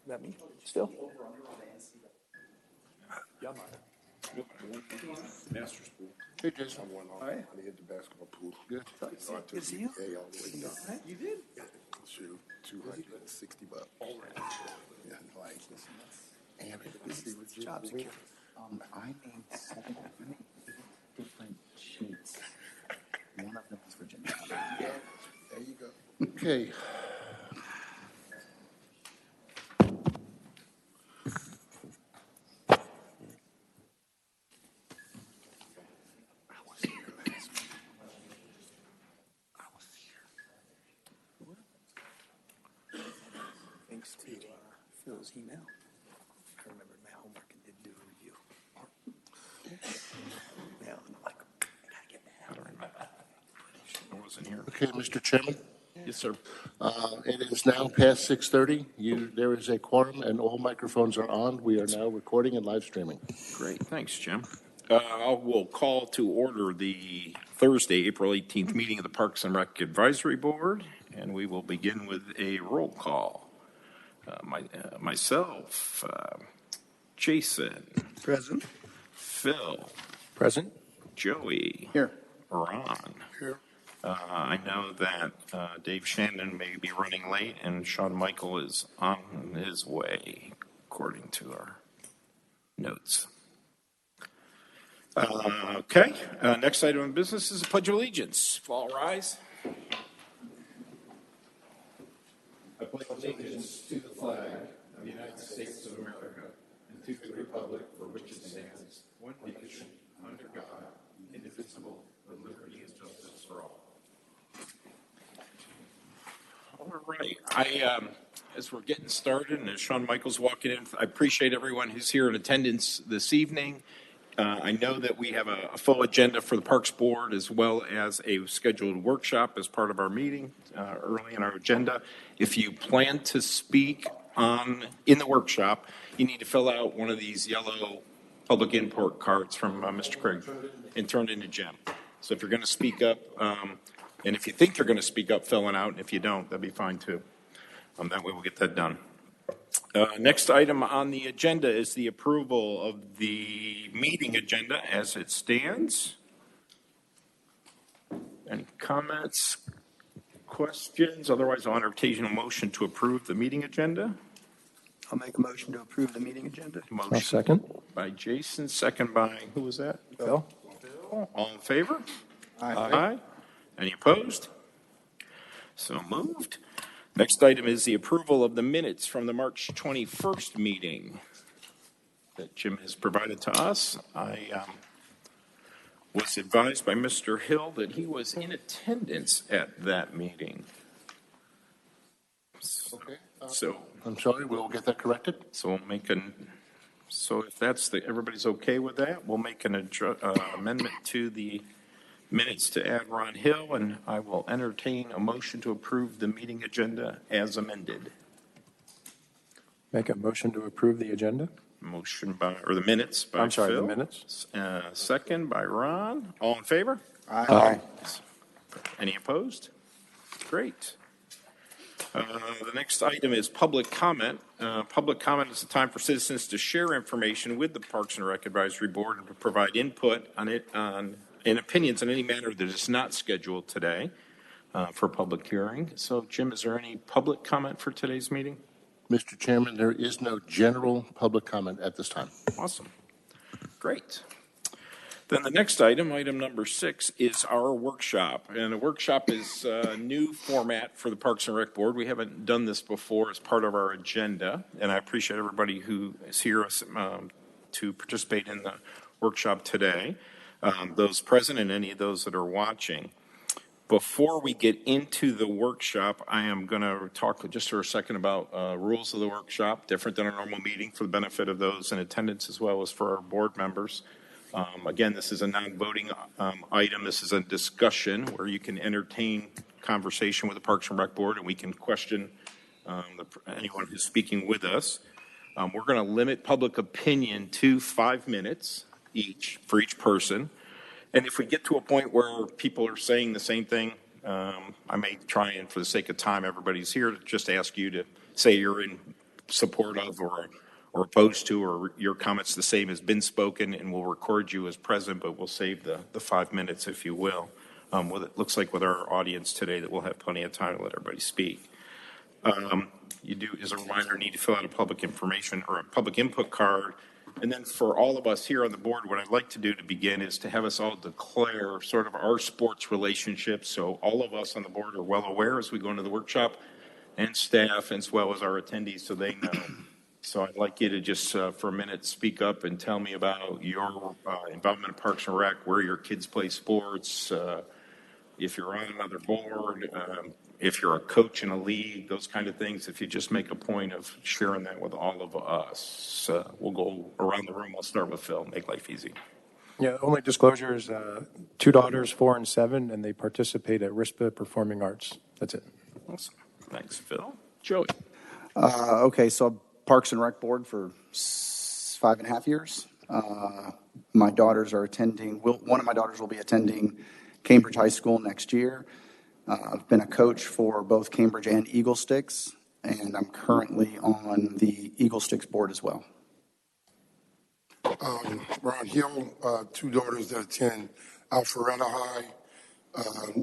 That me? Still? Master's pool. Hey, Jason. I won all. All right. I hit the basketball pool. Good. So I took Good to see you. A all the way down. You did? Shoot, $260. All right. Yeah, like. And let's see what you Job security. I made 8 different sheets. One of them was Virginia. There you go. Okay. Thanks to Phil's email. I remembered my homework and did do a review. Now, I'm like, I gotta get that. I don't remember. I wasn't here. Okay, Mr. Chairman. Yes, sir. It is now past 6:30. There is a quorum and all microphones are on. We are now recording and live streaming. Great. Thanks, Jim. I will call to order the Thursday, April 18th meeting of the Parks and Rec Advisory Board, and we will begin with a roll call. Myself, Jason, Present. Phil, Present. Joey, Here. Ron. Here. I know that Dave Shannon may be running late, and Sean Michael is on his way, according to our notes. Okay, next item of business is the Pledge of Allegiance. All rise. I pledge allegiance to the flag of the United States of America and to the republic for which it stands, one nation, under God, indivisible, with liberty and justice for all. All right. As we're getting started, and as Sean Michael's walking in, I appreciate everyone who's here in attendance this evening. I know that we have a full agenda for the Parks Board as well as a scheduled workshop as part of our meeting early in our agenda. If you plan to speak in the workshop, you need to fill out one of these yellow public input cards from Mr. Craig and turn it into Jim. So if you're going to speak up, and if you think you're going to speak up, fill it out. And if you don't, that'd be fine too. That way we'll get that done. Next item on the agenda is the approval of the meeting agenda as it stands. Any comments, questions? Otherwise, I'll entertain a motion to approve the meeting agenda. I'll make a motion to approve the meeting agenda. Motion second. by Jason, second by, who was that? Phil? Phil. All in favor? Aye. Aye. Any opposed? So moved. Next item is the approval of the minutes from the March 21st meeting that Jim has provided to us. I was advised by Mr. Hill that he was in attendance at that meeting. Okay. So I'm sorry, we'll get that corrected. we'll make so if that's everybody's okay with that, we'll make an amendment to the minutes to add Ron Hill, and I will entertain a motion to approve the meeting agenda as amended. Make a motion to approve the agenda? Motion by, or the minutes by I'm sorry, Phil. the minutes? Second by Ron. All in favor? Aye. Any opposed? Great. The next item is public comment. Public comment is a time for citizens to share information with the Parks and Rec Advisory Board and to provide input and opinions on any matter that is not scheduled today for public hearing. So, Jim, is there any public comment for today's meeting? Mr. Chairman, there is no general public comment at this time. Awesome. Great. Then the next item, item number 6, is our workshop. And a workshop is a new format for the Parks and Rec Board. We haven't done this before as part of our agenda, and I appreciate everybody who is here to participate in the workshop today. Those present and any of those that are watching. Before we get into the workshop, I am going to talk just for a second about rules of the workshop, different than a normal meeting for the benefit of those in attendance as well as for our board members. Again, this is a non-voting item. This is a discussion where you can entertain conversation with the Parks and Rec Board and we can question anyone who's speaking with us. We're going to limit public opinion to 5 minutes each for each person. And if we get to a point where people are saying the same thing, I may try and, for the sake of time, everybody's here, just ask you to say you're in support of or opposed to, or your comments the same has been spoken, and we'll record you as present, but we'll save the 5 minutes, if you will. It looks like with our audience today that we'll have plenty of time to let everybody speak. You do, as a reminder, need to fill out a public information or a public input card. And then for all of us here on the board, what I'd like to do to begin is to have us all declare sort of our sports relationships. So all of us on the board are well aware as we go into the workshop, and staff as well as our attendees, so they know. So I'd like you to just for a minute speak up and tell me about your involvement in Parks and Rec, where your kids play sports, if you're on another board, if you're a coach in a league, those kind of things. If you just make a point of sharing that with all of us, we'll go around the room. I'll start with Phil, make life easy. Yeah, only disclosure is 2 daughters, 4 and 7, and they participate at RISPA Performing Arts. That's it. Awesome. Thanks, Phil. Joey. Okay, so Parks and Rec Board for 5.5 years. My daughters are attending, one of my daughters will be attending Cambridge High School next year. I've been a coach for both Cambridge and Eagle Sticks, and I'm currently on the Eagle Sticks board as well. Ron Hill, 2 daughters that attend Alpharetta High.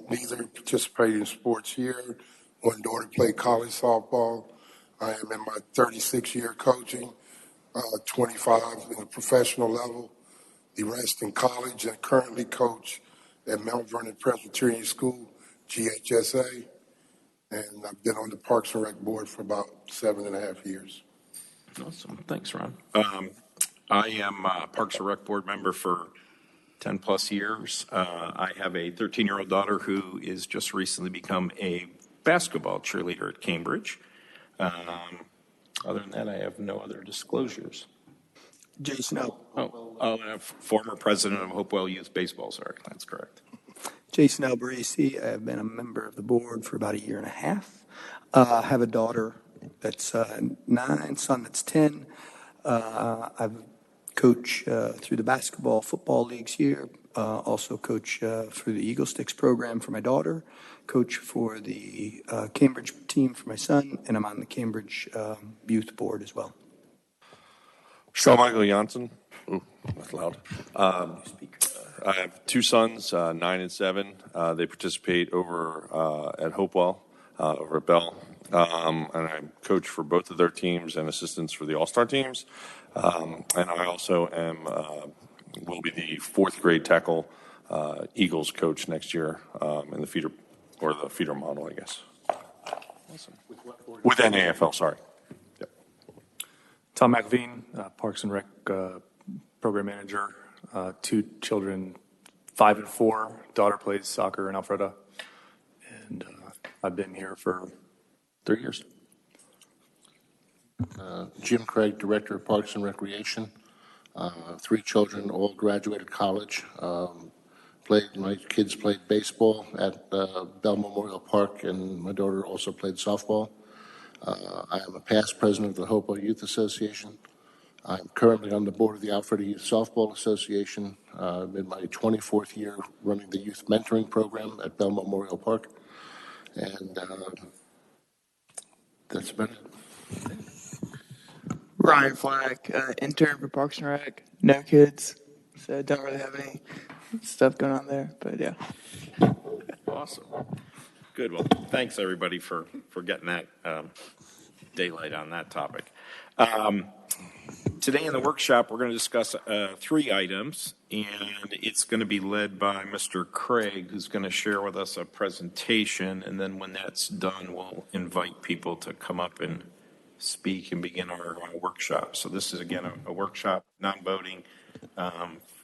Neither participate in sports here. 1 daughter played college softball. I am in my 36th year coaching, 25 in the professional level, the rest in college, and currently coach at Mount Vernon Presbyterian School, GHSA, and I've been on the Parks and Rec board for about 7.5 years. Awesome. Thanks, Ron. I am a Parks and Rec board member for 10 plus years. I have a 13-year-old daughter who is just recently become a basketball cheerleader at Cambridge. Other than that, I have no other disclosures. Jason, Former president of Hopewell Youth Baseball, sorry, that's correct. Jason Albarese. I've been a member of the board for about 1.5 years. I have a daughter that's 9, son that's 10. I've coached through the basketball, football leagues here. Also coach through the Eagle Sticks program for my daughter. Coach for the Cambridge team for my son, and I'm on the Cambridge youth board as well. Sean Michael Janssen. Ooh, that's loud. I have 2 sons, 9 and 7. They participate over at Hopewell, over at Bell. And I'm coach for both of their teams and assistants for the All-Star teams. And I also am, will be the 4th grade tackle Eagles coach next year in the feeder, or the feeder model, I guess. Awesome. With NAFL, sorry. Yep. Tom McVean, Parks and Rec program manager. 2 children, 5 and 4. Daughter plays soccer in Alpharetta, and I've been here for 3 years. Jim Craig, Director of Parks and Recreation. 3 children, all graduated college. My kids played baseball at Bell Memorial Park, and my daughter also played softball. I am a past president of the Hopewell Youth Association. I'm currently on the board of the Alpharetta Youth Softball Association. I'm in my 24th year running the youth mentoring program at Bell Memorial Park. And that's about it. Ryan Flack, intern for Parks and Rec. No kids, so don't really have any stuff going on there. But yeah. Awesome. Good. Well, thanks everybody for getting that daylight on that topic. Today in the workshop, we're going to discuss 3 items, and it's going to be led by Mr. Craig, who's going to share with us a presentation, and then when that's done, we'll invite people to come up and speak and begin our workshop. So this is, again, a workshop, non-voting,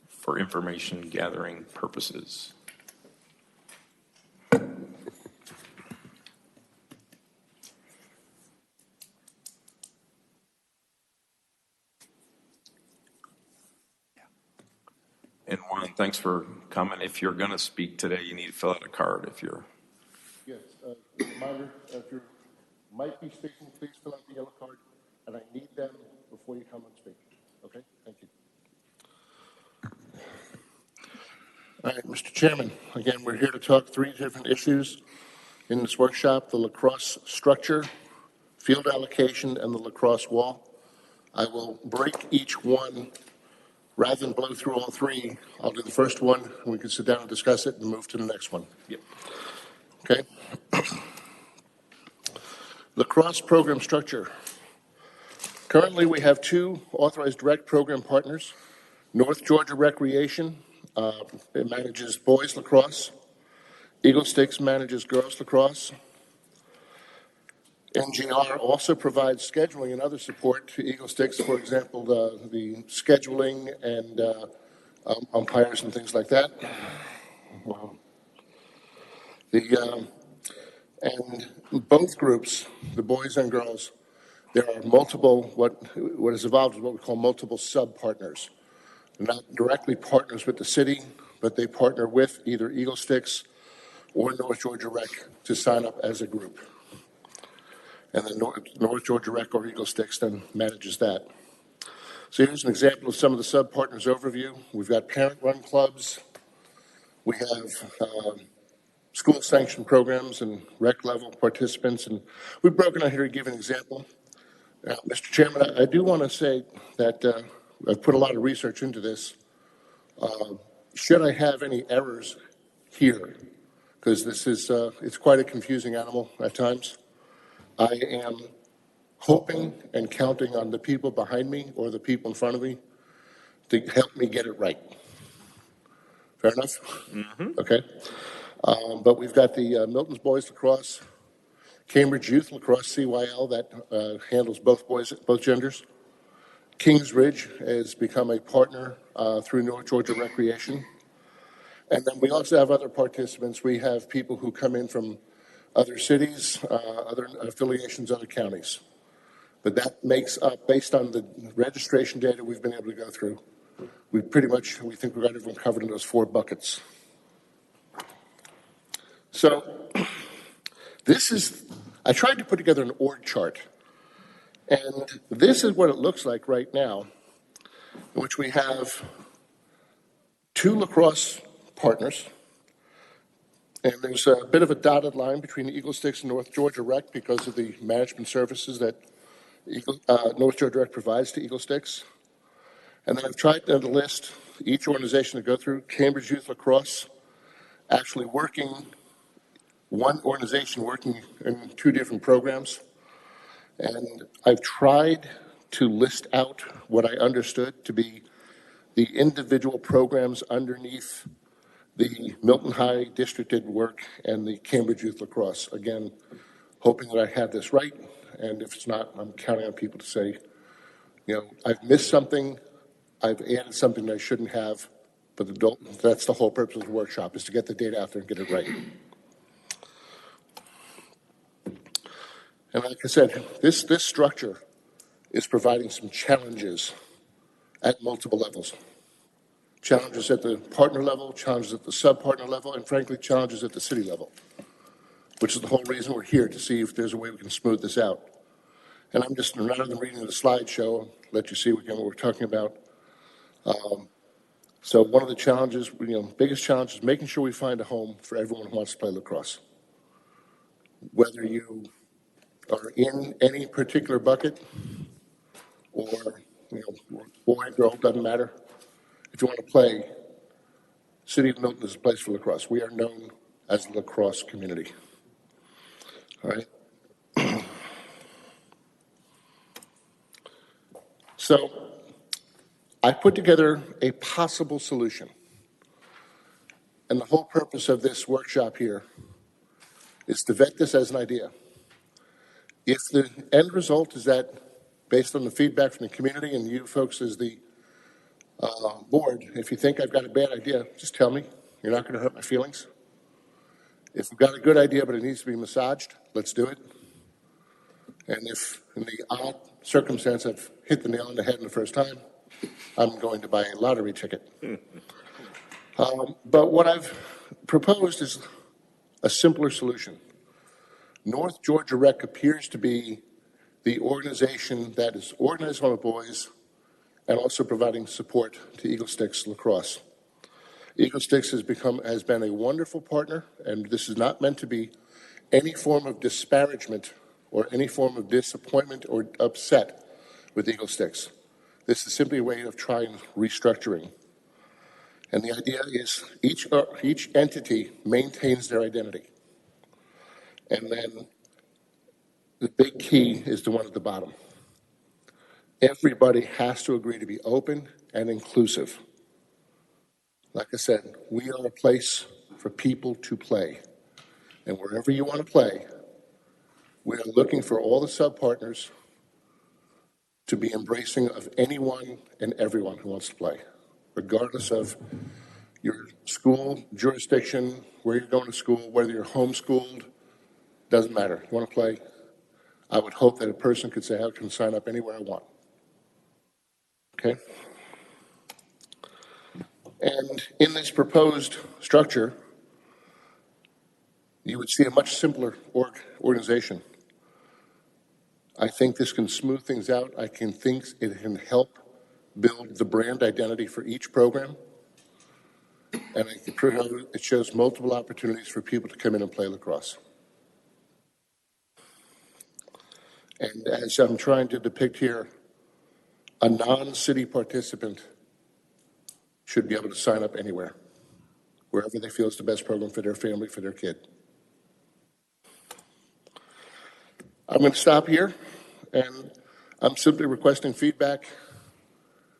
for information gathering purposes. And Juan, thanks for coming. If you're going to speak today, you need to fill out a card if you're. Yes, reminder, if you might be speaking, please fill out the yellow card, and I need them before before you come and speak. Okay, thank you. All right, Mr. Chairman, again, we're here to talk 3 different issues in this workshop: the lacrosse structure, field allocation, and the lacrosse wall. I will break each one. Rather than blow through all 3, I'll do the first one, and we can sit down and discuss it and move to the next one. Yep. Okay? Lacrosse program structure. Currently, we have 2 authorized direct program partners. North Georgia Recreation, it manages boys lacrosse. Eagle Sticks manages girls lacrosse. NGR also provides scheduling and other support to Eagle Sticks, for example, the scheduling and umpires and things like that. And both groups, the boys and girls, there are multiple, what has evolved is what we call multiple sub-partners. They're not directly partners with the city, but they partner with either Eagle Sticks or North Georgia Rec to sign up as a group. And then North Georgia Rec or Eagle Sticks then manages that. So here's an example of some of the sub-partners overview. We've got parent-run clubs. We have school-sanctioned programs and rec-level participants. And we've broken out here to give an example. Mr. Chairman, I do want to say that I've put a lot of research into this. Should I have any errors here, because this is it's quite a confusing animal at times, I am hoping and counting on the people behind me or the people in front of me to help me get it right. Fair enough? Mm-hmm. Okay. But we've got the Milton's Boys Lacrosse, Cambridge Youth Lacrosse CYL that handles both genders. Kings Ridge has become a partner through North Georgia Recreation. And then we also have other participants. We have people who come in from other cities, other affiliations, other counties. But that makes up, based on the registration data we've been able to go through, we think we've got everyone covered in those 4 buckets. So I tried to put together an org chart. And this is what it looks like right now, in which we have 2 lacrosse partners. And there's a bit of a dotted line between Eagle Sticks and North Georgia Rec because of the management services that North Georgia Rec provides to Eagle Sticks. And then I've tried to list each organization to go through. Cambridge Youth Lacrosse, actually one organization working in 2 different programs. And I've tried to list out what I understood to be the individual programs underneath the Milton High districted work and the Cambridge Youth Lacrosse. Again, hoping that I had this right, and if it's not, I'm counting on people to say, I've missed something, I've added something that I shouldn't have, but that's the whole purpose of the workshop, is to get the data out there and get it right. And like I said, this structure is providing some challenges at multiple levels. Challenges at the partner level, challenges at the sub-partner level, and frankly, challenges at the city level, which is the whole reason we're here, to see if there's a way we can smooth this out. And I'm just, rather than reading the slideshow, I'll let you see again what we're talking about. So one of the challenges, biggest challenge is making sure we find a home for everyone who wants to play lacrosse. Whether you are in any particular bucket or, boy, girl, doesn't matter. If you want to play, City of Milton is a place for lacrosse. We are known as the lacrosse community. All right. So I put together a possible solution. And the whole purpose of this workshop here is to vet this as an idea. If the end result is that, based on the feedback from the community and you folks as the board, if you think I've got a bad idea, just tell me. You're not going to hurt my feelings. If we've got a good idea but it needs to be massaged, let's do it. And if in the odd circumstance I've hit the nail on the head in the first time, I'm going to buy a lottery ticket. But what I've proposed is a simpler solution. North Georgia Rec appears to be the organization that is organized on the boys and also providing support to Eagle Sticks Lacrosse. Eagle Sticks has been a wonderful partner, and this is not meant to be any form of disparagement or any form of disappointment or upset with Eagle Sticks. This is simply a way of trying restructuring. And the idea is each entity maintains their identity. And then the big key is the one at the bottom. Everybody has to agree to be open and inclusive. Like I said, we are a place for people to play. And wherever you want to play, we are looking for all the sub-partners to be embracing of anyone and everyone who wants to play, regardless of your school, jurisdiction, where you're going to school, whether you're homeschooled, doesn't matter. You want to play? I would hope that a person could say, I can sign up anywhere I want. Okay? And in this proposed structure, you would see a much simpler organization. I think this can smooth things out. I can think it can help build the brand identity for each program. And it shows multiple opportunities for people to come in and play lacrosse. And as I'm trying to depict here, a non-city participant should be able to sign up anywhere, wherever they feel is the best program for their family, for their kid. I'm going to stop here, and I'm simply requesting feedback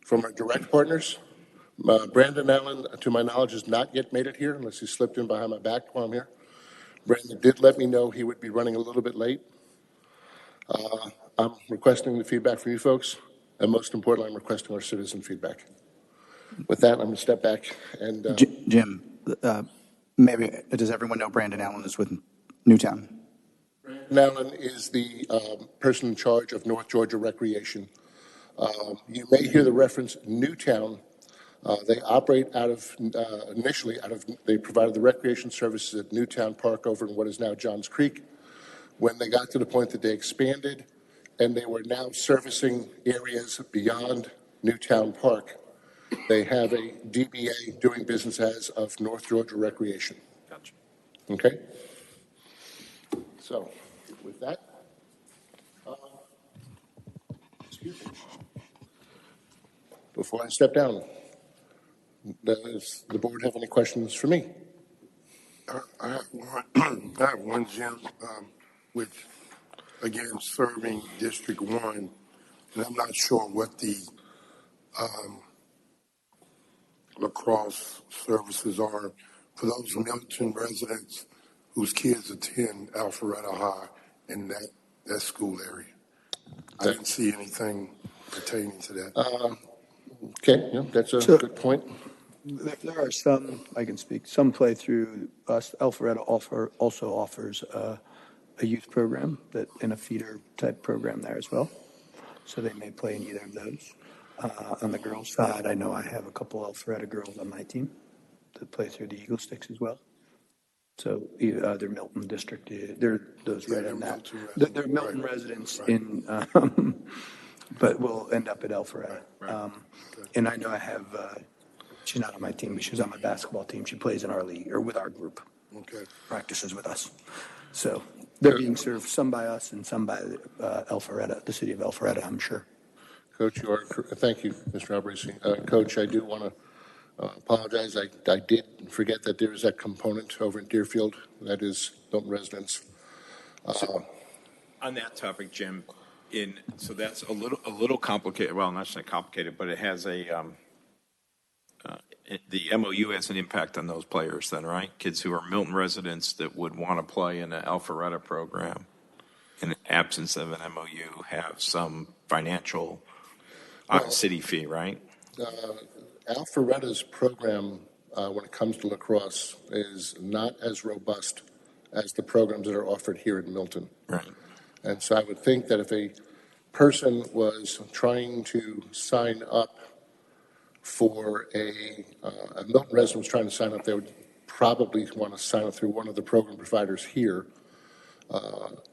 from our direct partners. Brandon Allen, to my knowledge, has not yet made it here, unless he slipped in behind my back while I'm here. Brandon did let me know he would be running a little bit late. I'm requesting the feedback from you folks, and most importantly, I'm requesting our citizen feedback. With that, I'm going to step back and... Jim, maybe, does everyone know Brandon Allen is with Newtown? Brandon Allen is the person in charge of North Georgia Recreation. You may hear the reference Newtown. They operate initially they provided the recreation services at Newtown Park over in what is now Johns Creek. When they got to the point that they expanded and they were now servicing areas beyond Newtown Park, they have a DBA doing business as of North Georgia Recreation. Gotcha. Okay? So, with that, excuse me. Before I step down, does the board have any questions for me? I have one, I have one, Jim, which, again, serving District 1, and I'm not sure what the lacrosse services are for those Milton residents whose kids attend Alpharetta High in that school area. I didn't see anything pertaining to that. Okay, yeah, that's a good point. There are some, I can speak, some play through us. Alpharetta also offers a youth program and a feeder type program there as well. So they may play in either of those. On the girls' side, I know I have a couple Alpharetta girls on my team that play through the Eagle Sticks as well. So they're Milton district. They're those right on that. They're Milton residents in, but will end up at Alpharetta. And I know I have. She's not on my team, but she's on my basketball team. She plays in our league or with our group. Okay. Practices with us. So they're being served, some by us and some by Alpharetta, the city of Alpharetta, I'm sure. Coach, thank you, Mr. Albrisi. Coach, I do want to apologize. I did forget that there is that component over in Deerfield that is Milton residents. On that topic, Jim, so that's a little complicated. Well, not so complicated, but it has the MOU has an impact on those players then, right? Kids who are Milton residents that would want to play in an Alpharetta program in absence of an MOU have some financial city fee, right? Alpharetta's program, when it comes to lacrosse, is not as robust as the programs that are offered here in Milton. Right. And so I would think that if a person was trying to sign up for a Milton resident was trying to sign up, they would probably want to sign up through one of the program providers here.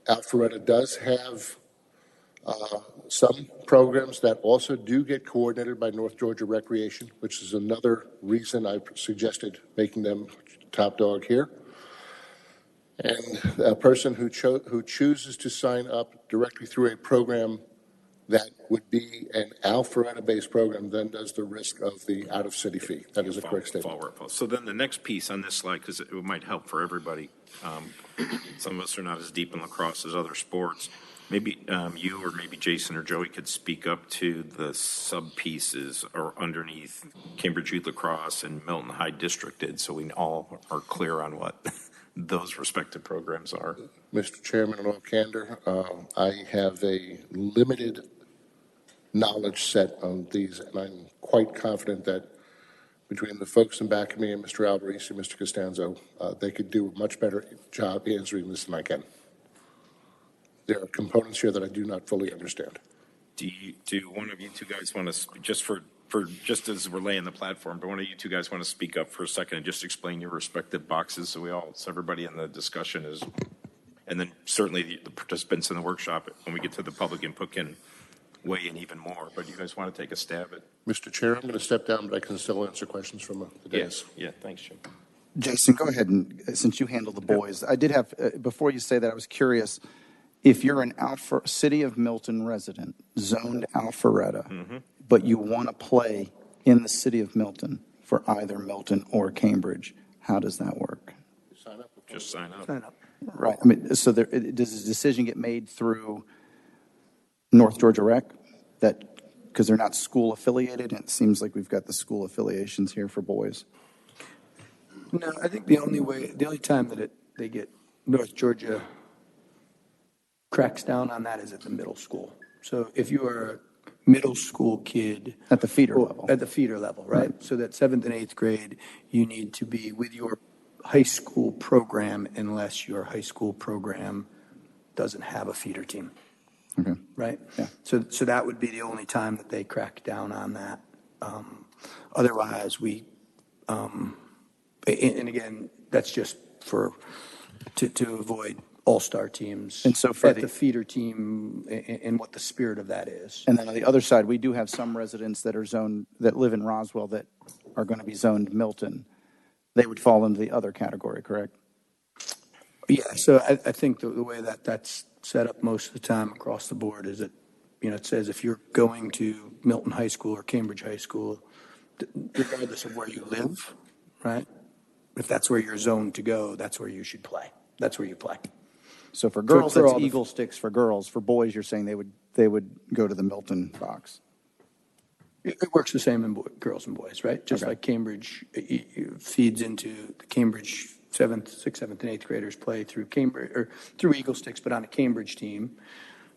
Alpharetta does have Some programs that also do get coordinated by North Georgia Recreation, which is another reason I suggested making them top dog here. And a person who chooses to sign up directly through a program that would be an Alpharetta-based program then does the risk of the out-of-city fee. That is a correct statement. So then the next piece on this slide, because it might help for everybody, some of us are not as deep in lacrosse as other sports. Maybe you or maybe Jason or Joey could speak up to the sub-pieces or underneath Cambridge Youth Lacrosse and Milton High District did, so we all are clear on what those respective programs are. Mr. Chairman, in all candor, I have a limited knowledge set on these, and I'm quite confident that between the folks in back of me and Mr. Alvarez and Mr. Costanzo, they could do a much better job answering this than I can. There are components here that I do not fully understand. Do one of you two guys want to, just as we're laying the platform, but one of you two guys want to speak up for a second and just explain your respective boxes so everybody in the discussion is, and then certainly the participants in the workshop, when we get to the public input, can weigh in even more. But you guys want to take a stab at? Mr. Chair, I'm going to step down, but I can still answer questions from the dais. Yeah, thanks, Jim. Jason, go ahead, and since you handle the boys, I did have, before you say that, I was curious, if you're an City of Milton resident, zoned Alpharetta, but you want to play in the City of Milton for either Milton or Cambridge, how does that work? Sign up. Just sign up. Sign up. Right. I mean, so does a decision get made through North Georgia Rec? Because they're not school affiliated, and it seems like we've got the school affiliations here for boys. No, I think the only time that they get North Georgia cracks down on that is at the middle school. So if you are a middle school kid At the feeder level. At the feeder level, right? So that 7th and 8th grade, you need to be with your high school program unless your high school program doesn't have a feeder team. Okay. Right? Yeah. So that would be the only time that they crack down on that. Otherwise, and again, that's just to avoid all-star teams. And so for the feeder team and what the spirit of that is. And then on the other side, we do have some residents that are zoned, that live in Roswell that are going to be zoned Milton. They would fall into the other category, correct? Yeah, so I think the way that's set up most of the time across the board is that, it says if you're going to Milton High School or Cambridge High School, regardless of where you live, right? If that's where you're zoned to go, that's where you should play. That's where you play. So for girls, for that's all the- Eagle Sticks for girls. For boys, you're saying they would go to the Milton box. It works the same in girls and boys, right? Just Okay. like Cambridge it feeds into the Cambridge 6th, 7th, and 8th graders play through Cambridge or through Eagle Sticks, but on a Cambridge team,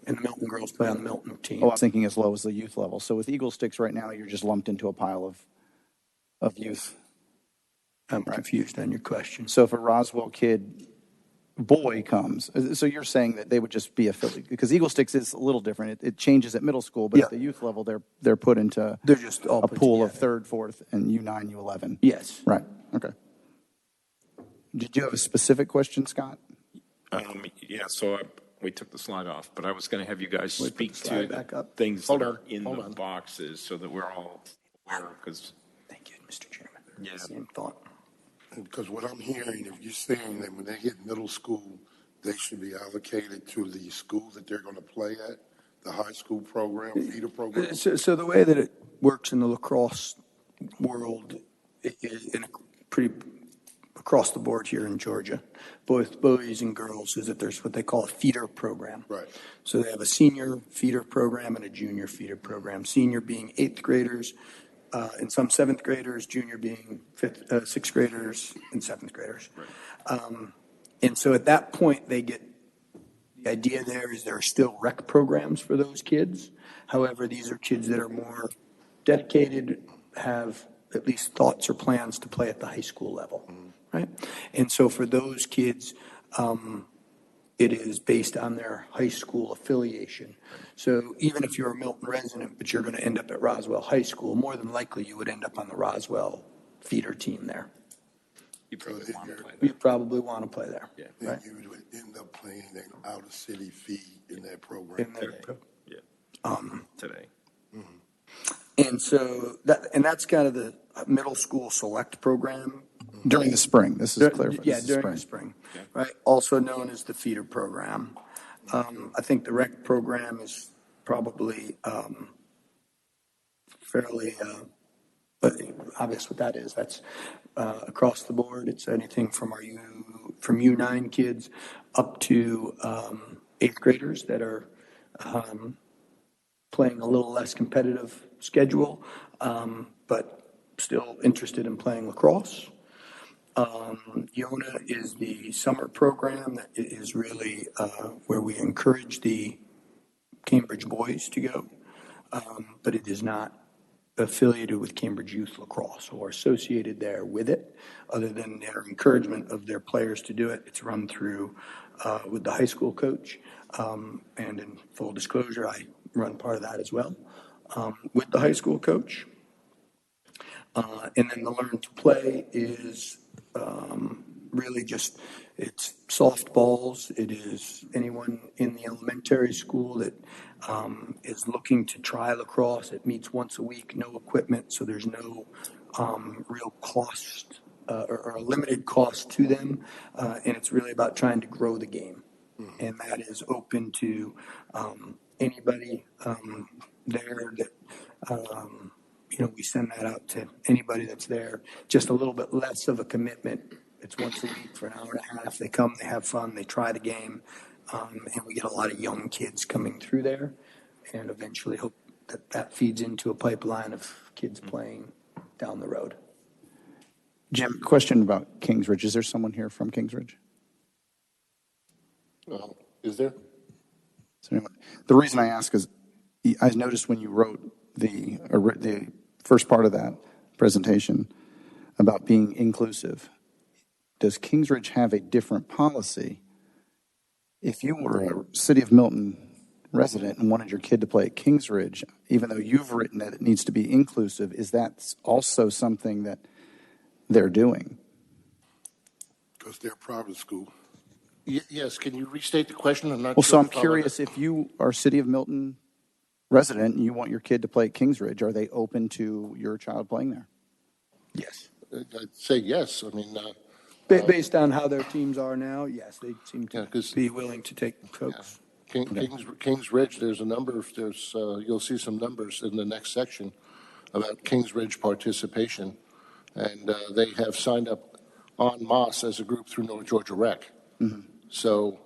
and the Milton girls play on the Milton team. Oh, I was thinking as low as the youth level. So with Eagle Sticks right now, you're just lumped into a pile of youth. I'm confused on your question. So if a Roswell kid, boy comes, so you're saying that they would just be affiliated, because Eagle Sticks is a little different. It changes at middle school, but Yeah. at the youth level, they're put into They're just all a put pool of together. 3rd, 4th, and U9, U11. Yes. Right. Okay. Did you have a specific question, Scott? Yeah, so we took the slide off, but I was going to have you guys Wait, put speak the to slide the back up. things Hold that on, are in hold the on. boxes so that we're all aware, because Thank you, Mr. Chairman. Yeah. Same thought. Because what I'm hearing, if you're saying that when they hit middle school, they should be allocated to the school that they're going to play at, the high school program, feeder program. So the way that it works in the lacrosse world is pretty across the board here in Georgia, both boys and girls, is that there's what they call a feeder program. Right. So they have a senior feeder program and a junior feeder program. Senior being 8th graders, and some 7th graders, junior being 6th graders and 7th graders. Right. And so at that point, the idea there is there are still rec programs for those kids. However, these are kids that are more dedicated, have at least thoughts or plans to play at the high school level, right? And so for those kids, it is based on their high school affiliation. So even if you're a Milton resident, but you're going to end up at Roswell High School, more than likely you would end up on the Roswell feeder team there. you probably want to play You that. probably want to play there. Yeah. Then Right. you would end up playing an out-of-city fee in that program. In their, Yeah. today. And so that's kind of the middle school select program. During the spring, this is clarified. Yeah, This is during the spring, right? Also known as the feeder program. I think the rec program is probably fairly obvious what that is. That's across the board. It's anything from from U9 kids up to eighth graders that are playing a little less competitive schedule, but still interested in playing lacrosse. Yona is the summer program that is really where we encourage the Cambridge boys to go, but it is not affiliated with Cambridge Youth Lacrosse or associated there with it, other than their encouragement of their players to do it. It's run through with the high school coach, and in full disclosure, I run part of that as well with the high school coach. And then the Learn to Play is really just, it's softballs. It is anyone in the elementary school that is looking to try lacrosse. It meets once a week, no equipment, so there's no real cost or a limited cost to them. And it's really about trying to grow the game. And that is open to anybody there that we send that out to anybody that's there. Just a little bit less of a commitment. It's once a week for an hour and a half. They come, they have fun, they try the game, and we get a lot of young kids coming through there, and eventually hope that feeds into a pipeline of kids playing down the road. Jim, question about Kingsridge. Is there someone here from Kingsridge? Is there? The reason I ask is I noticed when you wrote the first part of that presentation about being inclusive. Does Kingsridge have a different policy? If you were a City of Milton resident and wanted your kid to play at Kingsridge, even though you've written that it needs to be inclusive, is that also something that they're doing? Because they're a private school. Yes, can you restate the question? I'm not Well, sure. so I'm curious, if you are a City of Milton resident and you want your kid to play at Kingsridge, are they open to your child playing there? Yes. I'd say yes. I mean, Based on how their teams are now, yes, they seem to be willing to take folks. Kings Ridge, there's a number of, you'll see some numbers in the next section about Kings Ridge participation. And they have signed up en masse as a group through North Georgia Rec. So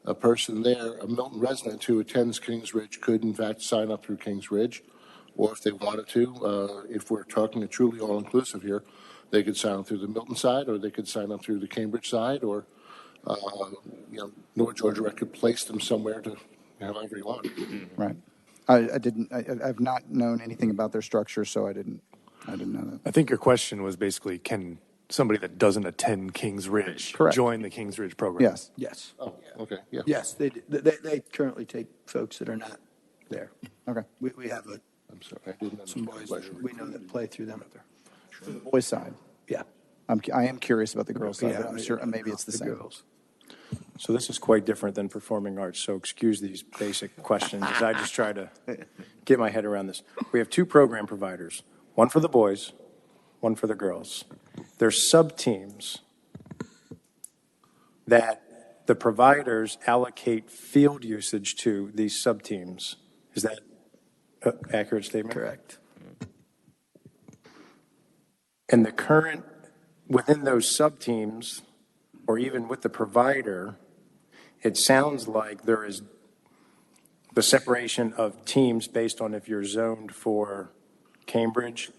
a person there, a Milton resident who attends Kings Ridge could in fact sign up through Kings Ridge, or if they wanted to, if we're talking a truly all-inclusive here, they could sign up through the Milton side, or they could sign up through the Cambridge side, or North Georgia Rec could place them somewhere to however you want. Right. I've not known anything about their structure, so I didn't know that. I think your question was basically, can somebody that doesn't attend Kings Ridge join the Kings Ridge program? Yes. Yes. Oh, okay, yeah. Yes, they currently take folks that are not there. Okay. We have I'm sorry, I didn't some understand boys the that question. we know that play through them. For the boys' side. Yeah. I am curious about the girls' side, but Yeah, I'm sure maybe it's the same. girls. So this is quite different than performing arts, so excuse these basic questions as I just try to get my head around this. We have two program providers, one for the boys, one for the girls. There's sub-teams that the providers allocate field usage to these sub-teams. Is that an accurate statement? Correct. And the current, within those sub-teams, or even with the provider, it sounds like there is the separation of teams based on if you're zoned for Cambridge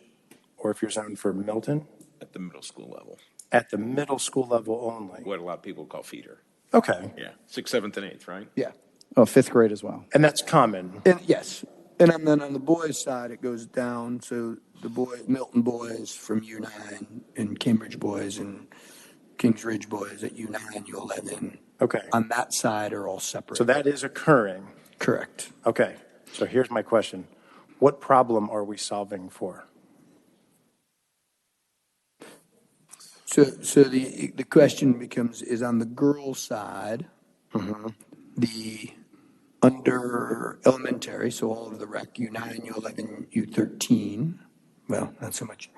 or if you're zoned for Milton. At the middle school level. At the middle school level only. What a lot of people call feeder. Okay. Yeah. 6th, 7th, and 8th, right? Yeah. Oh, fifth grade as well. And that's common. And yes. And then on the boys' side, it goes down. So the Milton boys from U9 and Cambridge boys and Kings Ridge boys at U9, U11. Okay. On that side are all separate. So that is occurring. Correct. Okay. So here's my question. What problem are we solving for? So the question becomes, is on the girls' side, the under elementary, so all of the rec, U9, U11, U13, well, not so much,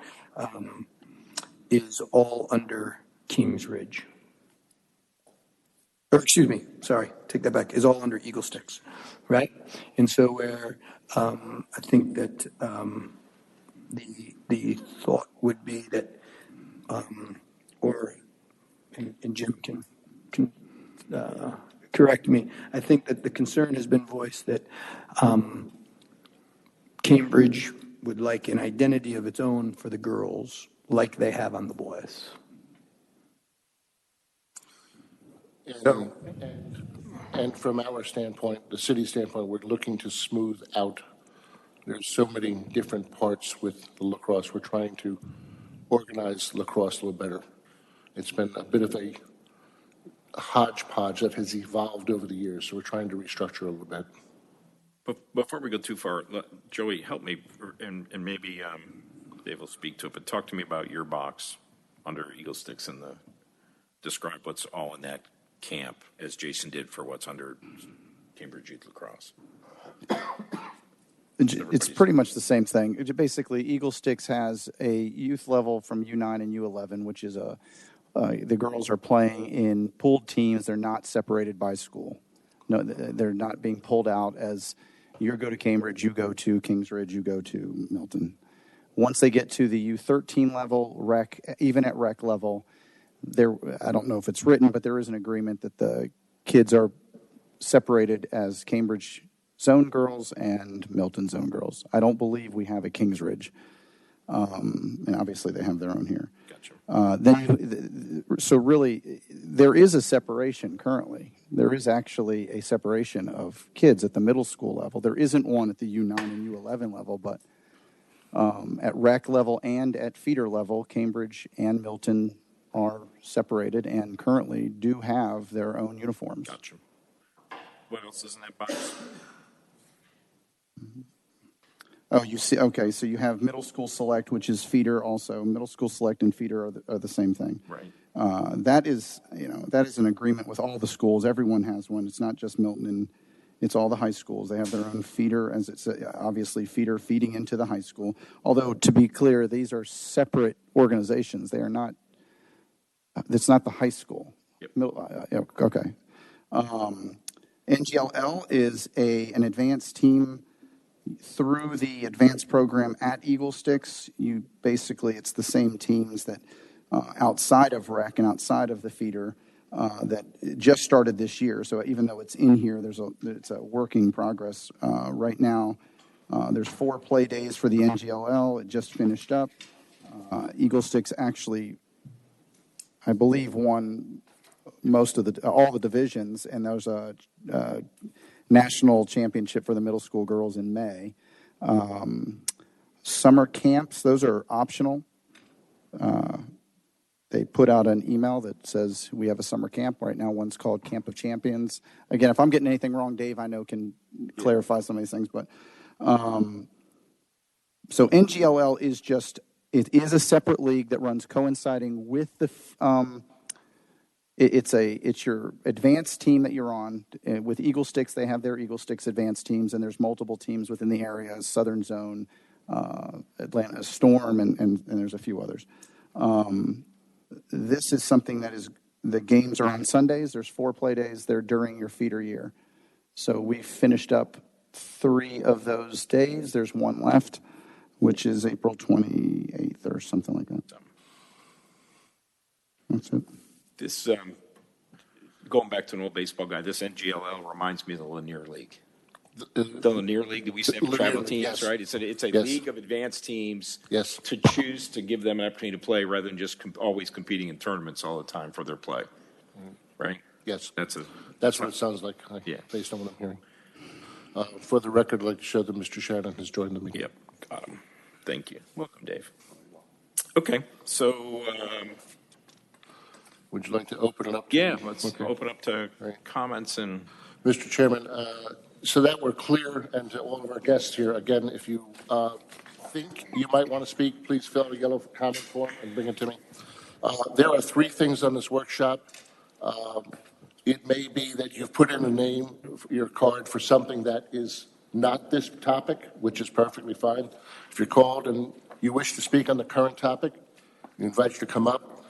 is all under Kings Ridge. Or excuse me, sorry, take that back, is all under Eagle Sticks, right? And so where I think that the thought would be that, and Jim can correct me, I think that the concern has been voiced that Cambridge would like an identity of its own for the girls, like they have on the boys. And from our standpoint, the city standpoint, we're looking to smooth out. There's so many different parts with the lacrosse. We're trying to organize lacrosse a little better. It's been a bit of a hodgepodge that has evolved over the years, so we're trying to restructure a little bit. But before we go too far, Joey, help me, and maybe Dave will speak to it, but talk to me about your box under Eagle Sticks and describe what's all in that camp, as Jason did for what's under Cambridge Youth Lacrosse. It's pretty much the same thing. Basically, Eagle Sticks has a youth level from U9 and U11, which is the girls are playing in pooled teams. They're not separated by school. No, they're not being pulled out as you go to Cambridge, you go to Kings Ridge, you go to Milton. Once they get to the U13 level, rec, even at rec level, I don't know if it's written, but there is an agreement that the kids are separated as Cambridge zone girls and Milton zone girls. I don't believe we have a Kings Ridge. And obviously they have their own here. Gotcha. So really, there is a separation currently. There is actually a separation of kids at the middle school level. There isn't one at the U9 and U11 level, but at rec level and at feeder level, Cambridge and Milton are separated and currently do have their own uniforms. Gotcha. What else is in that box? Oh, you see, okay, so you have middle school select, which is feeder also. Middle school select and feeder are the same thing. Right. That is an agreement with all the schools. Everyone has one. It's not just Milton, and it's all the high schools. They have their own feeder, as it's obviously feeder feeding into the high school. Although, to be clear, these are separate organizations. They are not, it's not the high school. Yep. Okay. NGLL is an advanced team through the advanced program at Eagle Sticks. It's the same teams that outside of rec and outside of the feeder that just started this year. So even though it's in here, it's a work in progress right now. There's 4 play days for the NGLL. It just finished up. Eagle Sticks actually, I believe, won all the divisions, and there's a national championship for the middle school girls in May. Summer camps, those are optional. They put out an email that says we have a summer camp right now. One's called Camp of Champions. Again, if I'm getting anything wrong, Dave, I know can clarify some of these things. But so NGLL it is a separate league that runs coinciding with the. It's your advanced team that you're on. With Eagle Sticks, they have their Eagle Sticks advanced teams, and there's multiple teams within the area: Southern Zone, Atlanta Storm, and there's a few others. This is something that the games are on Sundays. There's 4 play days. They're during your feeder year. So we finished up 3 of those days. There's 1 left, which is April 28th or something like that. That's it. This, going back to an old baseball guy, this NGLL reminds me of the Lanier League. The Lanier League that we used to have travel teams, yes. right? It's a Yes. league of advanced teams Yes. to choose to give them an opportunity to play rather than just always competing in tournaments all the time for their play, right? Yes. That's what it sounds like, Yeah. based on what I'm hearing. For the record, I'd like to show that Mr. Shannon has joined the meeting. Yep, got him. Thank you. Welcome, Dave. Okay, so Would you like to open it up? let's open up to comments and. Mr. Chairman, so that we're clear, and to all of our guests here, again, if you think you might want to speak, please fill out a yellow comment form and bring it to me. There are 3 things on this workshop. It may be that you've put in a name, your card, for something that is not this topic, which is perfectly fine. If you're called and you wish to speak on the current topic, we invite you to come up.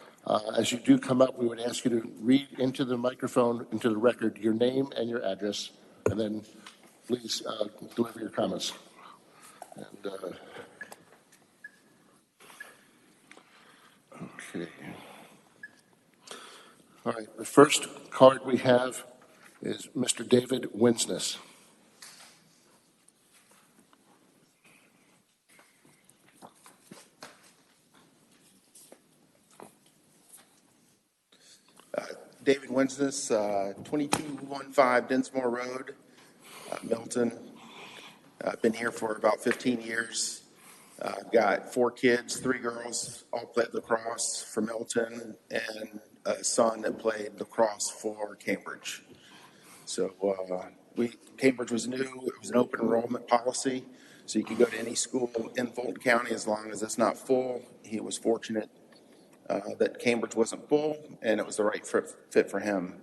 As you do come up, we would ask you to read into the microphone, into the record, your name and your address, and then please deliver your comments. And, okay. All right, the first card we have is Mr. David Winsness. David Winsness, 2215 Dinsmore Road, Milton. I've been here for about 15 years. I've got 4 kids, 3 girls, all played lacrosse for Milton, and a son that played lacrosse for Cambridge. So Cambridge was new. It was an open enrollment policy, so you could go to any school in Fulton County as long as it's not full. He was fortunate that Cambridge wasn't full, and it was the right fit for him.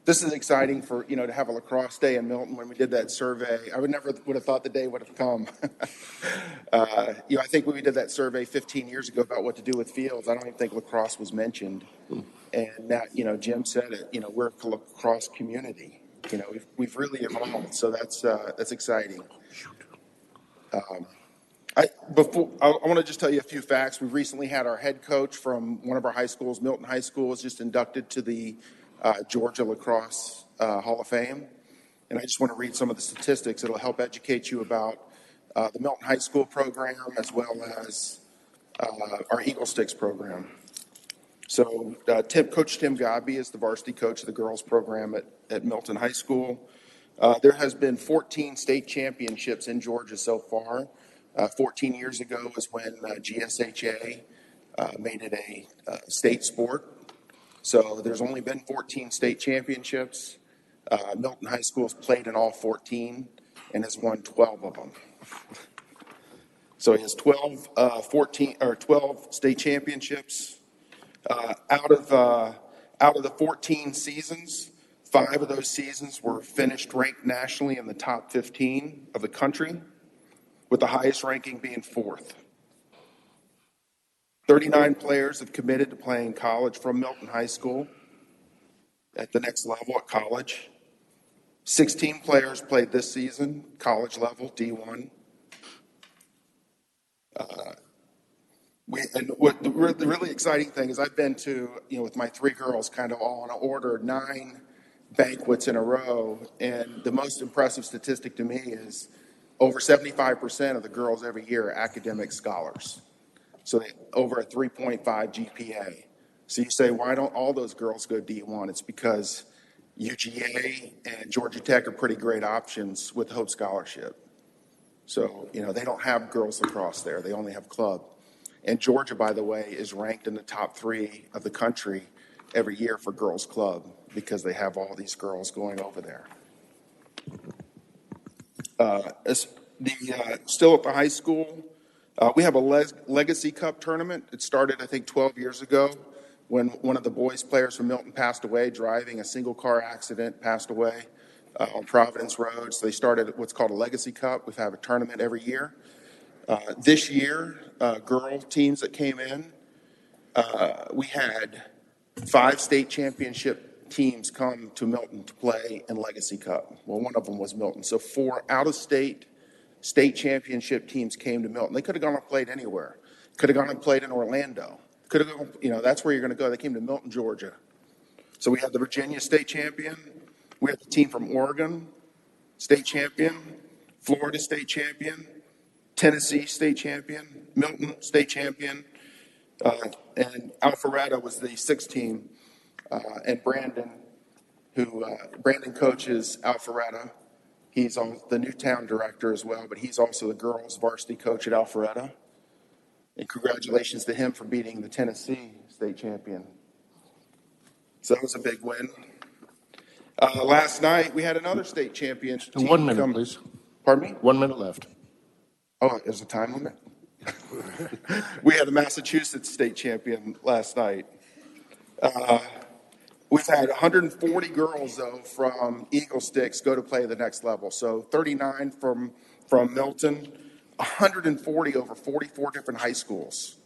This is exciting for, to have a lacrosse day in Milton. When we did that survey, I would have thought the day would have come. I think when we did that survey 15 years ago about what to do with fields, I don't even think lacrosse was mentioned. And now, Jim said it, we're a lacrosse community. We've really evolved, so that's exciting. I want to just tell you a few facts. We've recently had our head coach from one of our high schools, Milton High School, is just inducted to the Georgia Lacrosse Hall of Fame. And I just want to read some of the statistics. It'll help educate you about the Milton High School program as well as our Eagle Sticks program. So Coach Tim Godby is the varsity coach of the girls program at Milton High School. There has been 14 state championships in Georgia so far. 14 years ago was when GSHA made it a state sport. So there's only been 14 state championships. Milton High School has played in all 14 and has won 12 of them. So he has 12 state championships. Out of the 14 seasons, 5 of those seasons were finished ranked nationally in the top 15 of the country, with the highest ranking being 4th. 39 players have committed to playing college from Milton High School at the next level at college. 16 players played this season, college level, D1. What the really exciting thing is I've been to, with my 3 girls, kind of all in order, 9 banquets in a row. And the most impressive statistic to me is over 75% of the girls every year are academic scholars. So they over a 3.5 GPA. So you say, why don't all those girls go D1? It's because UGA and Georgia Tech are pretty great options with Hope Scholarship. So, they don't have girls lacrosse there. They only have club. And Georgia, by the way, is ranked in the top 3 of the country every year for girls club because they have all these girls going over there. Still at the high school, we have a Legacy Cup tournament. It started, I think, 12 years ago when one of the boys players from Milton passed away, driving a single car accident, passed away on Providence Road. So they started what's called a Legacy Cup. We have a tournament every year. This year, girl teams that came in, we had 5 state championship teams come to Milton to play in Legacy Cup. Well, one of them was Milton. So 4 out-of-state state championship teams came to Milton. They could have gone and played anywhere. Could have gone and played in Orlando. Could have gone, that's where you're going to go. They came to Milton, Georgia. So we had the Virginia state champion. We had the team from Oregon, state champion. Florida state champion. Tennessee state champion. Milton state champion. And Alpharetta was the 6th team. And Brandon coaches Alpharetta. He's the Newtown director as well, but he's also the girls varsity coach at Alpharetta. And congratulations to him for beating the Tennessee state champion. So that was a big win. Last night, we had another state champion team 1 minute, please. Pardon me? 1 minute left. Oh, there's a time limit? We had a Massachusetts state champion last night. We've had 140 girls, though, from Eagle Sticks go to play the next level. So 39 from Milton, 140 over 44 different high schools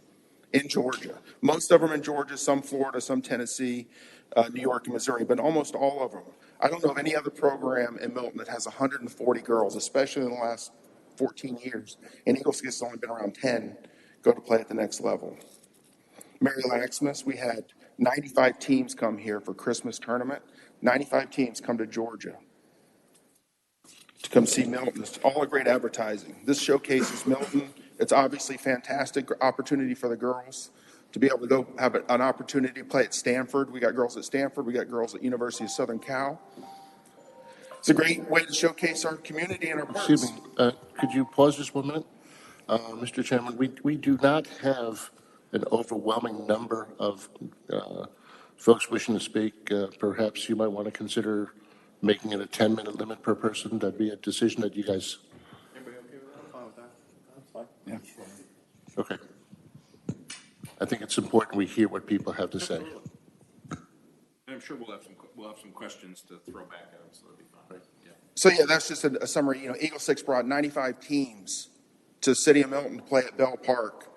in Georgia. Most of them in Georgia, some Florida, some Tennessee, New York, and Missouri, but almost all of them. I don't know of any other program in Milton that has 140 girls, especially in the last 14 years. And Eagle Sticks has only been around 10 go to play at the next level. Mary Laxmas, we had 95 teams come here for Christmas tournament. 95 teams come to Georgia to come see Milton. It's all a great advertising. This showcases Milton. It's obviously a fantastic opportunity for the girls to be able to go have an opportunity to play at Stanford. We got girls at Stanford. We got girls at University of Southern Cal. It's a great way to showcase our community and our parks. Excuse me, could you pause just 1 minute? Mr. Chairman, we do not have an overwhelming number of folks wishing to speak. Perhaps you might want to consider making it a 10-minute limit per person. That'd be a decision that you guys. Anybody okay with that? I'm fine with that. That's fine. Yeah. Okay. I think it's important we hear what people have to say. And I'm sure we'll have some questions to throw back at them, so that'll be fine. Yeah. So yeah, that's just a summary. You know, Eagle Six brought 95 teams to the city of Milton to play at Bell Park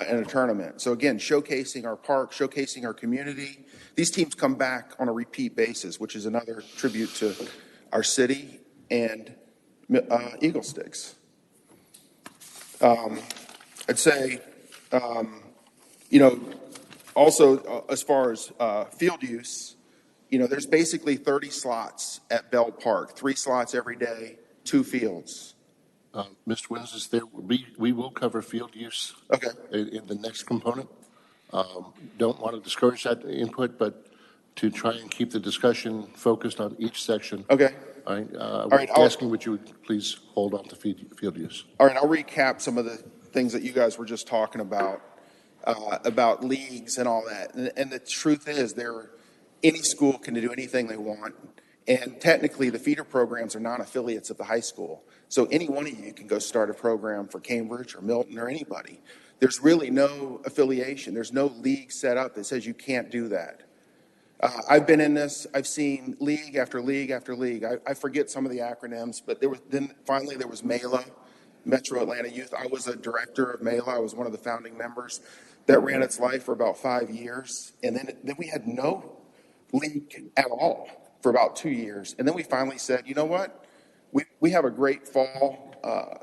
in a tournament. So again, showcasing our park, showcasing our community. These teams come back on a repeat basis, which is another tribute to our city and Eagle Sticks. I'd say, you know, also as far as field use, you know, there's basically 30 slots at Bell Park, 3 slots every day, 2 fields. Mr. Wins, is there, we will cover field use Okay. in the next component. Don't want to discourage that input, but to try and keep the discussion focused on each section. Okay. All right. All right, Asking would you would please hold on to field use. All right, I'll recap some of the things that you guys were just talking about leagues and all that. And the truth is, any school can do anything they want. And technically, the feeder programs are non-affiliates of the high school. So any one of you can go start a program for Cambridge or Milton or anybody. There's really no affiliation. There's no league set up that says you can't do that. I've been in this. I've seen league after league after league. I forget some of the acronyms, but finally there was MELA, Metro Atlanta Youth. I was a director of MELA. I was one of the founding members. That ran its life for about 5 years. And then we had no league at all for about 2 years. And then we finally said, you know what? We have a great fall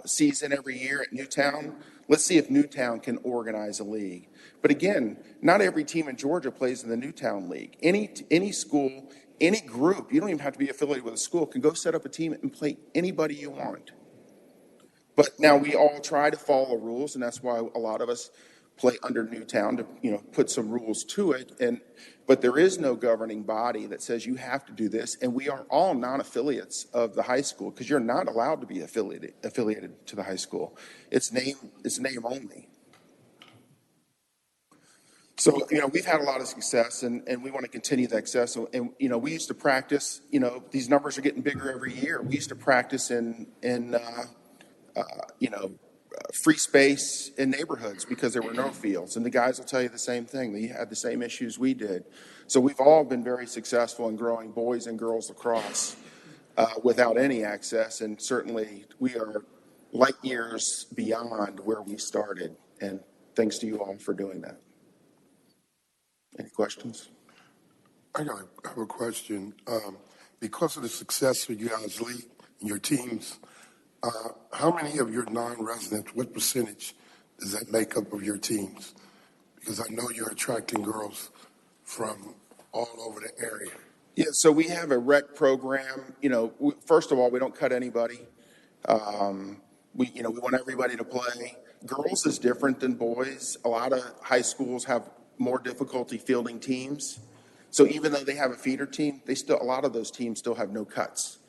season every year at Newtown. Let's see if Newtown can organize a league. But again, not every team in Georgia plays in the Newtown League. Any school, any group, you don't even have to be affiliated with a school, can go set up a team and play anybody you want. But now we all try to follow rules, and that's why a lot of us play under Newtown to, you know, put some rules to it. But there is no governing body that says you have to do this. And we are all non-affiliates of the high school because you're not allowed to be affiliated to the high school. It's name only. So, you know, we've had a lot of success and we want to continue that success. And, you know, we used to practice, you know, these numbers are getting bigger every year. We used to practice in free space in neighborhoods because there were no fields. And the guys will tell you the same thing. They had the same issues we did. So we've all been very successful in growing boys and girls lacrosse without any access. And certainly we are light years beyond where we started. And thanks to you all for doing that. Any questions? I have a question. Because of the success of you guys' league and your teams, how many of your non-residents, what percentage does that make up of your teams? Because I know you're attracting girls from all over the area. Yeah, so we have a rec program. You know, first of all, we don't cut anybody. We want everybody to play. Girls is different than boys. A lot of high schools have more difficulty fielding teams. So even though they have a feeder team, a lot of those teams still have no cuts.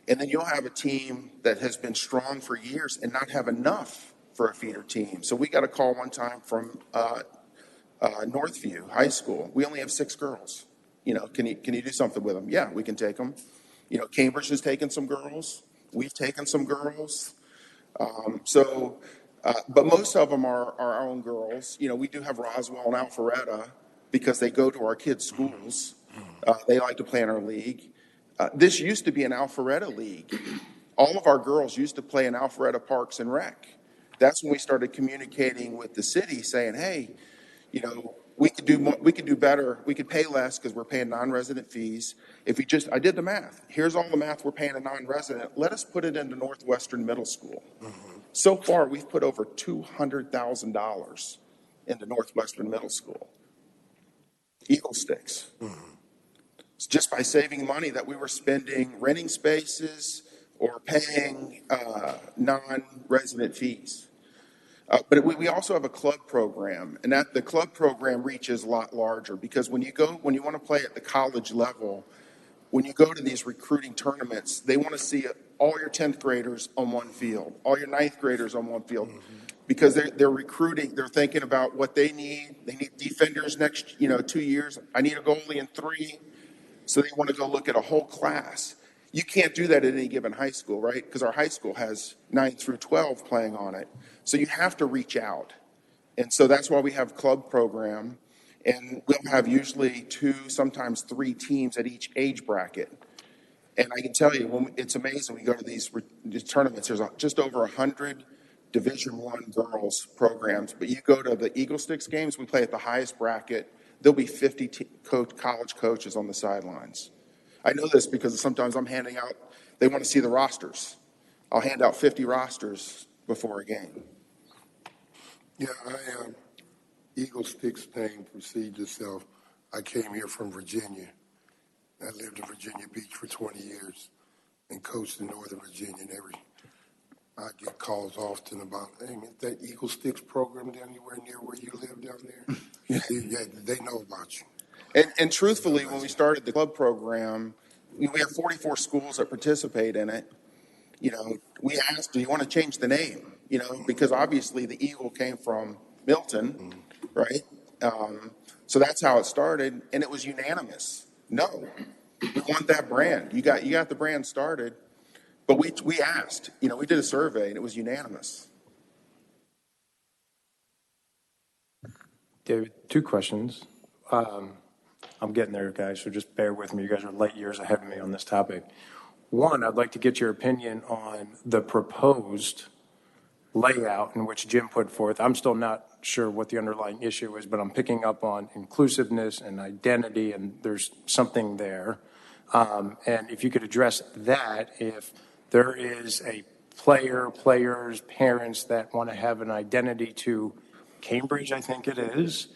And then you'll have a team that has been strong for years and not have enough for a feeder team. So we got a call one time from Northview High School. We only have 6 girls. You know, can you do something with them? Yeah, we can take them. You know, Cambridge has taken some girls. We've taken some girls. But most of them are our own girls. You know, we do have Roswell and Alpharetta because they go to our kids' schools. They like to play in our league. This used to be an Alpharetta league. All of our girls used to play in Alpharetta Parks and Rec. That's when we started communicating with the city, saying, "Hey, you know, we could do more, we could do better. We could pay less because we're paying non-resident fees. If we just, I did the math. Here's all the math we're paying a non-resident. Let us put it into Northwestern Middle School." So far, we've put over $200,000 into Northwestern Middle School. Eagle Sticks. It's just by saving money that we were spending renting spaces or paying non-resident fees. But we also have a club program, and that the club program reaches a lot larger because when you want to play at the college level, when you go to these recruiting tournaments, they want to see all your 10th graders on one field, all your 9th graders on one field, because they're recruiting, they're thinking about what they need. They need defenders next, 2 years. I need a goalie in 3. So they want to go look at a whole class. You can't do that at any given high school, right? Because our high school has 9 through 12 playing on it. So you have to reach out. And so that's why we have club program. And we'll have usually 2, sometimes 3 teams at each age bracket. And I can tell you, it's amazing. We go to these tournaments. There's just over 100 Division I girls programs. But you go to the Eagle Sticks games, we play at the highest bracket. There'll be 50 college coaches on the sidelines. I know this because sometimes I'm handing out, they want to see the rosters. I'll hand out 50 rosters before a game. Yeah, Eagle Sticks name precedes itself. I came here from Virginia. I lived in Virginia Beach for 20 years and coached in Northern Virginia. And I get calls often about, hey, man, that Eagle Sticks program down anywhere near where you live down there? Yeah, they know about you. And truthfully, when we started the club program, we have 44 schools that participate in it. We asked, do you want to change the name? Because obviously the Eagle came from Milton, right? So that's how it started, and it was unanimous. No, we want that brand. You got the brand started, but we asked. We did a survey, and it was unanimous. David, 2 questions. I'm getting there, guys, so just bear with me. You guys are light years ahead of me on this topic. 1, I'd like to get your opinion on the proposed layout in which Jim put forth. I'm still not sure what the underlying issue is, but I'm picking up on inclusiveness and identity, and there's something there. And if you could address that, if there is a players, parents that want to have an identity to Cambridge, I think it is,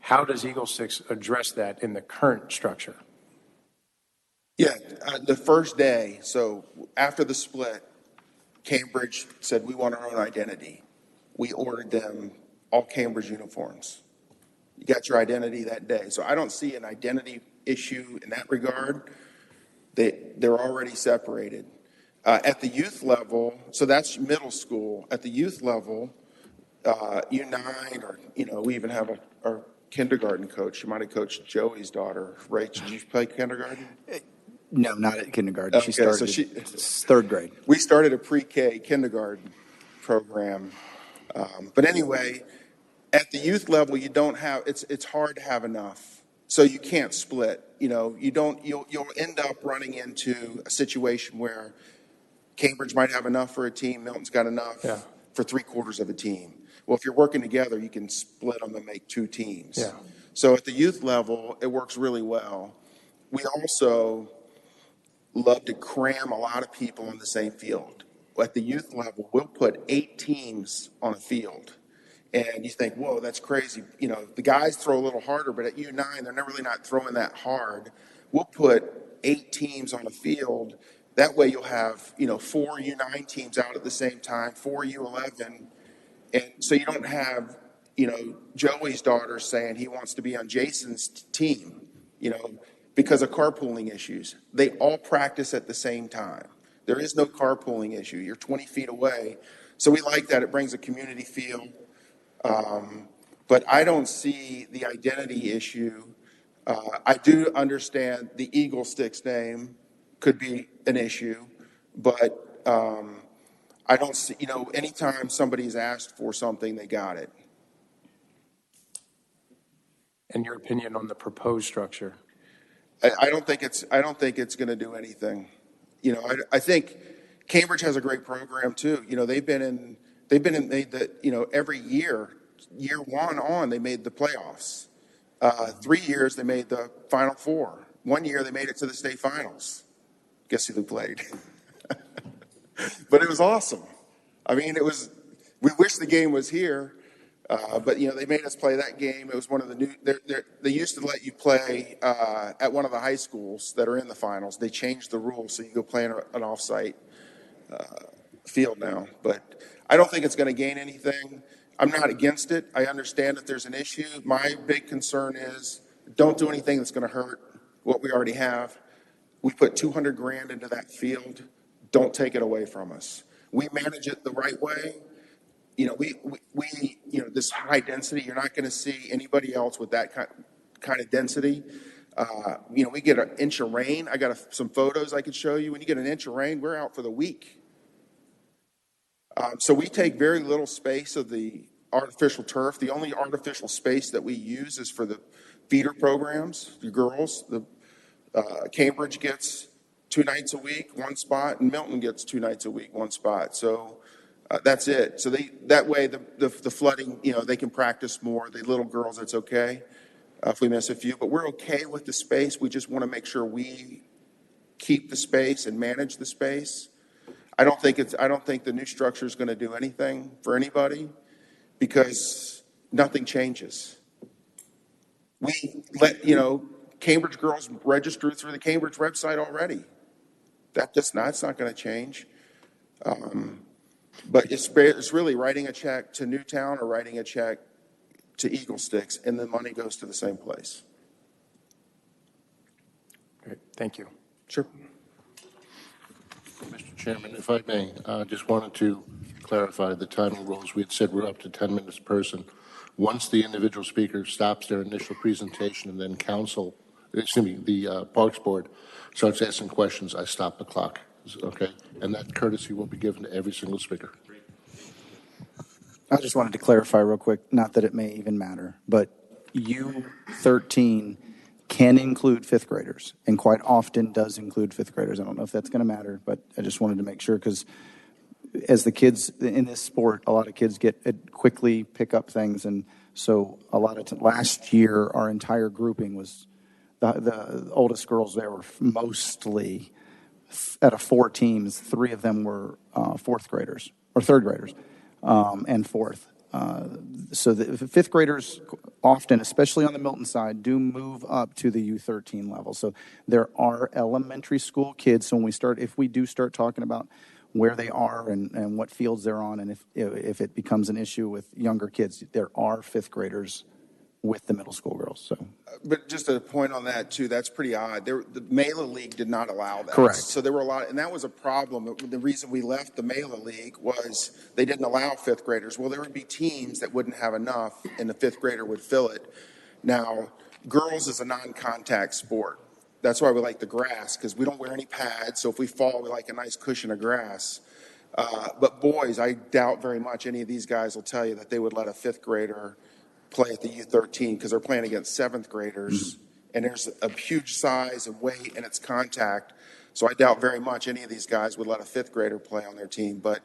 how does Eagle Six address that in the current structure? Yeah, the first day, so after the split, Cambridge said, we want our own identity. We ordered them all Cambridge uniforms. You got your identity that day. So I don't see an identity issue in that regard. They're already separated. At the youth level, so that's middle school. At the youth level, U9, or, we even have our kindergarten coach. She might have coached Joey's daughter. Rach, did you play kindergarten? No, not at kindergarten. She Okay, started so third grade. We started a pre-K kindergarten program. But anyway, at the youth level, you don't have, it's hard to have enough. So you can't split. You'll end up running into a situation where Cambridge might have enough for a team, Milton's got enough for 3/4 of a team. Well, if you're working together, you can split them and make 2 teams. Yeah. So at the youth level, it works really well. We also love to cram a lot of people on the same field. At the youth level, we'll put 8 teams on a field. And you think, whoa, that's crazy. The guys throw a little harder, but at U9, they're really not throwing that hard. We'll put 8 teams on a field. That way you'll have, 4 U9 teams out at the same time, 4 U11. And so you don't have, Joey's daughter saying he wants to be on Jason's team, because of carpooling issues. They all practice at the same time. There is no carpooling issue. You're 20 feet away. So we like that. It brings a community feel. But I don't see the identity issue. I do understand the Eagle Sticks name could be an issue, but I don't see, anytime somebody's asked for something, they got it. And your opinion on the proposed structure? I don't think it's going to do anything. You know, I think Cambridge has a great program too. You know, they've been in made the, you know, every year one on, they made the playoffs. 3 years they made the Final Four. 1 year they made it to the state finals. Guess who they played? But it was awesome. I mean, we wish the game was here, but you know, they made us play that game. It was one of the new. They used to let you play at one of the high schools that are in the finals. They changed the rules so you go play in an off-site field now. But I don't think it's going to gain anything. I'm not against it. I understand that there's an issue. My big concern is don't do anything that's going to hurt what we already have. We put 200 grand into that field. Don't take it away from us. We manage it the right way. You know, we you know, this high density, you're not going to see anybody else with that kind of density. You know, we get an inch of rain. I got some photos I could show you. When you get an inch of rain, we're out for the week. So we take very little space of the artificial turf. The only artificial space that we use is for the feeder programs, the girls. Cambridge gets 2 nights a week, 1 spot, and Milton gets 2 nights a week, 1 spot. So that's it. So that way the flooding, you know, they can practice more. The little girls, it's okay if we miss a few, but we're okay with the space. We just want to make sure we keep the space and manage the space. I don't think the new structure is going to do anything for anybody because nothing changes. We let, you know, Cambridge girls register through the Cambridge website already. That's not going to change. But it's really writing a check to Newtown or writing a check to Eagle Sticks, and the money goes to the same place. Great. Thank you. Sure. Mr. Chairman, if I may, just wanted to clarify the timing rules. We had said we're up to 10 minutes per person. Once the individual speaker stops their initial presentation and then the Parks Board starts asking questions, I stop the clock. Okay? And that courtesy will be given to every single speaker. I just wanted to clarify real quick, not that it may even matter, but U13 can include fifth graders and quite often does include fifth graders. I don't know if that's going to matter, but I just wanted to make sure because as the kids in this sport, a lot of kids quickly pick up things. And so a lot of last year, our entire grouping was the oldest girls there were mostly out of 4 teams, 3 of them were fourth graders or third graders and fourth. So the fifth graders often, especially on the Milton side, do move up to the U13 level. So there are elementary school kids. So if we do start talking about where they are and what fields they're on, and if it becomes an issue with younger kids, there are fifth graders with the middle school girls. So, but just a point on that too, that's pretty odd. The Mela League did not allow that. Correct. So there were a lot, and that was a problem. The reason we left the Mela League was they didn't allow fifth graders. Well, there would be teams that wouldn't have enough, and the fifth grader would fill it. Now, girls is a non-contact sport. That's why we like the grass, because we don't wear any pads. So if we fall, we like a nice cushion of grass. But boys, I doubt very much any of these guys will tell you that they would let a fifth grader play at the U13 because they're playing against seventh graders, and there's a huge size and weight and it's contact. So I doubt very much any of these guys would let a fifth grader play on their team. But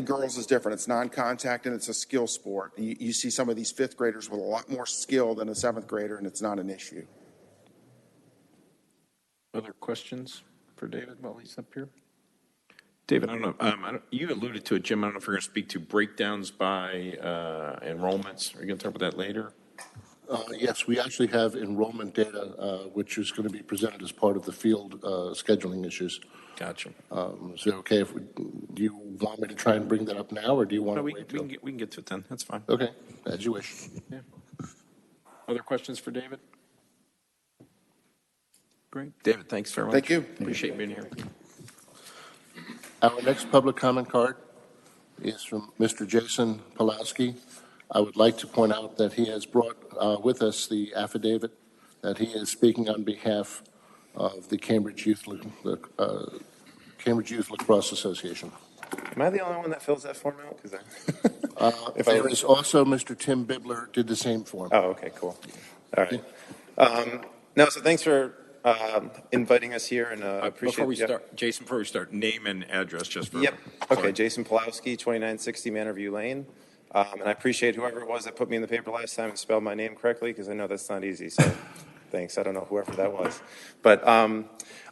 girls is different. It's non-contact and it's a skill sport. You see some of these fifth graders with a lot more skill than a seventh grader, and it's not an issue. Other questions for David while he's up here? David, I don't know. You alluded to it, Jim. I don't know if you're going to speak to breakdowns by enrollments. Are you going to talk about that later? Yes, we actually have enrollment data, which is going to be presented as part of the field scheduling issues. Gotcha. Is it okay do you want me to try and bring that up now, or do you want to wait till? We can get to it then. That's fine. Okay, as you wish. Yeah. Other questions for David? Great. David, thanks very much. Thank you. Appreciate being here. Our next public comment card is from Mr. Jason Pulaski. I would like to point out that he has brought with us the affidavit that he is speaking on behalf of the Cambridge Youth Lacrosse Association. Am I the only one that fills that form out? There is also Mr. Tim Bibler did the same form. Oh, okay, cool. All right. No, so thanks for inviting us here, and appreciate. Before we start, Jason, before we start, name and address just for. Yep. Okay, Sorry. Jason Pulowski, 2960 Manorview Lane. And I appreciate whoever it was that put me in the paper last time and spelled my name correctly, because I know that's not easy. So thanks. I don't know whoever that was. But all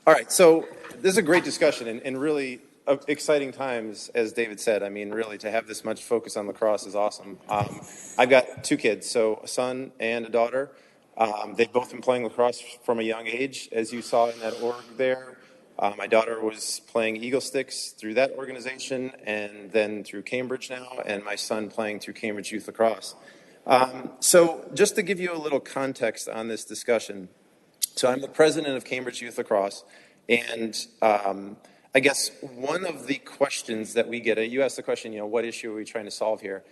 right, so this is a great discussion and really exciting times, as David said. I mean, really, to have this much focus on lacrosse is awesome. I've got two kids, so a son and a daughter. They've both been playing lacrosse from a young age, as you saw in that org there. My daughter was playing Eagle Sticks through that organization and then through Cambridge now, and my son playing through Cambridge Youth Lacrosse. So just to give you a little context on this discussion, so I'm the president of Cambridge Youth Lacrosse, and I guess one of the questions that we get, you asked the question, what issue are we trying to solve here?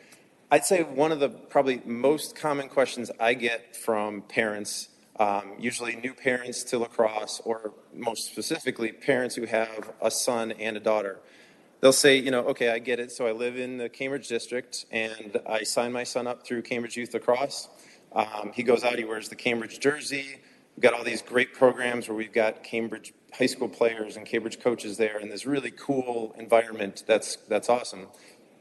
I'd say one of the probably most common questions I get from parents, usually new parents to lacrosse, or most specifically, parents who have a son and a daughter. They'll say, okay, I get it. So I live in the Cambridge district, and I sign my son up through Cambridge Youth Lacrosse. He goes out, he wears the Cambridge jersey. We've got all these great programs where we've got Cambridge high school players and Cambridge coaches there, and this really cool environment that's awesome.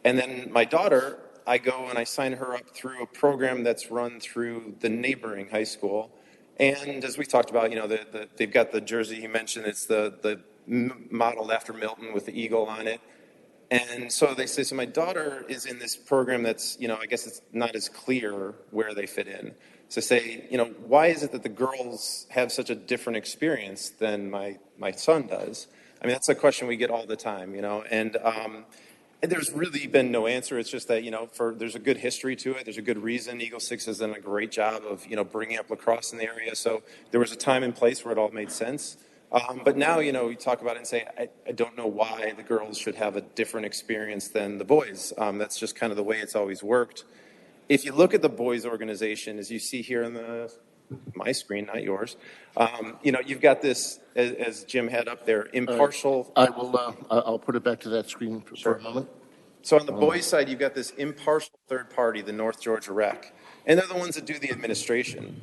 And then my daughter, I go and I sign her up through a program that's run through the neighboring high school. And as we talked about, they've got the jersey you mentioned. It's the modeled after Milton with the eagle on it. And so they say, so my daughter is in this program that's, I guess it's not as clear where they fit in. So say, why is it that the girls have such a different experience than my son does? I mean, that's a question we get all the time, and there's really been no answer. It's just that, there's a good history to it. There's a good reason. Eagle Six has done a great job of, bringing up lacrosse in the area. So there was a time and place where it all made sense. But now, we talk about it and say, I don't know why the girls should have a different experience than the boys. That's just kind of the way it's always worked. If you look at the boys organization, as you see here on my screen, not yours, you've got this, as Jim had up there, impartial. I'll put it back to that screen for a moment. So on the boys' side, you've got this impartial third party, the North Georgia Rec, and they're the ones that do the administration.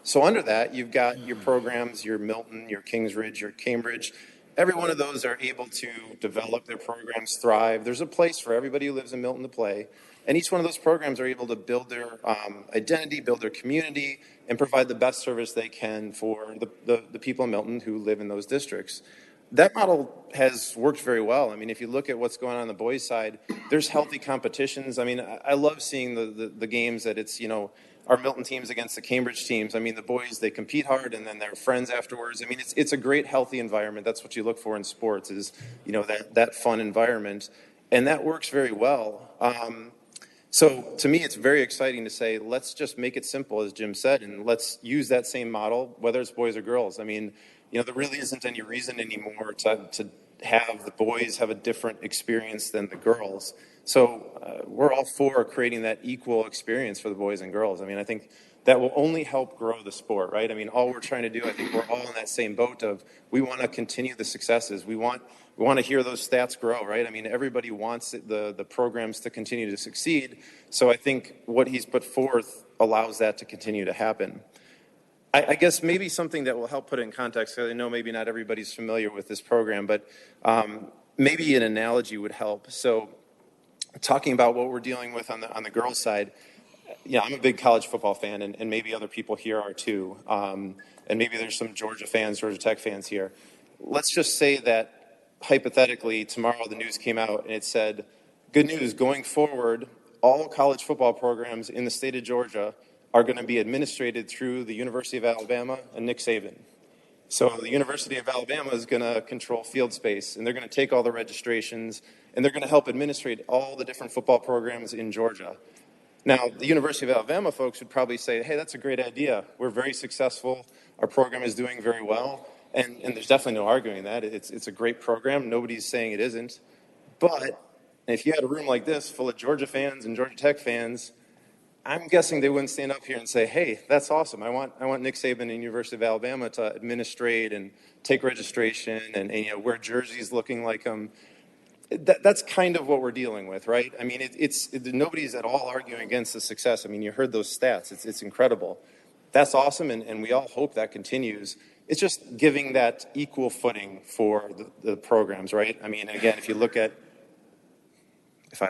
So under that, you've got your programs, your Milton, your Kingsridge, your Cambridge. Every one of those are able to develop their programs, thrive. There's a place for everybody who lives in Milton to play. And each one of those programs are able to build their identity, build their community, and provide the best service they can for the people in Milton who live in those districts. That model has worked very well. I mean, if you look at what's going on the boys' side, there's healthy competitions. I mean, I love seeing the games that it's, our Milton teams against the Cambridge teams. I mean, the boys, they compete hard, and then they're friends afterwards. I mean, it's a great, healthy environment. That's what you look for in sports is, that fun environment. And that works very well. So to me, it's very exciting to say, let's just make it simple, as Jim said, and let's use that same model, whether it's boys or girls. I mean, there really isn't any reason anymore to have the boys have a different experience than the girls. So we're all for creating that equal experience for the boys and girls. I mean, I think that will only help grow the sport, right? I mean, all we're trying to do, I think we're all in that same boat of we want to continue the successes. We want to hear those stats grow, right? I mean, everybody wants the programs to continue to succeed. So I think what he's put forth allows that to continue to happen. I guess maybe something that will help put it in context, because I know maybe not everybody's familiar with this program, but maybe an analogy would help. So talking about what we're dealing with on the girls' side, I'm a big college football fan, and maybe other people here are too. And maybe there's some Georgia Tech fans here. Let's just say that hypothetically tomorrow the news came out and it said, good news, going forward, all college football programs in the state of Georgia are going to be administrated through the University of Alabama and Nick Saban. So the University of Alabama is going to control field space, and they're going to take all the registrations, and they're going to help administrate all the different football programs in Georgia. Now, the University of Alabama folks would probably say, hey, that's a great idea. We're very successful. Our program is doing very well. And there's definitely no arguing that. It's a great program. Nobody's saying it isn't. But if you had a room like this full of Georgia fans and Georgia Tech fans, I'm guessing they wouldn't stand up here and say, hey, that's awesome. I want Nick Saban and University of Alabama to administrate and take registration and wear jerseys looking like them. That's kind of what we're dealing with, right? I mean, nobody's at all arguing against the success. I mean, you heard those stats. It's incredible. That's awesome, and we all hope that continues. it's just giving that equal footing for the programs, right? I mean, again, if I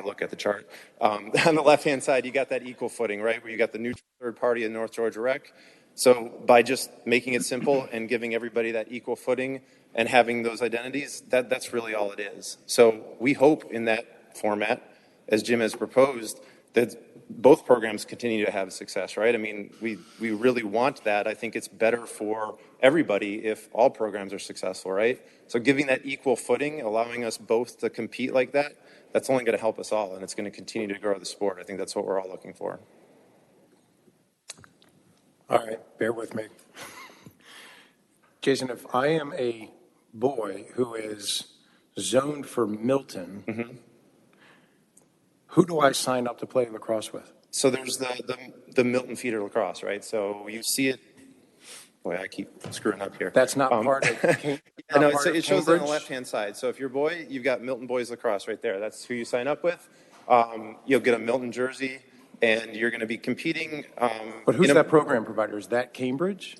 look at the chart, on the left-hand side, you got that equal footing, right? Where you got the neutral third party in North Georgia Rec. So by just making it simple and giving everybody that equal footing and having those identities, that's really all it is. So we hope in that format, as Jim has proposed, that both programs continue to have success, right? I mean, we really want that. I think it's better for everybody if all programs are successful, right? So giving that equal footing, allowing us both to compete like that, that's only going to help us all, and it's going to continue to grow the sport. I think that's what we're all looking for. All right, bear with me. Jason, if I am a boy who is zoned for Milton, who do I sign up to play lacrosse with? So there's the Milton feeder lacrosse, right? So you see it. Boy, I keep screwing up here. That's not part of so it shows it on the Cambridge? left-hand side. So if you're a boy, you've got Milton Boys Lacrosse right there. That's who you sign up with. You'll get a Milton jersey, and you're going to be competing. But who's that program provider? Is that Cambridge?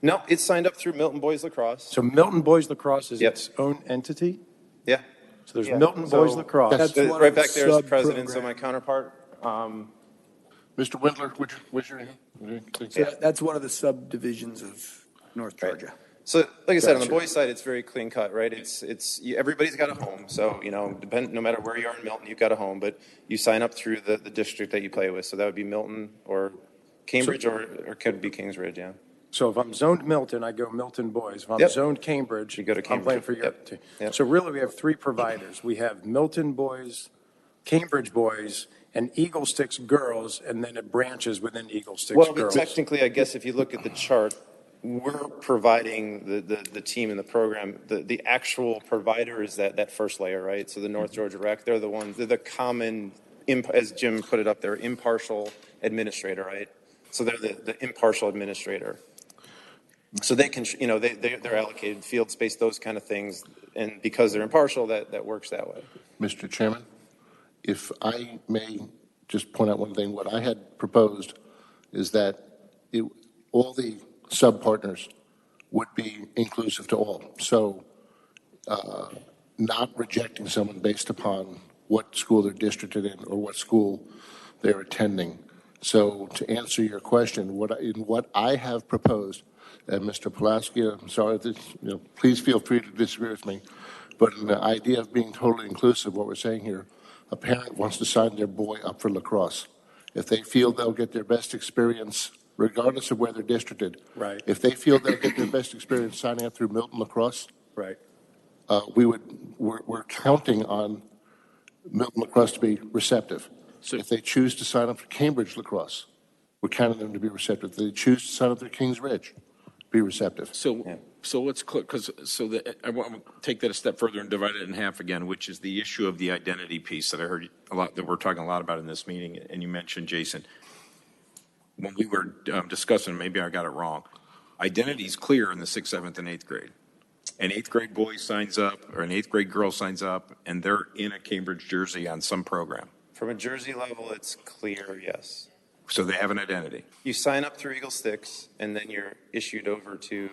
No, it's signed up through Milton Boys Lacrosse. So Milton Boys Lacrosse is its own entity? Yeah. So there's Milton Boys Lacrosse. That's one right of the back there is the president, so my sub-programs. counterpart. Mr. Windler, would you? So that's one of the subdivisions of North Right. Georgia. So, like I said, on the Gotcha. boys' side, it's very clean cut, right? Everybody's got a home. So, no matter where you are in Milton, you've got a home, but you sign up through the district that you play with. So that would be Milton or Cambridge or could be Kingsridge, yeah. So if I'm zoned Milton, I go Milton Boys. If I'm Yep. zoned Cambridge, You go to I'm playing Cambridge. for your Yep. team. Yep. So really, we have three providers. We have Milton Boys, Cambridge Boys, and Eagle Sticks Girls, and then it branches within Eagle Sticks Well, but Girls. technically, I guess if you look at the chart, we're providing the team and the program. The actual provider is that first layer, right? So the North Georgia Rec, they're the common, as Jim put it up there, impartial administrator, right? So they're the impartial administrator. So they can, they're allocated field space, those kind of things, and because they're impartial, that works that way. Mr. Chairman, if I may just point out one thing, what I had proposed is that all the sub-partners would be inclusive to all. So not rejecting someone based upon what school they're districted in or what school they're attending. So to answer your question, what I have proposed, and Mr. Pulaski, I'm sorry, please feel free to disagree with me, but in the idea of being totally inclusive, what we're saying here, a parent wants to sign their boy up for lacrosse. If they feel they'll get their best experience, regardless of where they're districted, Right. if they feel they'll get their best experience signing up through Milton Lacrosse, Right. we're counting on Milton Lacrosse to be receptive. So- If they choose to sign up for Cambridge Lacrosse, we're counting them to be receptive. If they choose to sign up for Kings Ridge, be receptive. So let's click, I want to take that a step further and divide it in half again, which is the issue of the identity piece that I heard that we're talking a lot about in this meeting, and you mentioned, Jason. When we were discussing, maybe I got it wrong, identity is clear in the 6th, 7th, and 8th grade. An 8th grade boy signs up, or an 8th grade girl signs up, and they're in a Cambridge jersey on some program. From a jersey level, it's clear, yes. So they have an identity. You sign up through Eagle Sticks, and then you're issued over to,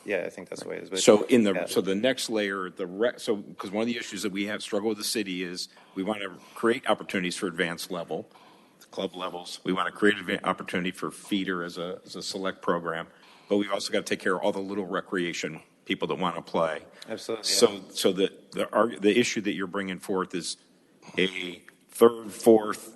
I think that's the way it is. But So the next layer, because one of the issues that we have struggled with the city is we want to create opportunities for advanced level, club levels. We want to create an opportunity for feeder as a select program, but we've also got to take care of all the little recreation people that want to play. Absolutely. So the issue that you're bringing forth is a 3rd, 4th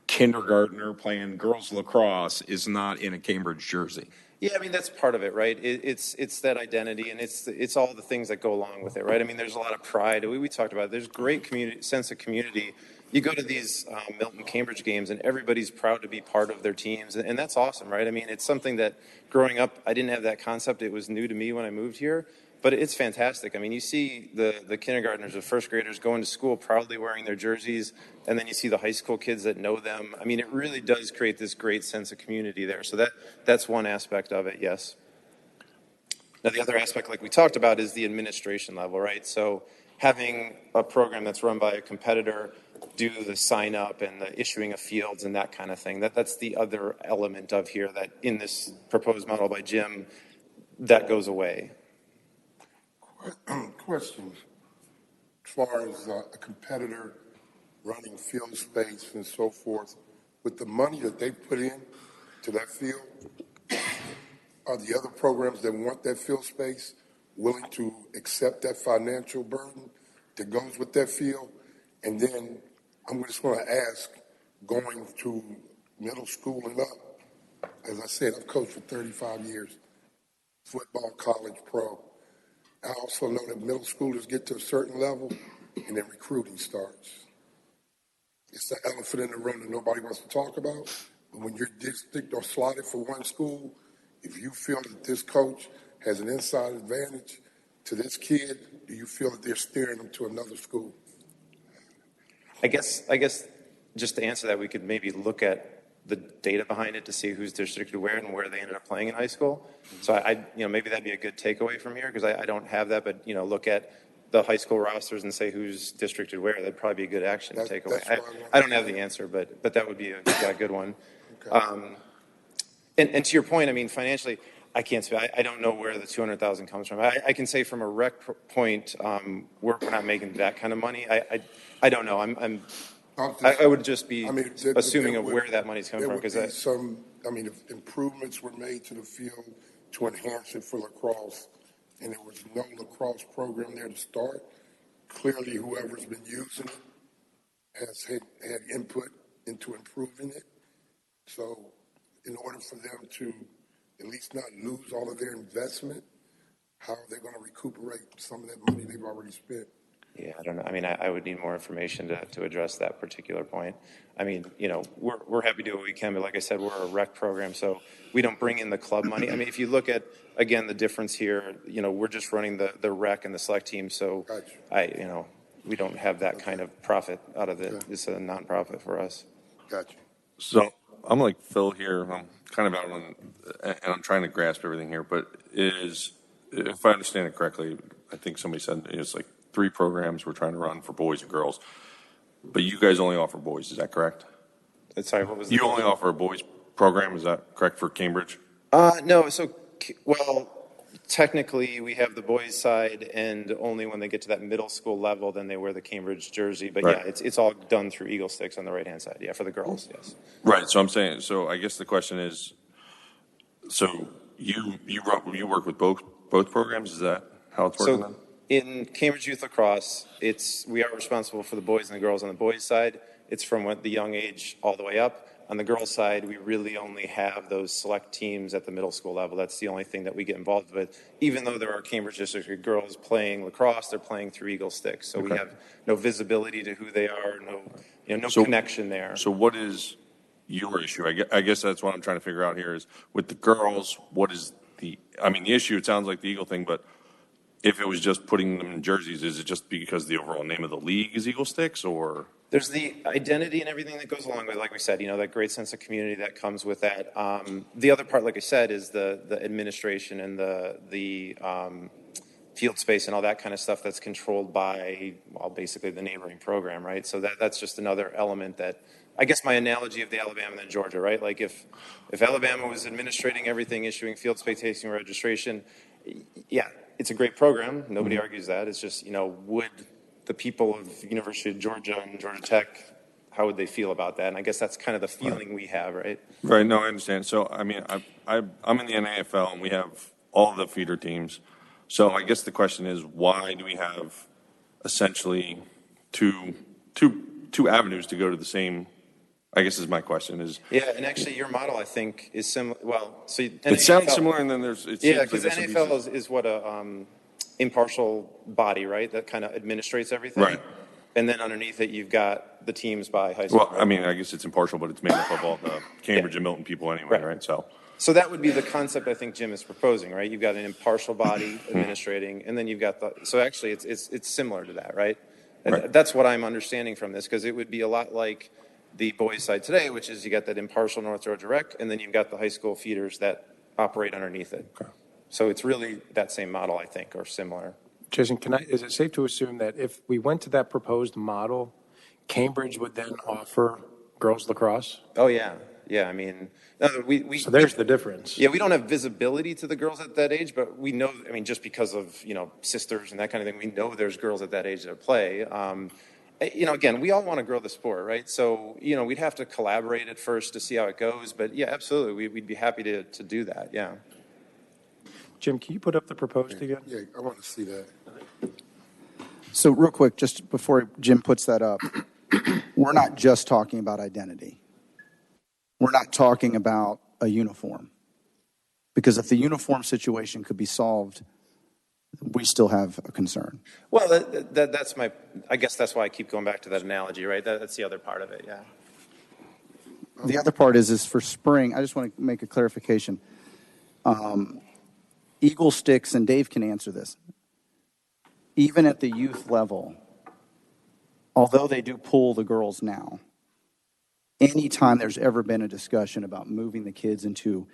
kindergartner playing girls lacrosse is not in a Cambridge jersey. Yeah, I mean, that's part of it, right? It's that identity, and it's all the things that go along with it, right? I mean, there's a lot of pride. We talked about it. There's great sense of community. You go to these Milton Cambridge games, and everybody's proud to be part of their teams, and that's awesome, right? I mean, it's something that growing up, I didn't have that concept. It was new to me when I moved here, but it's fantastic. I mean, you see the kindergartners, the 1st graders going to school proudly wearing their jerseys, and then you see the high school kids that know them. I mean, it really does create this great sense of community there. So that's one aspect of it, yes. Now, the other aspect, like we talked about, is the administration level, right? So having a program that's run by a competitor do the sign up and the issuing of fields and that kind of thing, that's the other element of here that in this proposed model by Jim, that goes away. Question. As far as a competitor running field space and so forth, with the money that they put in to that field, are the other programs that want that field space willing to accept that financial burden that goes with that field? And then I'm just going to ask, going to middle school and up, as I said, I've coached for 35 years, football, college, pro. I also know that middle schoolers get to a certain level and then recruiting starts. It's the elephant in the room that nobody wants to talk about. But when your district or slotted for one school, if you feel that this coach has an inside advantage to this kid, do you feel that they're steering them to another school? I guess just to answer that, we could maybe look at the data behind it to see who's districted where and where they ended up playing in high school. So maybe that'd be a good takeaway from here, because I don't have that, but look at the high school rosters and say who's districted where. That'd probably be a good action to take away. I don't have the answer, but that would be a good one. Okay. And to your point, I mean, financially, I can't say. I don't know where the $200,000 comes from. I can say from a rec point, we're not making that kind of money. I don't know. I would just be assuming of where that money's coming from. Because if improvements were made to the field to enhance it for lacrosse, and there was no lacrosse program there to start, clearly whoever's been using it has had input into improving it. So in order for them to at least not lose all of their investment, how are they going to recuperate some of that money they've already spent? Yeah, I don't know. I mean, I would need more information to address that particular point. I mean, we're happy to do what we can, but like I said, we're a rec program, so we don't bring in the club money. I mean, if you look at, again, the difference here, we're just running the rec and the select team, so Gotcha. We don't have that kind of profit out of it. It's a nonprofit for us. Gotcha. So I'm like Phil here. I'm kind of out on, and I'm trying to grasp everything here. But if I understand it correctly, I think somebody said it's like 3 programs we're trying to run for boys and girls. But you guys only offer boys. Is that correct? Sorry, what was the You only offer a boys program. Is that correct for Cambridge? No. So, technically, we have the boys' side, and only when they get to that middle school level, then they wear the Cambridge jersey. But right. Yeah, it's all done through Eagle Sticks on the right-hand side. Yeah, for the girls, yes. Right. So I'm saying. So I guess the question is, so you work with both programs? Is that how it's working? So in Cambridge Youth Lacrosse, we are responsible for the boys and the girls. On the boys' side, it's from the young age all the way up. On the girls' side, we really only have those select teams at the middle school level. That's the only thing that we get involved with. Even though there are Cambridge district girls playing lacrosse, they're playing through Eagle Sticks. So we have no visibility to who they are, no connection there. So what is your issue? I guess that's what I'm trying to figure out here is with the girls, what is the issue? It sounds like the Eagle thing, but if it was just putting them in jerseys, is it just because the overall name of the league is Eagle Sticks, or? There's the identity and everything that goes along with it. Like we said, that great sense of community that comes with that. The other part, like I said, is the administration and the field space and all that kind of stuff that's controlled by, basically the neighboring program, right? So that's just another element that, I guess my analogy of the Alabama and Georgia, right? Like if Alabama was administrating everything, issuing field space, tasting registration, yeah, it's a great program. Nobody argues that. It's just, would the people of University of Georgia and Georgia Tech, how would they feel about that? And I guess that's kind of the feeling we have, right? Right. No, I understand. So, I'm in the NAFL, and we have all the feeder teams. So I guess the question is, why do we have essentially two avenues to go to the same? I guess is my question. Yeah, and actually, your model I think is similar. Well, so it sounds similar, and then there's because NFL is what a impartial body, right? That kind of administrates everything, right? And then underneath it, you've got the teams by high school. Well, right? I guess it's impartial, but it's made up of all the Cambridge and Milton people anyway, right? So that would be the concept I think Jim is proposing, right? You've got an impartial body administrating, and then you've got so actually it's similar to that, right? Right. That's what I'm understanding from this, because it would be a lot like the boys' side today, which is you got that impartial North Georgia Rec, and then you've got the high school feeders that operate underneath it. Okay. So it's really that same model, I think, or similar. Jason, is it safe to assume that if we went to that proposed model, Cambridge would then offer girls lacrosse? Oh, yeah. Yeah, I mean, So there's the difference. yeah, we don't have visibility to the girls at that age, but we know, I mean, just because of, sisters and that kind of thing, we know there's girls at that age that play. Again, we all want to grow the sport, right? So, we'd have to collaborate at first to see how it goes. But yeah, absolutely. We'd be happy to do that. Yeah. Jim, can you put up the proposed again? Yeah, I want to see that. So real quick, just before Jim puts that up, we're not just talking about identity. We're not talking about a uniform. Because if the uniform situation could be solved, we still have a concern. Well, that's I guess that's why I keep going back to that analogy, right? That's the other part of it, yeah. The other part is for spring, I just want to make a clarification. Eagle Sticks, and Dave can answer this, even at the youth level, although they do pull the girls now, anytime there's ever been a discussion about moving the kids into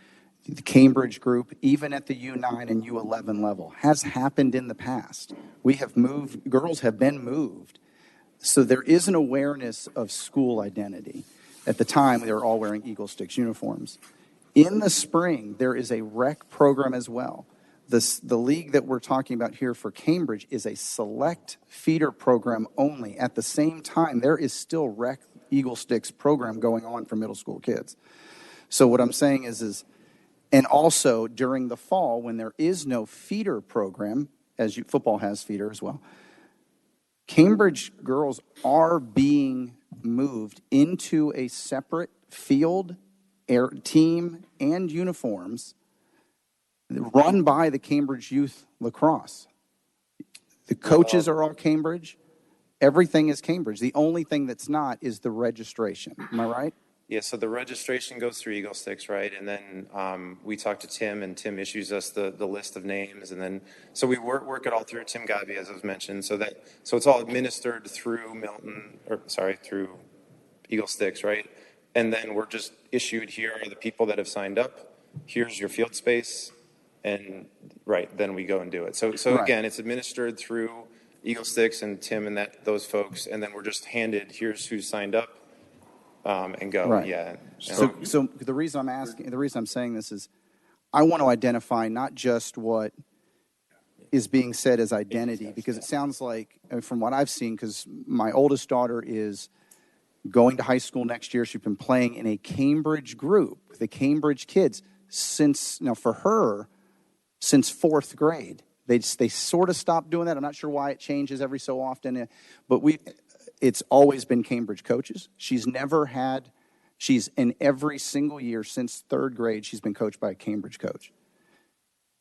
the Cambridge group, even at the U9 and U11 level, has happened in the past. We have moved, girls have been moved. So there is an awareness of school identity. At the time, they were all wearing Eagle Sticks uniforms. In the spring, there is a rec program as well. The league that we're talking about here for Cambridge is a select feeder program only. At the same time, there is still rec Eagle Sticks program going on for middle school kids. So what I'm saying is and also during the fall, when there is no feeder program, football has feeder as well, Cambridge girls are being moved into a separate field, team, and uniforms run by the Cambridge Youth Lacrosse. The coaches are all Cambridge. Everything is Cambridge. The only thing that's not is the registration. Am I right? Yeah, so the registration goes through Eagle Sticks, right? And then we talk to Tim, and Tim issues us the list of names. And then, so we work it all through Tim Gabi, as I was mentioned. So it's all administered through through Eagle Sticks, right? And then we're just issued, here are the people that have signed up. Here's your field space. And then we go and do it. So Right. Again, it's administered through Eagle Sticks and Tim and those folks. And then we're just handed, here's who's signed up. And go, Right. yeah. So the reason I'm saying this is, I want to identify not just what is being said as identity, because it sounds like, from what I've seen, because my oldest daughter is going to high school next year. She's been playing in a Cambridge group, the Cambridge kids, since fourth grade. They sort of stopped doing that. I'm not sure why it changes every so often, but it's always been Cambridge coaches. She's in every single year since third grade, she's been coached by a Cambridge coach.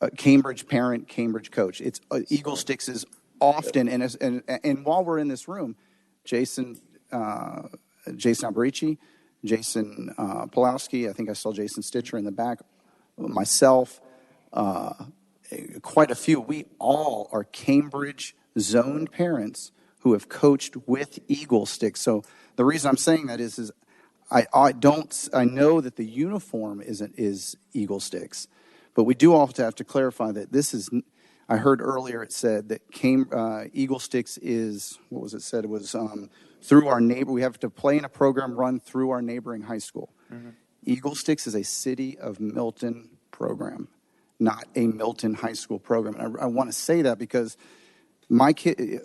A Cambridge parent, Cambridge coach. It's Eagle Sticks is often, and while we're in this room, Jason Alberici, Jason Pulowski, I think I saw Jason Stitcher in the back, myself, quite a few. We all are Cambridge zoned parents who have coached with Eagle Sticks. So the reason I'm saying that is I know that the uniform is Eagle Sticks, but we do also have to clarify that this is. I heard earlier it said that Eagle Sticks is, what was it said? It was through our neighbor. We have to play in a program run through our neighboring high school. Mm-hmm. Eagle Sticks is a City of Milton program, not a Milton High School program. And I want to say that because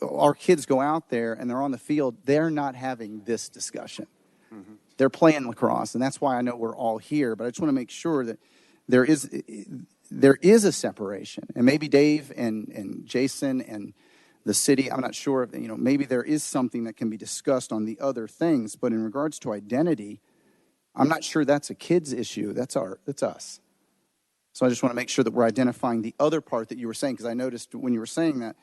our kids go out there and they're on the field. They're not having this discussion. Mm-hmm. They're playing lacrosse, and that's why I know we're all here. But I just want to make sure that there is a separation, and maybe Dave and Jason and the city. I'm not sure if maybe there is something that can be discussed on the other things. But in regards to identity, I'm not sure that's a kids issue. That's us. So I just want to make sure that we're identifying the other part that you were saying, because I noticed when you were saying that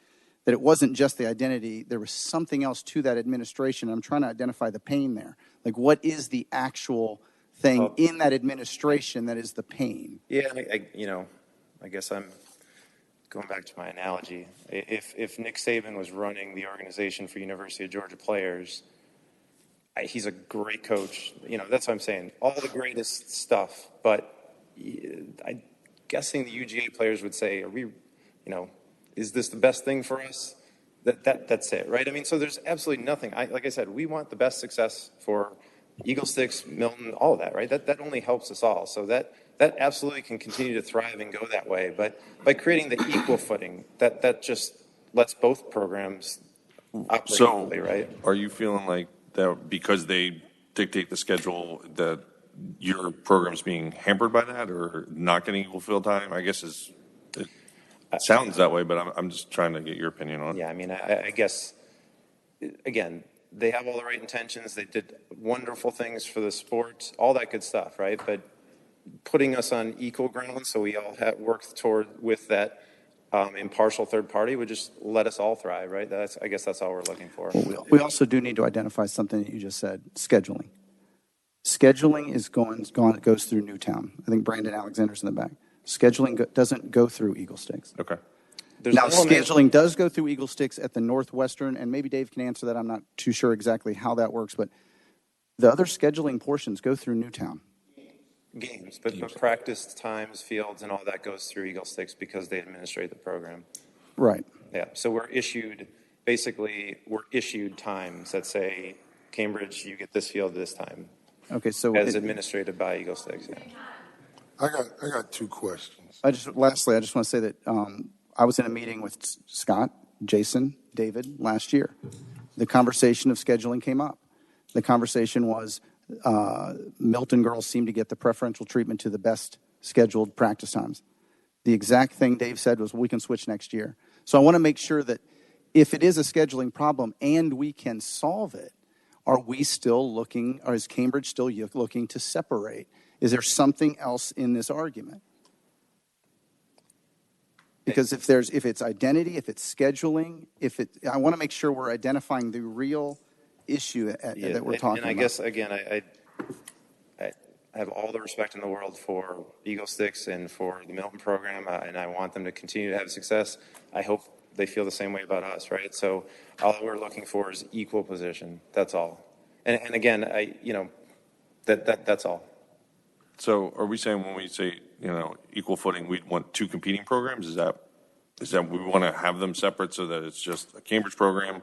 it wasn't just the identity. There was something else to that administration. I'm trying to identify the pain there. Like, what is the actual thing in that administration that is the pain? Yeah, I guess I'm going back to my analogy. If Nick Saban was running the organization for University of Georgia players, he's a great coach. That's what I'm saying. All the greatest stuff, but I'm guessing the UGA players would say, "Are we, is this the best thing for us?" That's it, right? I mean, so there's absolutely nothing. Like I said, we want the best success for Eagle Sticks, Milton, all of that, right? That only helps us all. So that absolutely can continue to thrive and go that way. But by creating the equal footing, that just lets both programs operate So, equally, right? are you feeling like that because they dictate the schedule that your program's being hampered by that, or not getting equal field time? I guess it sounds that way, but I'm just trying to get your opinion on it. Yeah, I mean, I guess, again, they have all the right intentions. They did wonderful things for the sport, all that good stuff, right? But putting us on equal ground so we all have worked toward with that impartial third party would just let us all thrive, right? I guess that's all we're looking for. Well, we also do need to identify something that you just said, scheduling. Scheduling goes through Newtown. I think Brandon Alexander's in the back. Scheduling doesn't go through Eagle Sticks. Okay. Now, scheduling does go through Eagle Sticks at the Northwestern, and maybe Dave can answer that. I'm not too sure exactly how that works, but the other scheduling portions go through Newtown. Games, but practice times, fields, and all that goes through Eagle Sticks because they administrate the program. Right. Yeah, so we're issued times that say, Cambridge, you get this field this time. Okay, so as administrated by Eagle Sticks. Yeah. I got two questions. Lastly, I just want to say that I was in a meeting with Scott, Jason, David last year. The conversation of scheduling came up. The conversation was Milton girls seem to get the preferential treatment to the best scheduled practice times. The exact thing Dave said was, we can switch next year. So I want to make sure that if it is a scheduling problem and we can solve it, are we still looking, or is Cambridge still looking to separate? Is there something else in this argument? Because if it's identity, if it's scheduling, I want to make sure we're identifying the real issue that we're talking about. And I guess, again, I have all the respect in the world for Eagle Sticks and for the Milton program, and I want them to continue to have success. I hope they feel the same way about us, right? So all we're looking for is equal position. That's all. And again, that's all. So, are we saying when we say equal footing, we want two competing programs? Is that we want to have them separate so that it's just a Cambridge program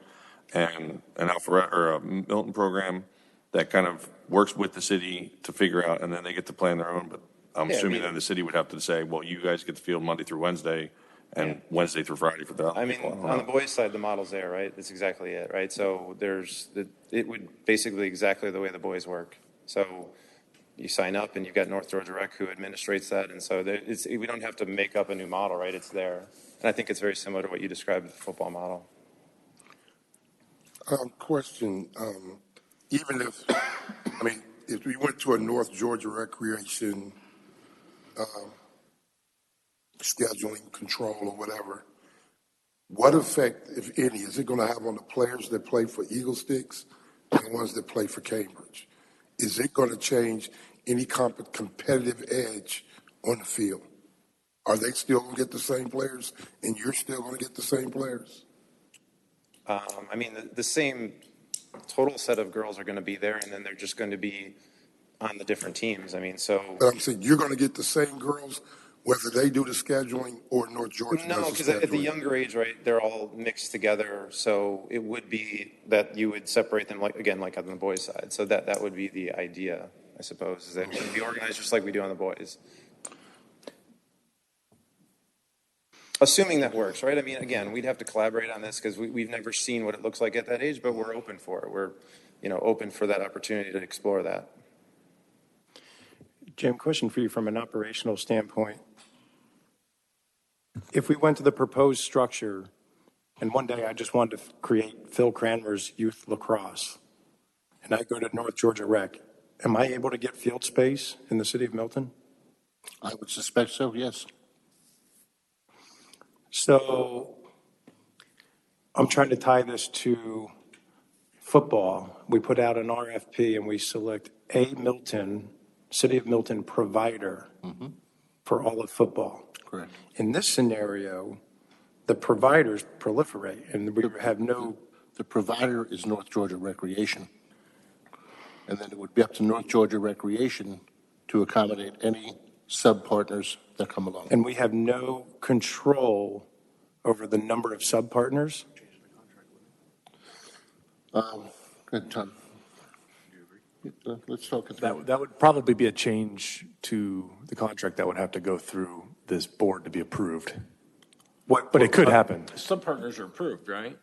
and an Alpharetta or a Milton program that kind of works with the city to figure out, and then they get to plan their own. But I'm assuming that the city would have to say, well, you guys get the field Monday through Wednesday, and Wednesday through Friday for the other people. On the boys' side, the model's there, right? That's exactly it, right? So it would basically exactly the way the boys work. So you sign up, and you've got North Georgia Rec who administrates that, and so we don't have to make up a new model, right? It's there, and I think it's very similar to what you described with the football model. Question: even if we went to a North Georgia Recreation scheduling control or whatever, what effect, if any, is it going to have on the players that play for Eagle Sticks and the ones that play for Cambridge? Is it going to change any competitive edge on the field? Are they still going to get the same players, and you're still going to get the same players? The same total set of girls are going to be there, and then they're just going to be on the different teams. But I'm saying you're going to get the same girls whether they do the scheduling or North Georgia does the scheduling. No, because at the younger age, right, they're all mixed together. So it would be that you would separate them, like on the boys' side. So that would be the idea, I suppose, is that it would be organized just like we do on the boys. Assuming that works, right? Again, we'd have to collaborate on this because we've never seen what it looks like at that age, but we're open for it. We're, open for that opportunity to explore that. Jim, question for you from an operational standpoint. If we went to the proposed structure and one day I just wanted to create Phil Cranmer's youth lacrosse and I go to North Georgia Rec, am I able to get field space in the city of Milton? I would suspect so, yes. So I'm trying to tie this to football. We put out an RFP and we select a City of Milton provider for all of football. Correct. In this scenario, the providers proliferate and we have no... The provider is North Georgia Recreation. And then it would be up to North Georgia Recreation to accommodate any sub-partners that come along. And we have no control over the number of sub-partners? Good, Tom. Let's talk it through. That would probably be a change to the contract that would have to go through this board to be approved. But it could happen. Sub-partners are approved, right?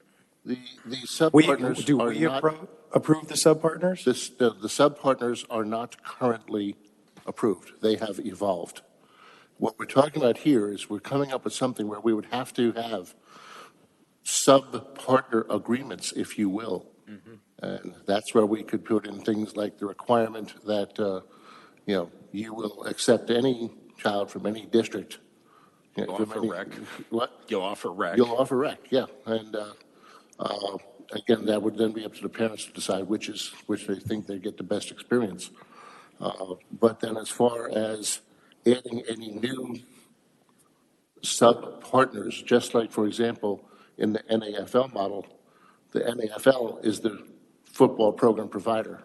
The sub-partners Do are we not, approve the sub-partners? the sub-partners are not currently approved. They have evolved. What we're talking about here is we're coming up with something where we would have to have sub-partner agreements, if you will. And that's where we could put in things like the requirement that, you will accept any child from any district. You'll offer rec. What? You'll offer rec. You'll offer rec, yeah. And again, that would then be up to the parents to decide which they think they get the best experience. But then as far as adding any new sub-partners, just like, for example, in the NAFL model, the NAFL is the football program provider.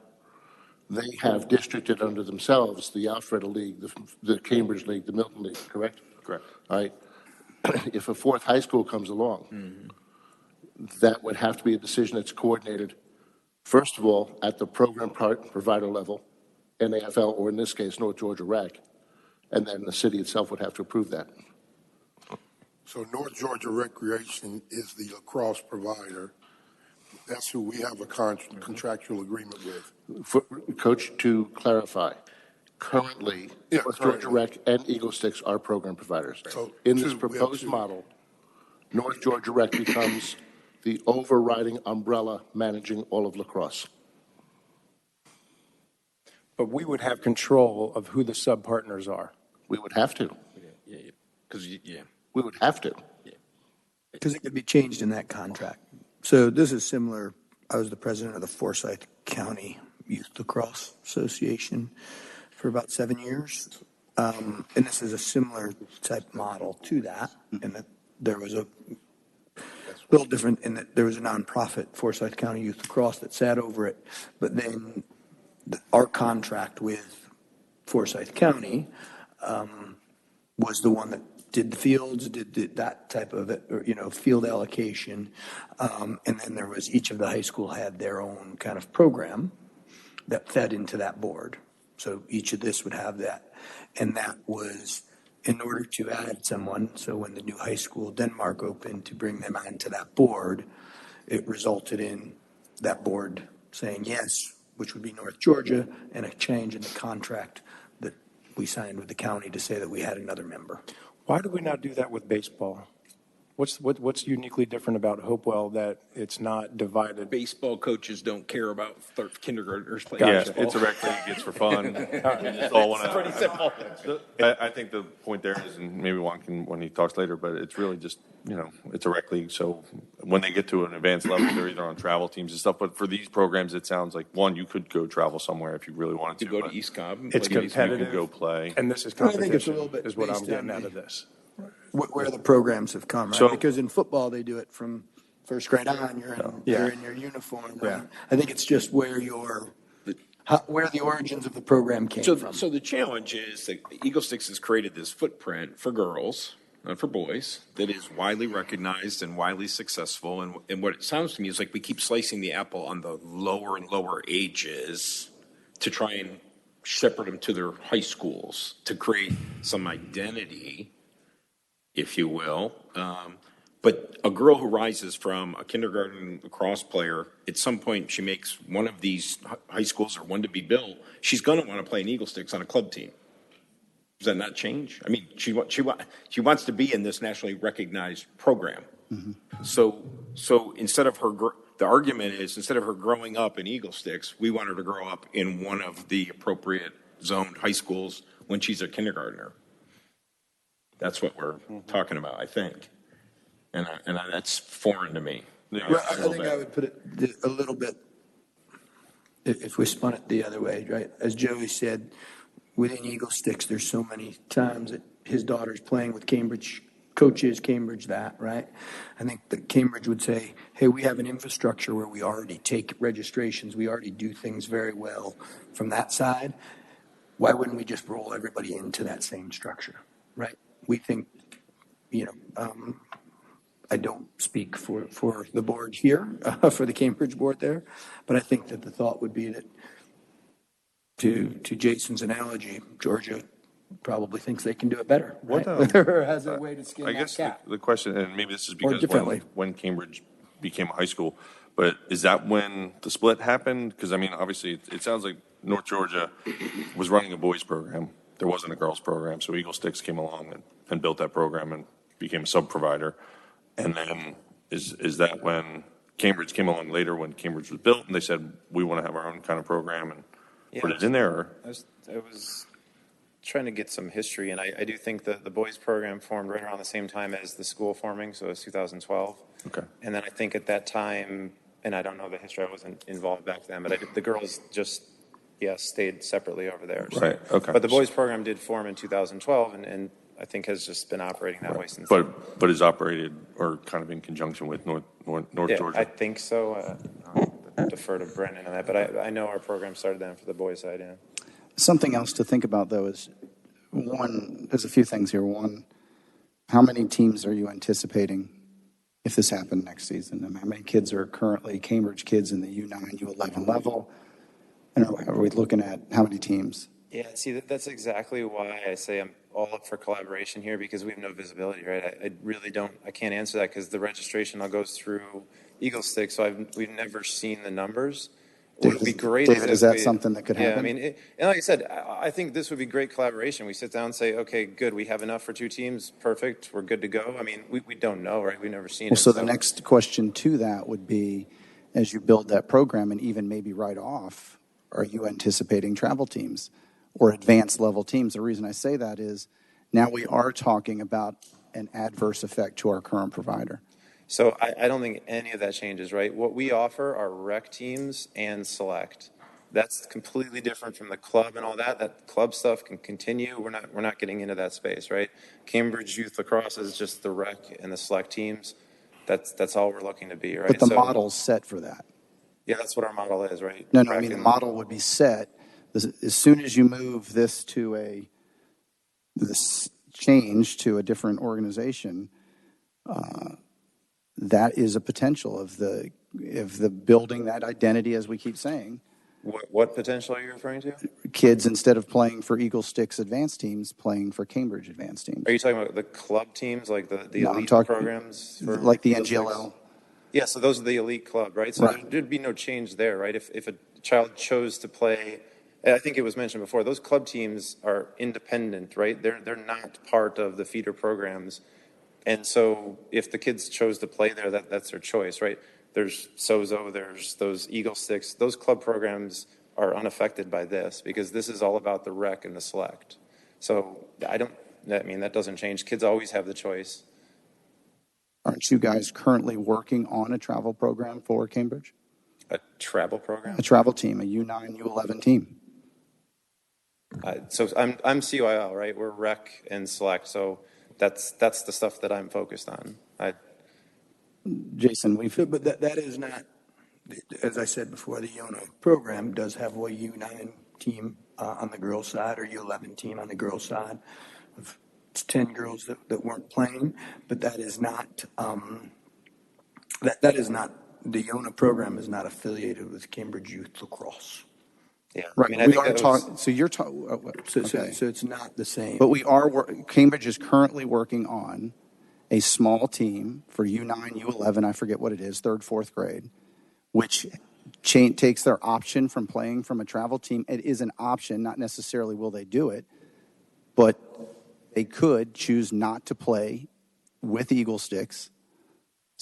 They have districted under themselves the Alpharetta League, the Cambridge League, the Milton League, correct? Correct. All right. If a fourth high school comes along, that would have to be a decision that's coordinated, first of all, at the program provider level, NAFL, or in this case, North Georgia Rec, and then the city itself would have to approve that. So North Georgia Recreation is the lacrosse provider. That's who we have a contractual agreement with. Coach, to clarify, currently, North Georgia Rec and Eagle Sticks are program providers. So in this proposed model, North Georgia Rec becomes the overriding umbrella managing all of lacrosse. But we would have control of who the sub-partners are. We would have to. Yeah. Because, yeah. We would have to. Because it could be changed in that contract. So this is similar. I was the president of the Forsyth County Youth Lacrosse Association for about 7 years. And this is a similar type model to that, in that there was a little different in that there was a nonprofit, Forsyth County Youth Lacrosse, that sat over it. But then our contract with Forsyth County was the one that did the fields, did that type of field allocation, and then there was each of the high school had their own kind of program that fed into that board. So each of this would have that, and that was in order to add someone. So when the new high school Denmark opened, to bring them onto that board, it resulted in that board saying yes, which would be North Georgia, and a change in the contract that we signed with the county to say that we had another member. Why do we not do that with baseball? What's uniquely different about Hopewell that it's not divided? Baseball coaches don't care about kindergartners playing Yeah, baseball. it's a rec league. It's for fun. It's all It's pretty simple. I think the point there is, and maybe Juan can when he talks later, but it's really just, it's a rec league. So when they get to an advanced level, they're either on travel teams and stuff. But for these programs, it sounds like, one, you could go travel somewhere if you really wanted to. Go to East Cobb. It's competitive. You could go play. And this is I think it's a competition, little bit is what I'm based getting on out of this. Where the programs have come, right? So- Because in football, they do it from first grade on. You're in your uniform. Right? I think it's just where where the origins of the program came from. So the challenge is that Eagle Sticks has created this footprint for girls, not for boys, that is widely recognized and widely successful. And what it sounds to me is like we keep slicing the apple on the lower and lower ages to try and shepherd them to their high schools to create some identity, if you will. But a girl who rises from a kindergarten lacrosse player, at some point she makes one of these high schools or one to be built, she's going to want to play in Eagle Sticks on a club team. Does that not change? I mean, she wants to be in this nationally recognized program. Mm-hmm. So instead of the argument is, instead of her growing up in Eagle Sticks, we want her to grow up in one of the appropriate zoned high schools when she's a kindergartner. That's what we're talking about, I think. And that's foreign to me. Well, I think I would put it a little bit, if we spun it the other way, right? As Joey said, within Eagle Sticks, there's so many times that his daughter's playing with Cambridge coaches, Cambridge that, right? I think that Cambridge would say, hey, we have an infrastructure where we already take registrations. We already do things very well from that side. Why wouldn't we just roll everybody into that same structure, right? We think, I don't speak for the board here, for the Cambridge board there, but I think that the thought would be that to Jason's analogy, Georgia probably thinks they can do it better, What, right? Or has a way to skin I that guess cat. the question, and maybe this is Or because differently. when Cambridge became a high school, but is that when the split happened? Because, I mean, obviously, it sounds like North Georgia was running a boys program. There wasn't a girls program, so Eagle Sticks came along and built that program and became a sub-provider. And then is that when Cambridge came along later, when Cambridge was built, and they said, we want to have our own kind of program and put it in there? Or? I was trying to get some history, and I do think that the boys program formed right around the same time as the school forming, so it was 2012. Okay. And then I think at that time, and I don't know the history, I wasn't involved back then, but the girls just, stayed separately over there. So. Right, okay. But the boys program did form in 2012, and I think has just been operating that way since then. But is operated or kind of in conjunction with North Georgia? I think so. I'll defer to Brendan on that, but I know our program started then for the boys side, yeah. Something else to think about, though, is there's a few things here. One, how many teams are you anticipating if this happened next season? I mean, how many kids are currently Cambridge kids in the U9, U11 level? And are we looking at how many teams? Yeah, see, that's exactly why I say I'm all up for collaboration here, because we have no visibility, right? I really don't, I can't answer that because the registration all goes through Eagle Stick, so we've never seen the numbers. It would be great. David, is that something that could happen? Yeah, I mean, and like I said, I think this would be great collaboration. We sit down and say, okay, good, we have enough for 2 teams, perfect, we're good to go. I mean, we don't know, right? We've never seen it. So the next question to that would be, as you build that program and even maybe right off, are you anticipating travel teams or advanced level teams? The reason I say that is now we are talking about an adverse effect to our current provider. So I don't think any of that changes, right? What we offer are rec teams and select. That's completely different from the club and all that. That club stuff can continue. We're not getting into that space, right? Cambridge Youth Lacrosse is just the rec and the select teams. That's all we're looking to be, right? But the model's set for that. Yeah, that's what our model is, right? No, I mean, the model would be set as soon as you move this to this change to a different organization. That is a potential of the building that identity, as we keep saying. What potential are you referring to? Kids, instead of playing for Eagle Sticks advanced teams, playing for Cambridge advanced teams. Are you talking about the club teams, like the No, elite I'm talking programs? like the NGLL. Yeah, so those are the elite club, right? So Right. there'd be no change there, right? If a child chose to play, I think it was mentioned before, those club teams are independent, right? They're not part of the feeder programs. And so if the kids chose to play there, that's their choice, right? There's Sozo, there's those Eagle Sticks. Those club programs are unaffected by this because this is all about the rec and the select. So that doesn't change. Kids always have the choice. Aren't you guys currently working on a travel program for Cambridge? A travel program? A travel team, a U9, U11 team. So I'm CYL, right? We're rec and select. So that's the stuff that I'm focused on. Jason, But that is not, as I said before, the Iona program does have a U9 team on the girls' side or U11 team on the girls' side. It's 10 girls that weren't playing, but that is not, that is not, the Iona program is not affiliated with Cambridge Youth Lacrosse. Yeah, right. I think so you're talking. Okay. So it's not the same. But Cambridge is currently working on a small team for U9, U11. I forget what it is, 3rd, 4th grade, which takes their option from playing from a travel team. It is an option, not necessarily will they do it, but they could choose not to play with Eagle Sticks.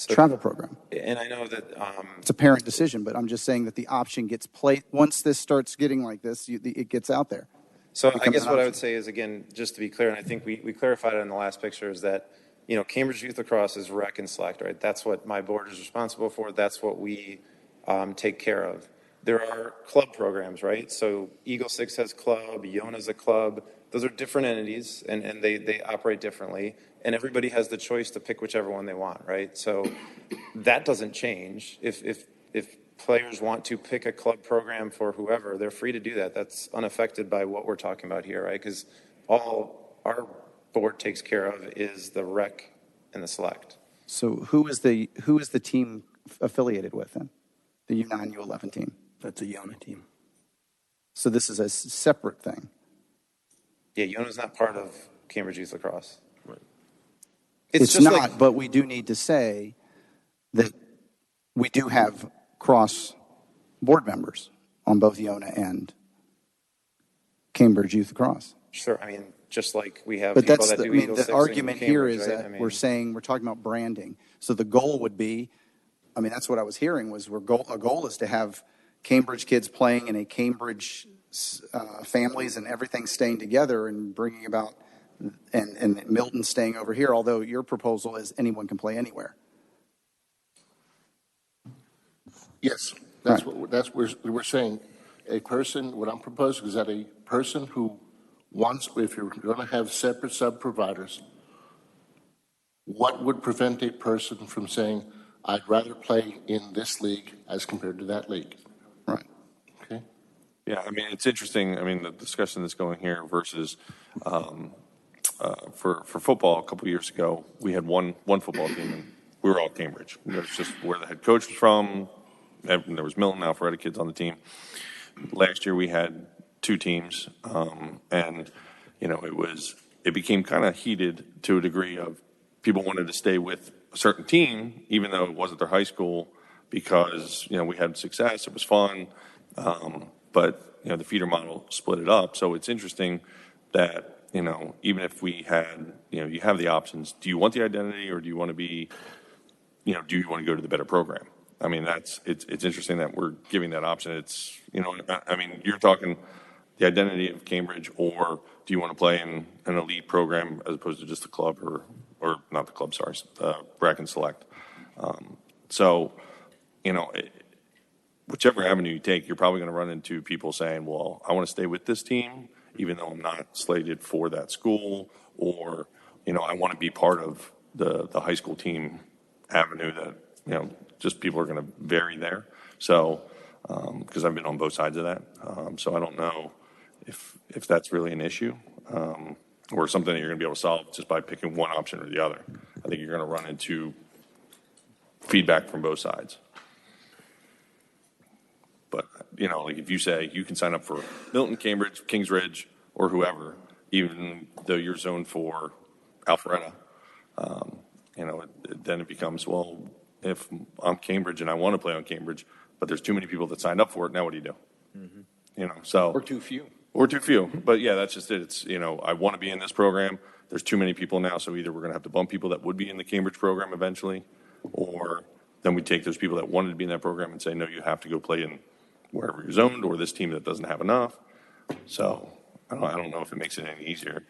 Travel program. And I know that it's a parent decision, but I'm just saying that the option gets played once this starts getting like this. It gets out there. So I guess what I would say is, again, just to be clear, and I think we clarified it in the last picture, is that Cambridge Youth Lacrosse is rec and select, right? That's what my board is responsible for. That's what we take care of. There are club programs, right? So Eagle Six has club, Iona's a club. Those are different entities, and they operate differently. And everybody has the choice to pick whichever one they want, right? So that doesn't change. If players want to pick a club program for whoever, they're free to do that. That's unaffected by what we're talking about here, right? Because all our board takes care of is the rec and the select. So who is the team affiliated with then? The U9, U11 team? That's a Iona team. So this is a separate thing. Yeah, Yona's not part of Cambridge Youth Lacrosse. Right. It's just not, like, but we do need to say that we do have cross board members on both Yona and Cambridge Youth Lacrosse. sure, I mean, just like we have But people that's that do the Eagle Six argument in here Cambridge, is right? that I mean, we're talking about branding. So the goal would be, I mean, that's what I was hearing was a goal is to have Cambridge kids playing in a Cambridge families and everything staying together and bringing about, and Milton staying over here, although your proposal is anyone can play anywhere. Yes, that's Right. what we're saying. A person, what I'm proposing is that a person who wants, if you're going to have separate sub-providers, what would prevent a person from saying, I'd rather play in this league as compared to that league? Right. Okay? Yeah, I mean, it's interesting. I mean, the discussion that's going here versus for football a couple of years ago, we had one football team, and we were all Cambridge. That's just where the head coach was from. And there was Milton, Alpharetta kids on the team. Last year we had two teams, and you know it became kind of heated to a degree of people wanted to stay with a certain team even though it wasn't their high school because you know we had success, it was fun, but you know the feeder model split it up. So it's interesting that you know even if we had you have the options. Do you want the identity or do you want to be do you want to go to the better program? I mean, it's interesting that we're giving that option. It's, I mean, you're talking the identity of Cambridge, or do you want to play in an elite program as opposed to just the club or not the club, sorry, Bracken Select. So, whichever avenue you take, you're probably going to run into people saying, well, I want to stay with this team, even though I'm not slated for that school, or, I want to be part of the high school team avenue that, just people are going to vary there. So, because I've been on both sides of that. So I don't know if that's really an issue or something that you're going to be able to solve just by picking one option or the other. I think you're going to run into feedback from both sides. But, like if you say you can sign up for Milton, Cambridge, Kings Ridge, or whoever, even though you're zoned for Alpharetta, then it becomes, well, if I'm Cambridge and I want to play on Cambridge, but there's too many people that signed up for it, now what do you do? Mm-hmm. So. Or too few. Or too few. But yeah, that's just it. It's, I want to be in this program. There's too many people now, so either we're going to have to bump people that would be in the Cambridge program eventually, or then we take those people that wanted to be in that program and say, no, you have to go play in wherever you're zoned, or this team that doesn't have enough. So I don't know if it makes it any easier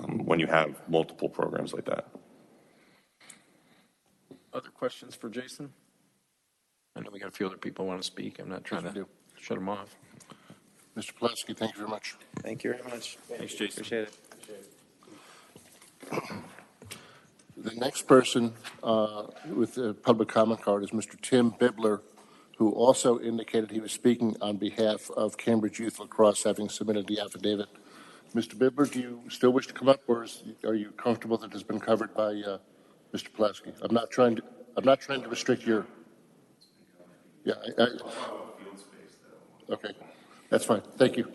when you have multiple programs like that. Other questions for Jason? I know we got a few other people who want to speak. I'm not trying to shut them off. Mr. Pulaski, thank you very much. thank you very much. Thanks, Jason. Appreciate it. The next person with the public comment card is Mr. Tim Bibler, who also indicated he was speaking on behalf of Cambridge Youth Lacrosse, having submitted the affidavit. Mr. Bibler, do you still wish to come up, or are you comfortable that it has been covered by Mr. Pulaski? I'm not trying to restrict your. Yeah. Okay, that's fine. Thank you.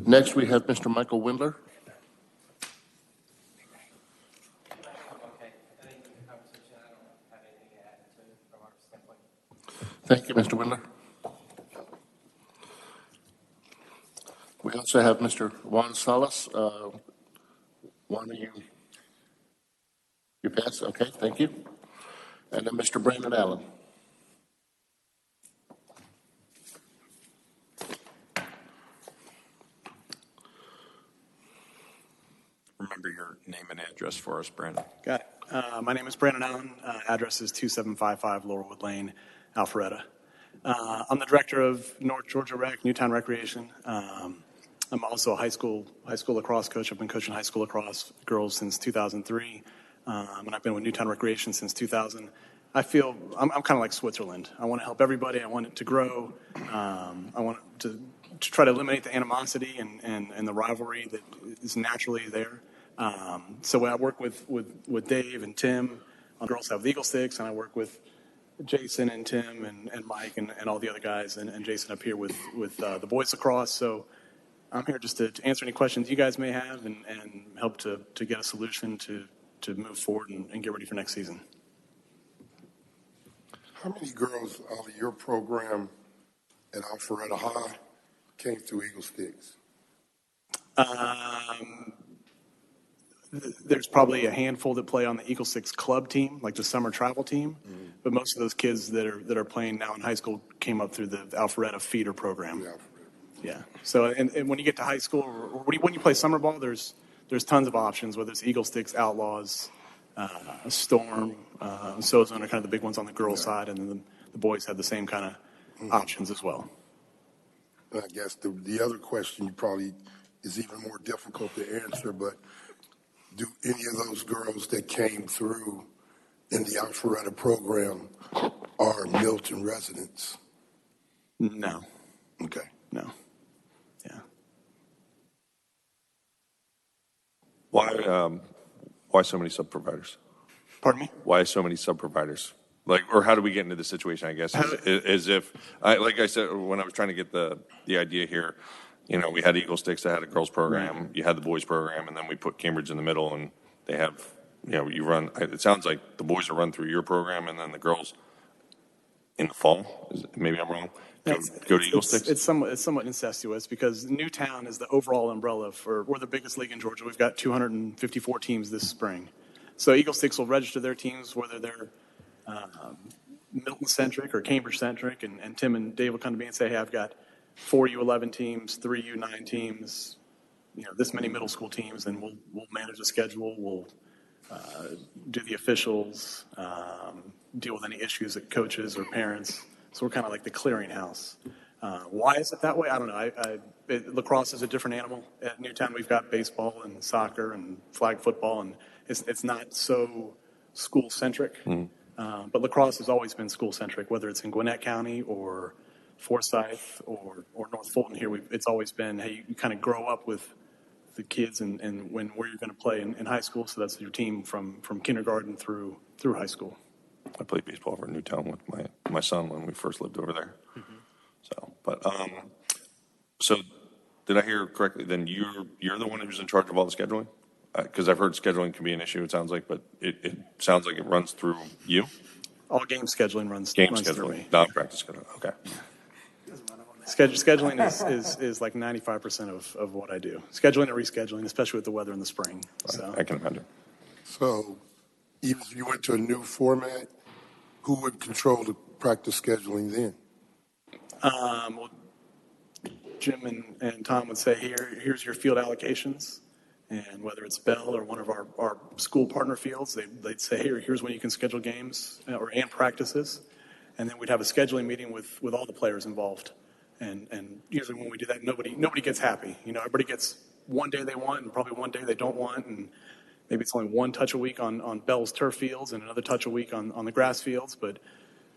Next, we have Mr. Michael Windler. Thank you, Mr. Windler. We also have Mr. Juan Salas. Juan, you pass? Okay, thank you. And then Mr. Brandon Allen. Remember your name and address for us, Brandon. Got it. My name is Brandon Allen. Address is 2755 Laurelwood Lane, Alpharetta. I'm the director of North Georgia Rec, Newtown Recreation. I'm also a high school lacrosse coach. I've been coaching high school lacrosse girls since 2003, and I've been with Newtown Recreation since 2000. I feel I'm kind of like Switzerland. I want to help everybody. I want it to grow. I want to try to eliminate the animosity and the rivalry that is naturally there. So I work with Dave and Tim on Girls Have the Eagle Sticks, and I work with Jason and Tim and Mike and all the other guys and Jason up here with the boys lacrosse. So I'm here just to answer any questions you guys may have and help to get a solution to move forward and get ready for next season. How many girls out of your program at Alpharetta High came through Eagle Sticks? There's probably a handful that play on the Eagle Six club team, like the summer travel team. But most of those kids that are playing now in high school came up through the Alpharetta feeder program. Yeah. So and when you get to high school or when you play summer ball, there's tons of options, whether it's Eagle Sticks, Outlaws, Storm, Sozone are kind of the big ones on the girls' side, and then the boys have the same kind of options as well. I guess the other question probably is even more difficult to answer, but do any of those girls that came through in the Alpharetta program are Milton residents? No. Okay. No. Yeah. Why so many sub-providers? Pardon me? Why so many sub-providers? Like, or how do we get into this situation, I guess, as if, like I said, when I was trying to get the idea here, you know, we had Eagle Sticks that had a girls program, you had the boys program, and then we put Cambridge in the middle, and they have, you know, you run, it sounds like the boys are run through your program, and then the girls in the fall. Maybe I'm wrong. Go to Eagle Sticks? It's somewhat incestuous because Newtown is the overall umbrella we're the biggest league in Georgia. We've got 254 teams this spring. So Eagle Sticks will register their teams, whether they're Milton-centric or Cambridge-centric, and Tim and Dave will come to me and say, hey, I've got 4 U11 teams, 3 U9 teams, you know, this many middle school teams, and we'll manage the schedule. We'll do the officials, deal with any issues that coaches or parents. So we're kind of like the clearinghouse. Why is it that way? I don't know. Lacrosse is a different animal. At Newtown, we've got baseball and soccer and flag football, and it's not so school-centric. But lacrosse has always been school-centric, whether it's in Gwinnett County or Forsyth or North Fulton here. It's always been, hey, you kind of grow up with the kids and where you're going to play in high school. So that's your team from kindergarten through high school. I played baseball for Newtown with my son when we first lived over there. So did I hear correctly? Then you're the one who's in charge of all the scheduling? Because I've heard scheduling can be an issue, it sounds like, but it sounds like it runs through you? All game scheduling runs Game through scheduling, me. not practice scheduling. Okay. Scheduling is like 95% of what I do. Scheduling and rescheduling, especially with the weather in the spring. So I can imagine. So even if you went to a new format, who would control the practice scheduling then? Well, Jim and Tom would say, here's your field allocations. And whether it's Bell or one of our school partner fields, they'd say, here's when you can schedule games and practices. And then we'd have a scheduling meeting with all the players involved. And usually when we do that, nobody gets happy. You know, everybody gets one day they want and probably one day they don't want. And maybe it's only one touch a week on Bell's turf fields and another touch a week on the grass fields. But,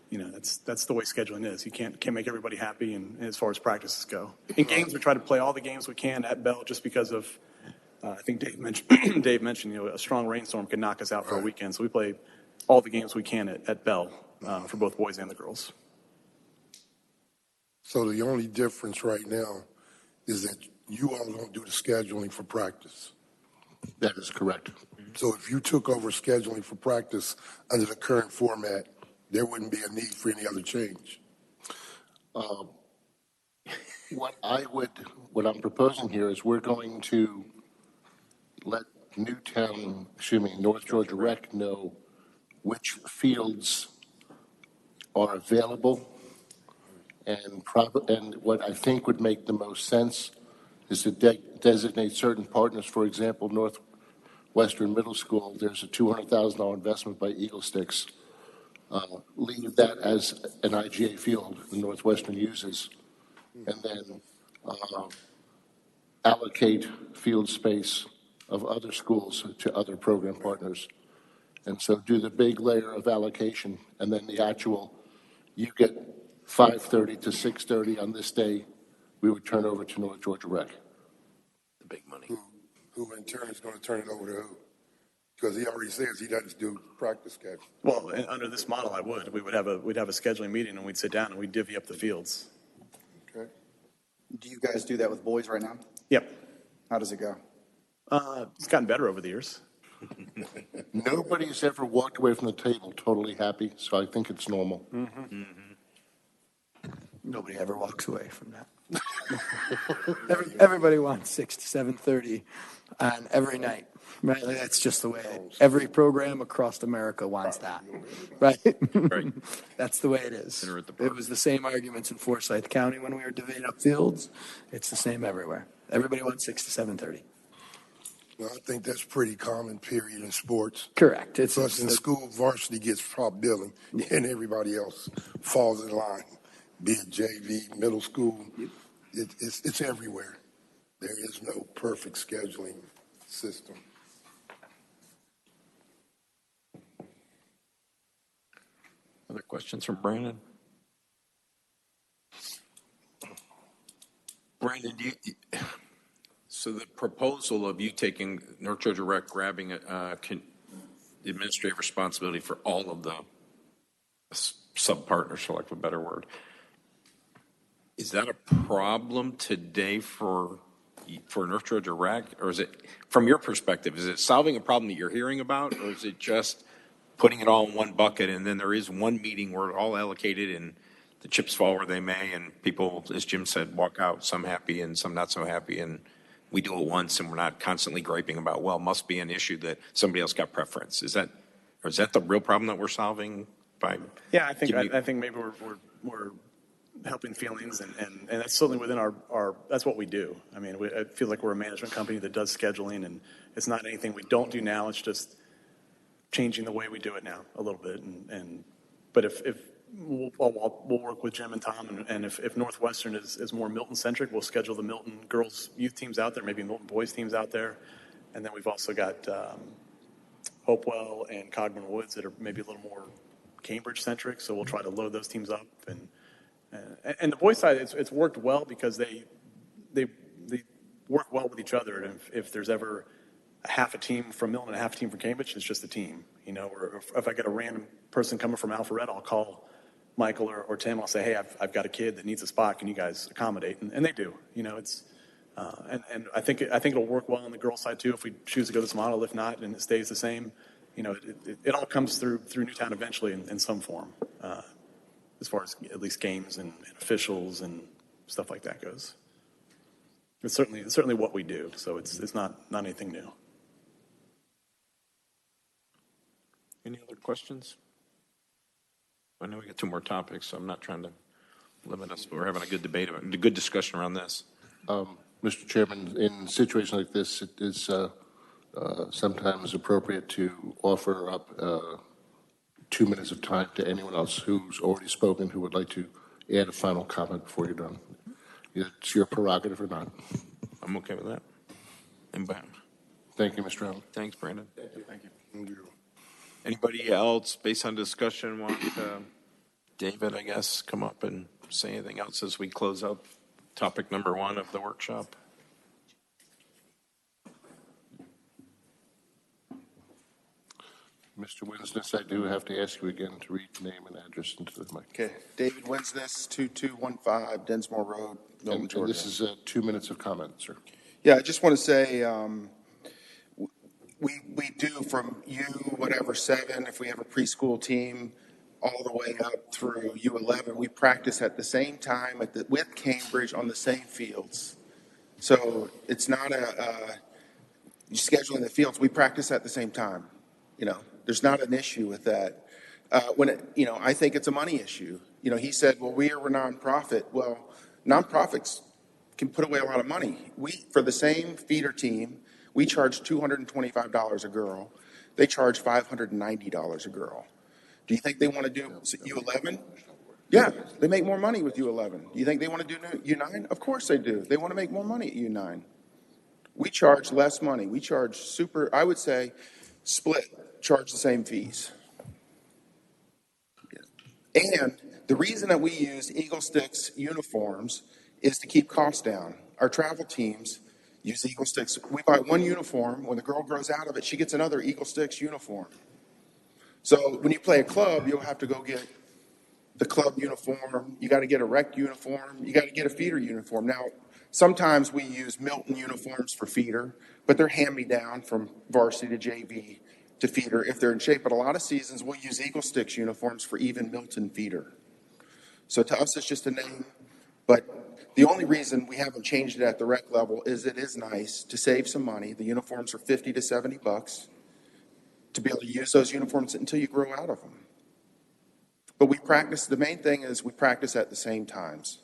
you know, that's the way scheduling is. You can't make everybody happy and as far as practices go. In games, we try to play all the games we can at Bell just because of, I think Dave mentioned, you know, a strong rainstorm can knock us out for a weekend. So we play all the games we can at Bell for both boys and the girls. So the only difference right now is that you all don't do the scheduling for practice. That is correct. So if you took over scheduling for practice under the current format, there wouldn't be a need for any other change. What I'm proposing here is we're going to let North Georgia Rec know which fields are available. And what I think would make the most sense is to designate certain partners. For example, Northwestern Middle School, there's a $200,000 investment by Eagle Sticks. Leave that as an IGA field the Northwestern uses, and then allocate field space of other schools to other program partners. And so do the big layer of allocation, and then the actual, you get 5:30 to 6:30 on this day, we would turn over to North Georgia Rec. The big money. Who in turn is going to turn it over to who? Because he already says he doesn't do practice schedule. Well, under this model, I would. We'd have a scheduling meeting and we'd sit down and we'd divvy up the fields. Okay. Do you guys do that with boys right now? Yep. How does it go? It's gotten better over the years. Nobody's ever walked away from the table totally happy, so I think it's normal. Nobody ever walks away from that. Everybody wants 6 to 7:30 on every night, right? Like, that's just the way every program across America wants that, right? Right. That's the way it is. Dinner at the park. It was the same arguments in Forsyth County when we were dividing up fields. It's the same everywhere. Everybody wants 6 to 7:30. Well, I think that's pretty common, period, in sports. Correct. It's Plus, in school, varsity gets prop billing, and everybody else falls in line, be it JV, middle school. It's everywhere. There is no perfect scheduling system. Other questions from Brandon? Brandon, so the proposal of you taking North Georgia Rec, grabbing administrative responsibility for all of the sub-partners, for lack of a better word, is that a problem today for North Georgia Rec? Or is it, from your perspective, is it solving a problem that you're hearing about? Or is it just putting it all in one bucket and then there is one meeting where it's all allocated and the chips fall where they may and people, as Jim said, walk out, some happy and some not so happy, and we do it once and we're not constantly griping about, well, it must be an issue that somebody else got preference. Is that the real problem that we're solving by? Yeah, I think maybe we're helping feelings, and that's certainly within our that's what we do. I mean, I feel like we're a management company that does scheduling, and it's not anything we don't do now. It's just changing the way we do it now a little bit. But if we'll work with Jim and Tom, and if Northwestern is more Milton centric, we'll schedule the Milton girls youth teams out there, maybe Milton boys teams out there, and then we've also got Hopewell and Cogburn Woods that are maybe a little more Cambridge centric. So we'll try to load those teams up, and the boys side it's worked well because they work well with each other. And if there's ever half a team from Milton and a half a team from Cambridge, it's just a team, or if I get a random person coming from Alpharetta, I'll call Michael or Tim. I'll say, hey, I've got a kid that needs a spot. Can you guys accommodate? And they do. It's and I think it'll work well on the girls' side too if we choose to go this model. If not, and it stays the same, it all comes through Newtown eventually in some form, as far as at least games and officials and stuff like that goes. It's certainly what we do. So it's not anything new. Any other questions? I know we got two more topics, so I'm not trying to limit us, but we're having a good debate, a good discussion around this. Mr. Chairman, in situations like this, it is sometimes appropriate to offer up 2 minutes of time to anyone else who's already spoken who would like to add a final comment before you're done. It's your prerogative or not. I'm okay with that. Inbound. Thank you, Mr. Allen. Thanks, Brandon. Thank you. Thank you. Anybody else, based on discussion, want David, I guess, come up and say anything else as we close out topic number 1 of the workshop? Mr. Winsness, I do have to ask you again to read name and address into the mic. Okay, David Winsness, 2215 Densmore Road, Milton, And Georgia. this is 2 minutes of comment, sir. Yeah, I just want to say we do from U7, if we have a preschool team, all the way up through U11. We practice at the same time with Cambridge on the same fields. So it's not scheduling the fields. We practice at the same time. There's not an issue with that. I think it's a money issue. He said, well, we're a nonprofit. Well, nonprofits can put away a lot of money. For the same feeder team, we charge $225 a girl. They charge $590 a girl. Do you think they want to do U11? Yeah, they make more money with U11. Do you think they want to do U9? Of course they do. They want to make more money at U9. We charge less money. We charge I would say, split, charge the same fees. And the reason that we use Eagle Sticks uniforms is to keep costs down. Our travel teams use Eagle Sticks. We buy one uniform. When the girl grows out of it, she gets another Eagle Sticks uniform. So when you play a club, you'll have to go get the club uniform. You got to get a rec uniform. You got to get a feeder uniform. Now, sometimes we use Milton uniforms for feeder, but they're hand-me-down from varsity to JV to feeder if they're in shape. But a lot of seasons, we'll use Eagle Sticks uniforms for even Milton feeder. So to us, it's just a name. But the only reason we haven't changed it at the rec level is it is nice to save some money. The uniforms are $50 to $70 to be able to use those uniforms until you grow out of them. But we practice, the main thing is we practice at the same times.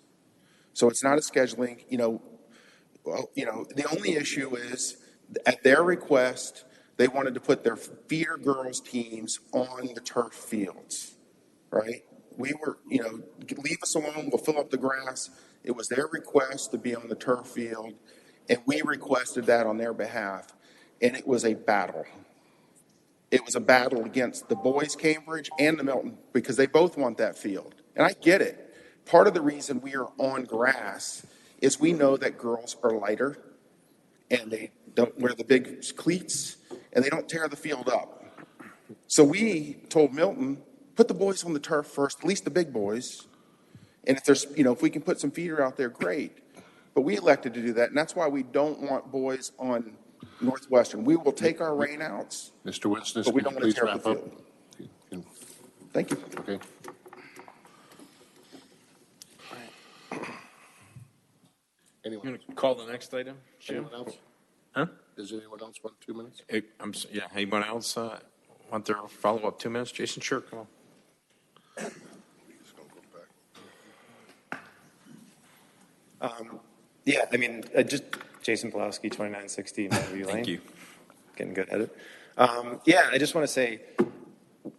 So it's not a scheduling, the only issue is at their request, they wanted to put their feeder girls teams on the turf fields, right? We were, leave us alone, we'll fill up the grass. It was their request to be on the turf field, and we requested that on their behalf, and it was a battle. It was a battle against the boys Cambridge and the Milton because they both want that field. And I get it. Part of the reason we are on grass is we know that girls are lighter and they don't wear the big cleats and they don't tear the field up. So we told Milton, put the boys on the turf first, at least the big boys. And if there's, if we can put some feeder out there, great. But we elected to do that. And that's why we don't want boys on Northwestern. We will take our rainouts, Mr. Winston, but we can don't you want to please tear up the wrap field. up? Thank you. Okay. You Anyone? want to call the next item, Jim? Anyone else? Huh? Does anyone else want 2 minutes? Yeah, anyone else want their follow-up 2 minutes? Jason, sure, come on. Yeah, I mean, just Jason Pulowski, 2960 Mountain View Lane. Thank you. Getting good at it. Yeah, I just want to say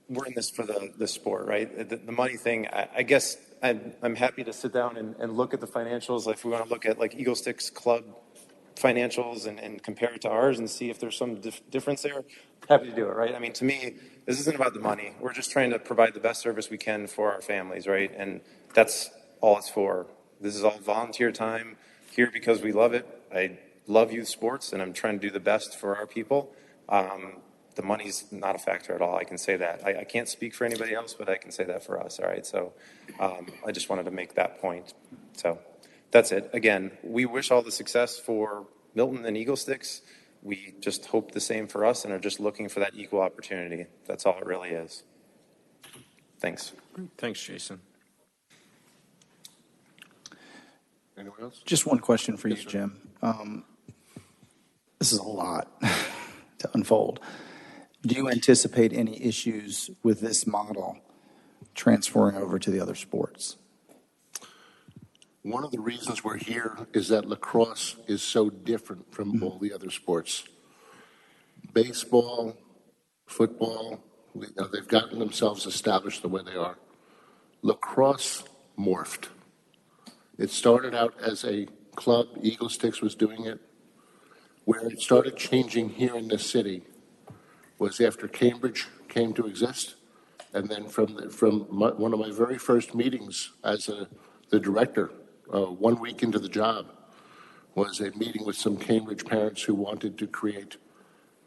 we're in this for the sport, right? The money thing, I guess I'm happy to sit down and look at the financials. If we want to look at like Eagle Sticks Club financials and compare it to ours and see if there's some difference there, happy to do it, right? I mean, to me, this isn't about the money. We're just trying to provide the best service we can for our families, right? And that's all it's for. This is all volunteer time here because we love it. I love youth sports, and I'm trying to do the best for our people. The money's not a factor at all. I can say that. I can't speak for anybody else, but I can say that for us, all right? So I just wanted to make that point. So that's it. Again, we wish all the success for Milton and Eagle Sticks. We just hope the same for us and are just looking for that equal opportunity. That's all it really is. Thanks. Thanks, Jason. Anyone else? Just one question for you, Yes, sir. Jim. This is a lot to unfold. Do you anticipate any issues with this model transferring over to the other sports? One of the reasons we're here is that lacrosse is so different from all the other sports. Baseball, football, they've gotten themselves established the way they are. Lacrosse morphed. It started out as a club, Eagle Sticks was doing it. Where it started changing here in this city was after Cambridge came to exist, and then one of my very first meetings as the director, 1 week into the job, was a meeting with some Cambridge parents who wanted to create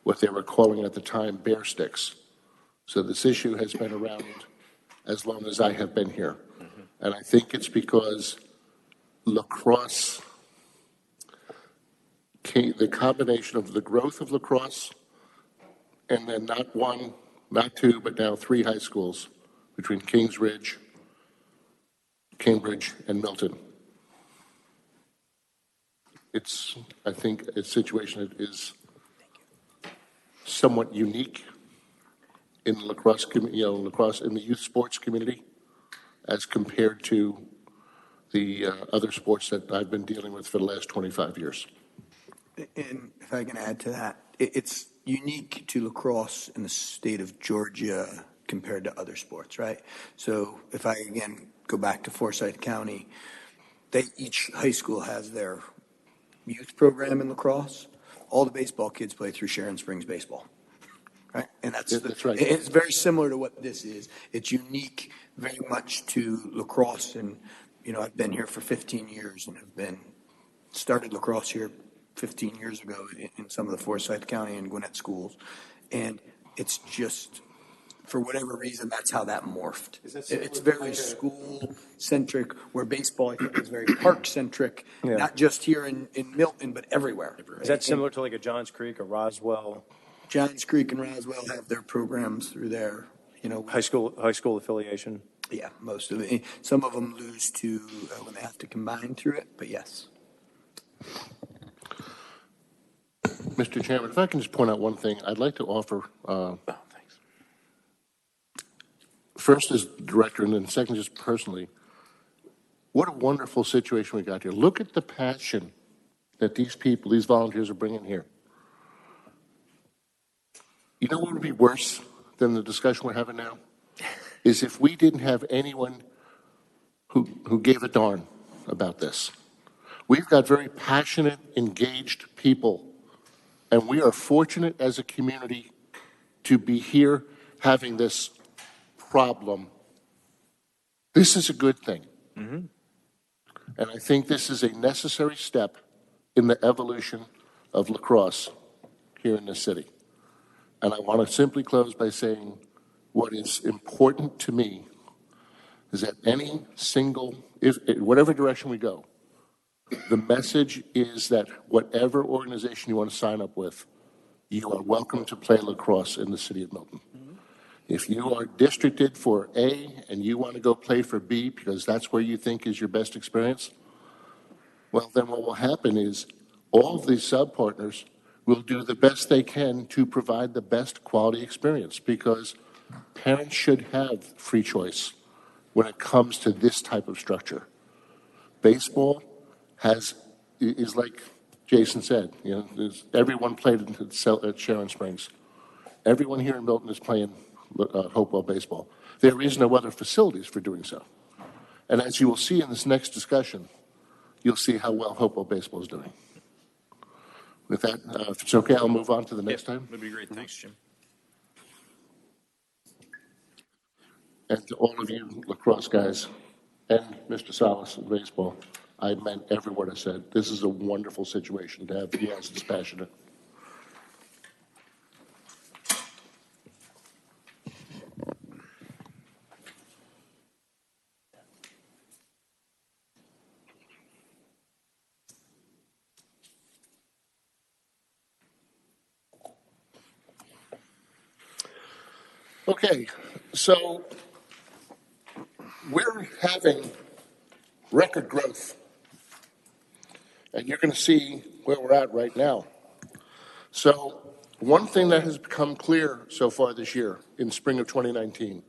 what they were calling at the time bear sticks. So this issue has been around as long as I have been here. And I think it's because lacrosse, the combination of the growth of lacrosse and then not one, not two, but now 3 high schools between Kingsridge, Cambridge, and Milton. It's, I think, a situation that is somewhat unique in the lacrosse, lacrosse in the youth sports community as compared to the other sports that I've been dealing with for the last 25 years. And if I can add to that, it's unique to lacrosse in the state of Georgia compared to other sports, right? So if I, again, go back to Forsyth County, each high school has their youth program in lacrosse. All the baseball kids play through Sharon Springs Baseball, right? And That's right. It's very similar to what this is. It's unique very much to lacrosse. And, I've been here for 15 years and have started lacrosse here 15 years ago in some of the Forsyth County and Gwinnett schools. And it's just, for whatever reason, that's how that morphed. It's very school-centric, where baseball, I think, is very park-centric, Yeah. not just here in Milton, but everywhere. Is that similar to like a Johns Creek or Roswell? Johns Creek and Roswell have their programs through there, High school affiliation? Yeah, most of it. Some of them lose to when they have to combine through it, but yes. Mr. Chairman, if I can just point out one thing, I'd like to offer, Thanks. first as director and then second just personally, what a wonderful situation we got here. Look at the passion that these people, these volunteers are bringing here. You know what would be worse than the discussion we're having now? Is if we didn't have anyone who gave a darn about this. We've got very passionate, engaged people, and we are fortunate as a community to be here having this problem. This is a good thing. Mm-hmm. And I think this is a necessary step in the evolution of lacrosse here in this city. And I want to simply close by saying what is important to me is that any single, whatever direction we go, the message is that whatever organization you want to sign up with, you are welcome to play lacrosse in the city of Milton. If you are districted for A and you want to go play for B because that's where you think is your best experience, well, then what will happen is all of these sub-partners will do the best they can to provide the best quality experience because parents should have free choice when it comes to this type of structure. Baseball is like Jason said, everyone played at Sharon Springs. Everyone here in Milton is playing Hopewell baseball. There is no other facilities for doing so. And as you will see in this next discussion, you'll see how well Hopewell baseball is doing. With that, if it's okay, I'll move on to the next time. That'd be great. Thanks, Jim. And to all of you lacrosse guys and Mr. Salas in baseball, I meant every word I said. This is a wonderful situation to have you guys this passionate. Okay, so we're having record growth, and you're going to see where we're at right now. So one thing that has become clear so far this year, in spring of 2019,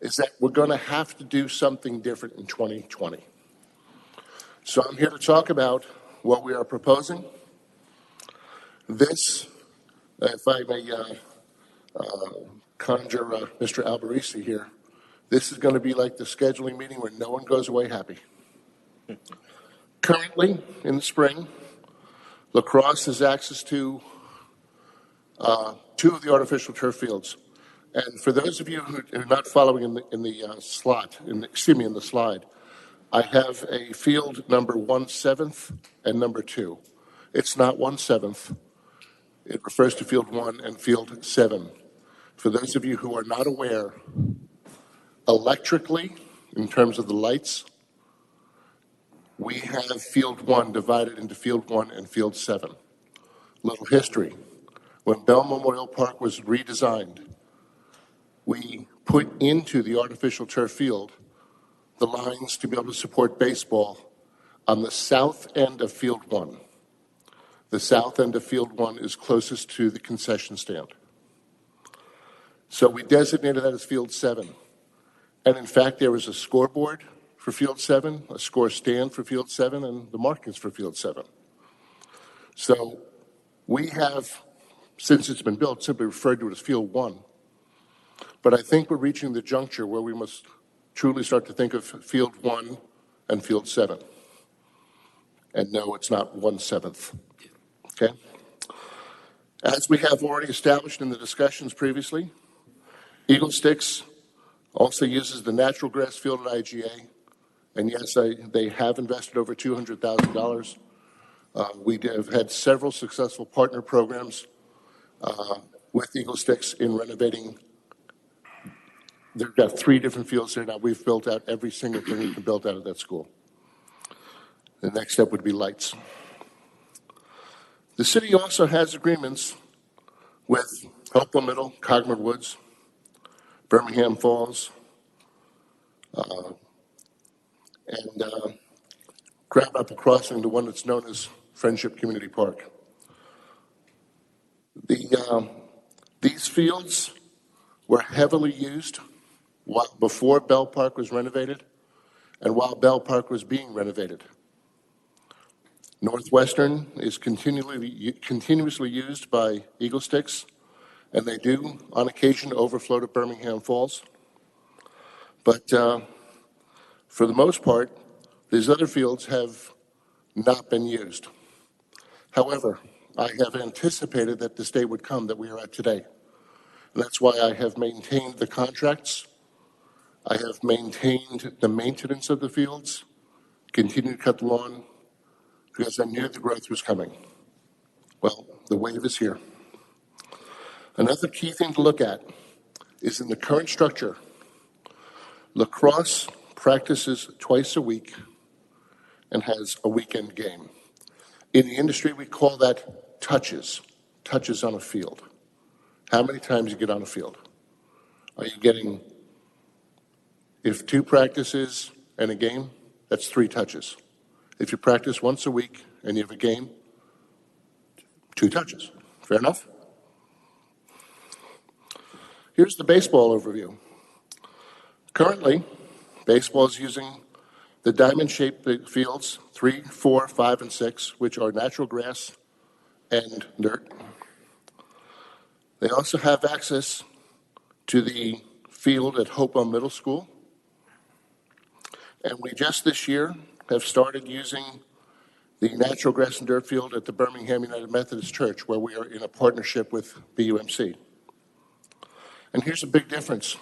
is that we're going to have to do something different in 2020. So I'm here to talk about what we are proposing. This, if I may conjure Mr. Alberisi here, this is going to be like the scheduling meeting where no one goes away happy. Currently, in the spring, lacrosse has access to 2 of the artificial turf fields. And for those of you who are not following in the slide, I have a field number 1/7 and number 2. It's not 1/7. It refers to field 1 and field 7. For those of you who are not aware, electrically, in terms of the lights, we have field 1 divided into field 1 and field 7. Little history. When Bell Memorial Park was redesigned, we put into the artificial turf field the lines to be able to support baseball on the south end of field 1. The south end of field 1 is closest to the concession stand. So we designated that as field 7. And in fact, there was a scoreboard for field 7, a score stand for field 7, and the markings for field 7. So we have, since it's been built, simply referred to it as field 1. But I think we're reaching the juncture where we must truly start to think of field 1 and field 7. And no, it's not 1/7. Okay? As we have already established in the discussions previously, Eagle Sticks also uses the natural grass field at IGA. And yes, they have invested over $200,000. We have had several successful partner programs with Eagle Sticks in renovating. They've got 3 different fields there now. We've built out every single thing we can build out of that school. The next step would be lights. The city also has agreements with Hopewell Middle, Cogmer Woods, Birmingham Falls, and Crab Apple Crossing, the one that's known as Friendship Community Park. These fields were heavily used before Bell Park was renovated and while Bell Park was being renovated. Northwestern is continuously used by Eagle Sticks, and they do, on occasion, overflow to Birmingham Falls. But for the most part, these other fields have not been used. However, I have anticipated that this day would come that we are at today. And that's why I have maintained the contracts. I have maintained the maintenance of the fields, continued to cut the lawn, because I knew the growth was coming. Well, the wave is here. Another key thing to look at is in the current structure, lacrosse practices twice a week and has a weekend game. In the industry, we call that touches on a field. How many times you get on a field? Are you getting, if 2 practices and a game, that's 3 touches. If you practice once a week and you have a game, 2 touches. Fair enough? Here's the baseball overview. Currently, baseball is using the diamond-shaped fields 3, 4, 5, and 6, which are natural grass and dirt. They also have access to the field at Hopewell Middle School. And we just this year have started using the natural grass and dirt field at the Birmingham United Methodist Church, where we are in a partnership with BUMC. And here's a big difference.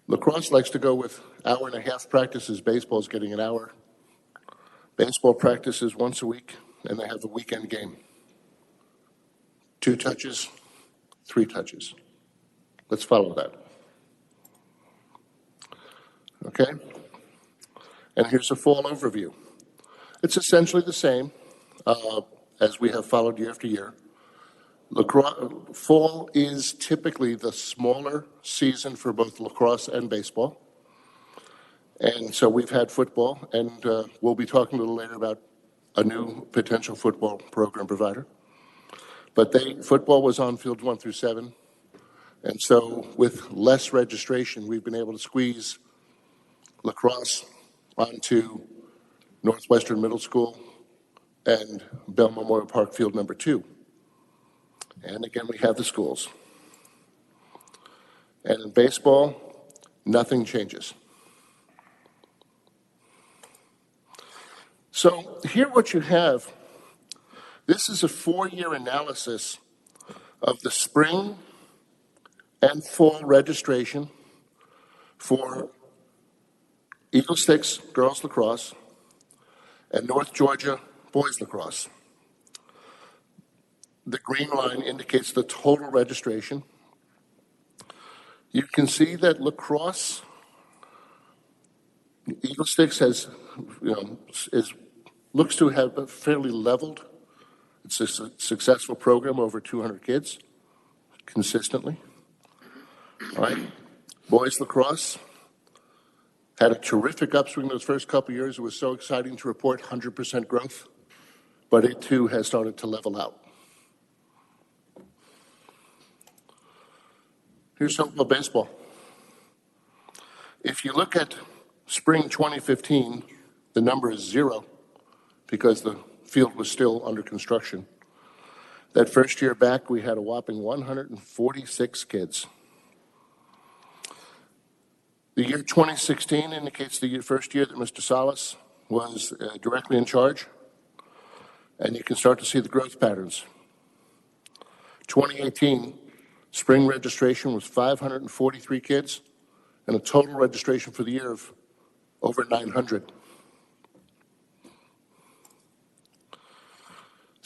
Lacrosse likes to go with 1.5 practices. Baseball is getting an hour. Baseball practices once a week, and they have a weekend game. 2 touches, 3 touches. Let's follow that. Okay? And here's a fall overview. It's essentially the same as we have followed year after year. Fall is typically the smaller season for both lacrosse and baseball. And so we've had football, and we'll be talking a little later about a new potential football program provider. But football was on fields 1 through 7. And so with less registration, we've been able to squeeze lacrosse onto Northwestern Middle School and Bell Memorial Park Field number 2. And again, we have the schools. And in baseball, nothing changes. So here what you have, this is a 4-year analysis of the spring and fall registration for Eagle Sticks girls lacrosse and North Georgia boys lacrosse. The green line indicates the total registration. You can see that lacrosse, Eagle Sticks has, looks to have fairly leveled. It's a successful program, over 200 kids, consistently. All right. Boys lacrosse had a terrific upswing those first couple years. It was so exciting to report 100% growth, but it too has started to level out. Here's Hopewell baseball. If you look at spring 2015, the number is 0 because the field was still under construction. That first year back, we had a whopping 146 kids. The year 2016 indicates the first year that Mr. Salas was directly in charge, and you can start to see the growth patterns. 2018, spring registration was 543 kids, and a total registration for the year of over 900.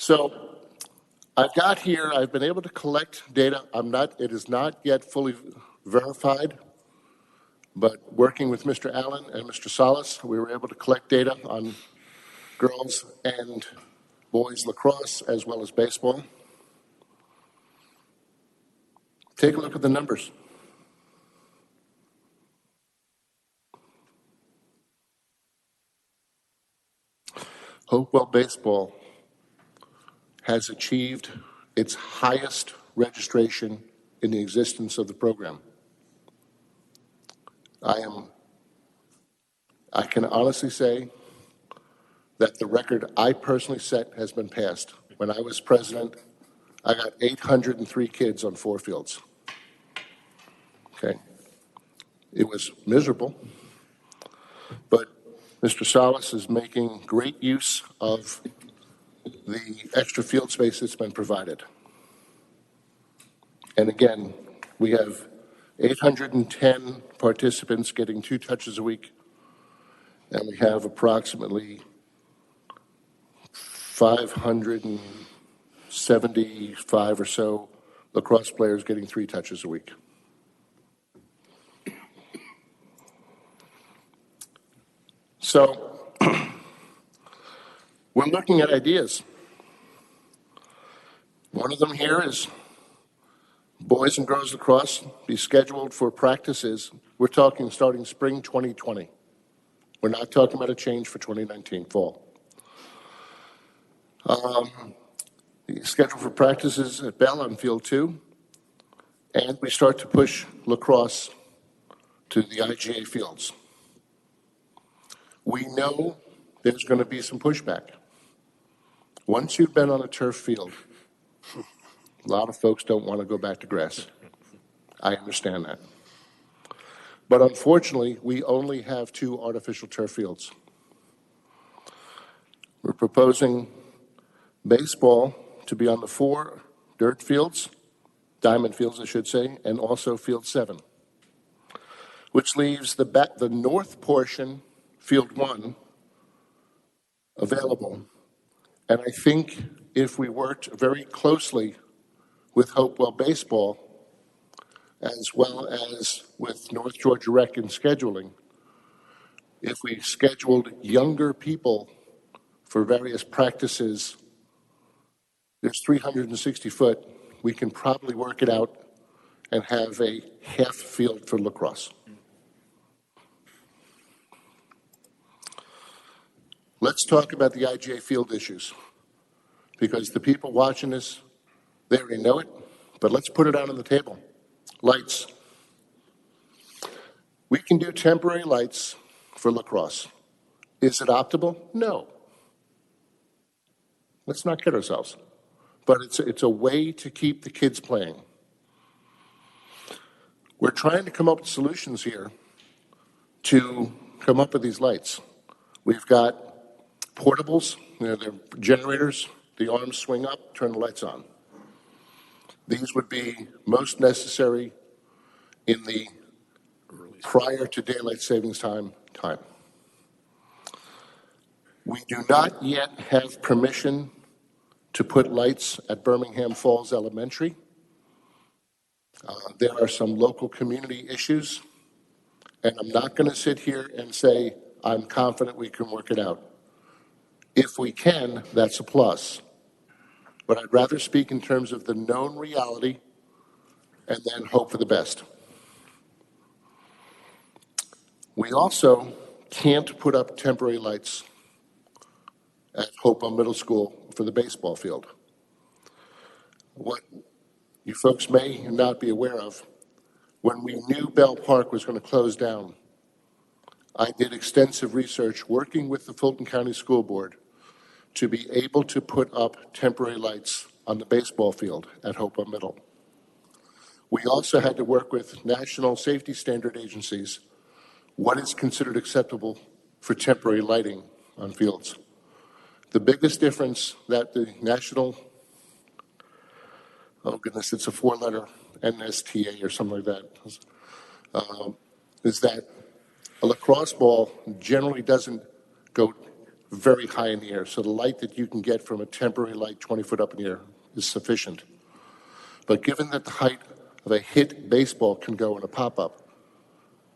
So I've got here, I've been able to collect data. It is not yet fully verified, but working with Mr. Allen and Mr. Salas, we were able to collect data on girls and boys lacrosse as well as baseball. Take a look at the numbers. Hopewell Baseball has achieved its highest registration in the existence of the program. I can honestly say that the record I personally set has been passed. When I was president, I got 803 kids on 4 fields. Okay. It was miserable, but Mr. Salas is making great use of the extra field space that's been provided. And again, we have 810 participants getting 2 touches a week, and we have approximately 575 or so lacrosse players getting 3 touches a week. So we're looking at ideas. One of them here is boys and girls lacrosse be scheduled for practices. We're talking starting spring 2020. We're not talking about a change for 2019 fall. Scheduled for practices at Bell on Field 2, and we start to push lacrosse to the IGA fields. We know there's going to be some pushback. Once you've been on a turf field, a lot of folks don't want to go back to grass. I understand that. But unfortunately, we only have 2 artificial turf fields. We're proposing baseball to be on the 4 dirt fields, diamond fields, I should say, and also field 7, which leaves the north portion, field 1, available. And I think if we worked very closely with Hopewell Baseball, as well as with North Georgia Rec in scheduling, if we scheduled younger people for various practices, there's 360 foot, we can probably work it out and have a half field for lacrosse. Let's talk about the IGA field issues, because the people watching this, they already know it, but let's put it out on the table. Lights. We can do temporary lights for lacrosse. Is it optimal? No. Let's not kid ourselves. But it's a way to keep the kids playing. We're trying to come up with solutions here to come up with these lights. We've got portables, they're generators, the arms swing up, turn the lights on. These would be most necessary in the prior to daylight savings time. We do not yet have permission to put lights at Birmingham Falls Elementary. There are some local community issues, and I'm not going to sit here and say I'm confident we can work it out. If we can, that's a plus. But I'd rather speak in terms of the known reality and then hope for the best. We also can't put up temporary lights at Hopewell Middle School for the baseball field. What you folks may not be aware of, when we knew Bell Park was going to close down, I did extensive research working with the Fulton County School Board to be able to put up temporary lights on the baseball field at Hopewell Middle. We also had to work with national safety standard agencies. What is considered acceptable for temporary lighting on fields? The biggest difference that the national, oh goodness, it's a 4-letter NSTA or something like that, is that a lacrosse ball generally doesn't go very high in the air. So the light that you can get from a temporary light 20 foot up in the air is sufficient. But given that the height of a hit baseball can go in a pop-up,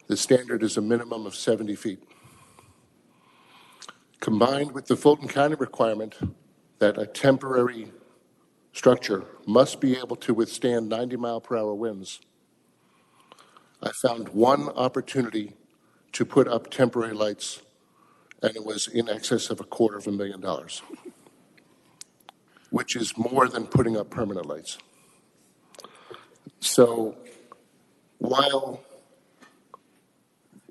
the standard is a minimum of 70 feet. Combined with the Fulton County requirement that a temporary structure must be able to withstand 90-mile-per-hour winds, I found one opportunity to put up temporary lights, and it was in excess of $250,000, which is more than putting up permanent lights. So while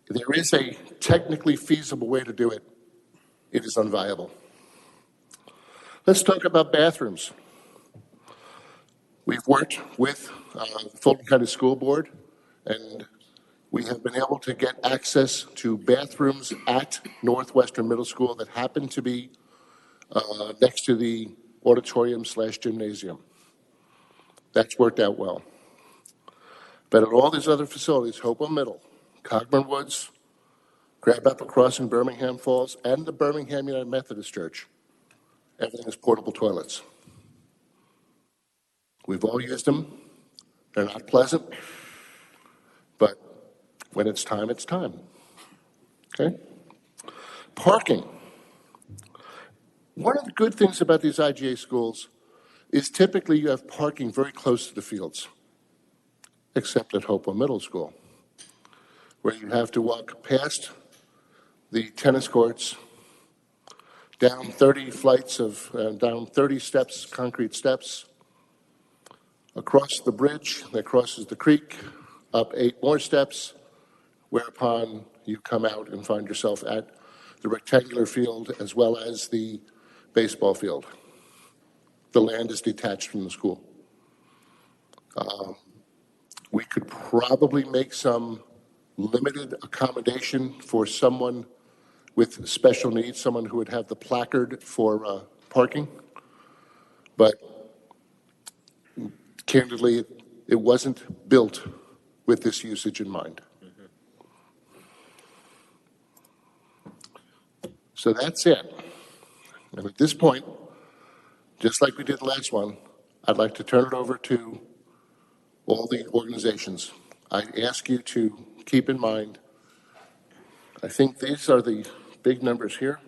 there is a technically feasible way to do it, it is unviable. Let's talk about bathrooms. We've worked with the Fulton County School Board, and we have been able to get access to bathrooms at Northwestern Middle School that happen to be next to the auditorium/gymnasium. That's worked out well. But at all these other facilities, Hopewell Middle, Cogburn Woods, Crab Apple Crossing, Birmingham Falls, and the Birmingham United Methodist Church, everything is portable toilets. We've all used them. They're not pleasant, but when it's time, it's time. Okay? Parking. One of the good things about these IGA schools is typically you have parking very close to the fields, except at Hopewell Middle School, where you have to walk past the tennis courts, down 30 steps, concrete steps, across the bridge that crosses the creek, up 8 more steps, whereupon you come out and find yourself at the rectangular field as well as the baseball field. The land is detached from the school. We could probably make some limited accommodation for someone with special needs, someone who would have the placard for parking, but candidly, it wasn't built with this usage in mind. So that's it. And at this point, just like we did the last one, I'd like to turn it over to all the organizations. I ask you to keep in mind, I think these are the big numbers here.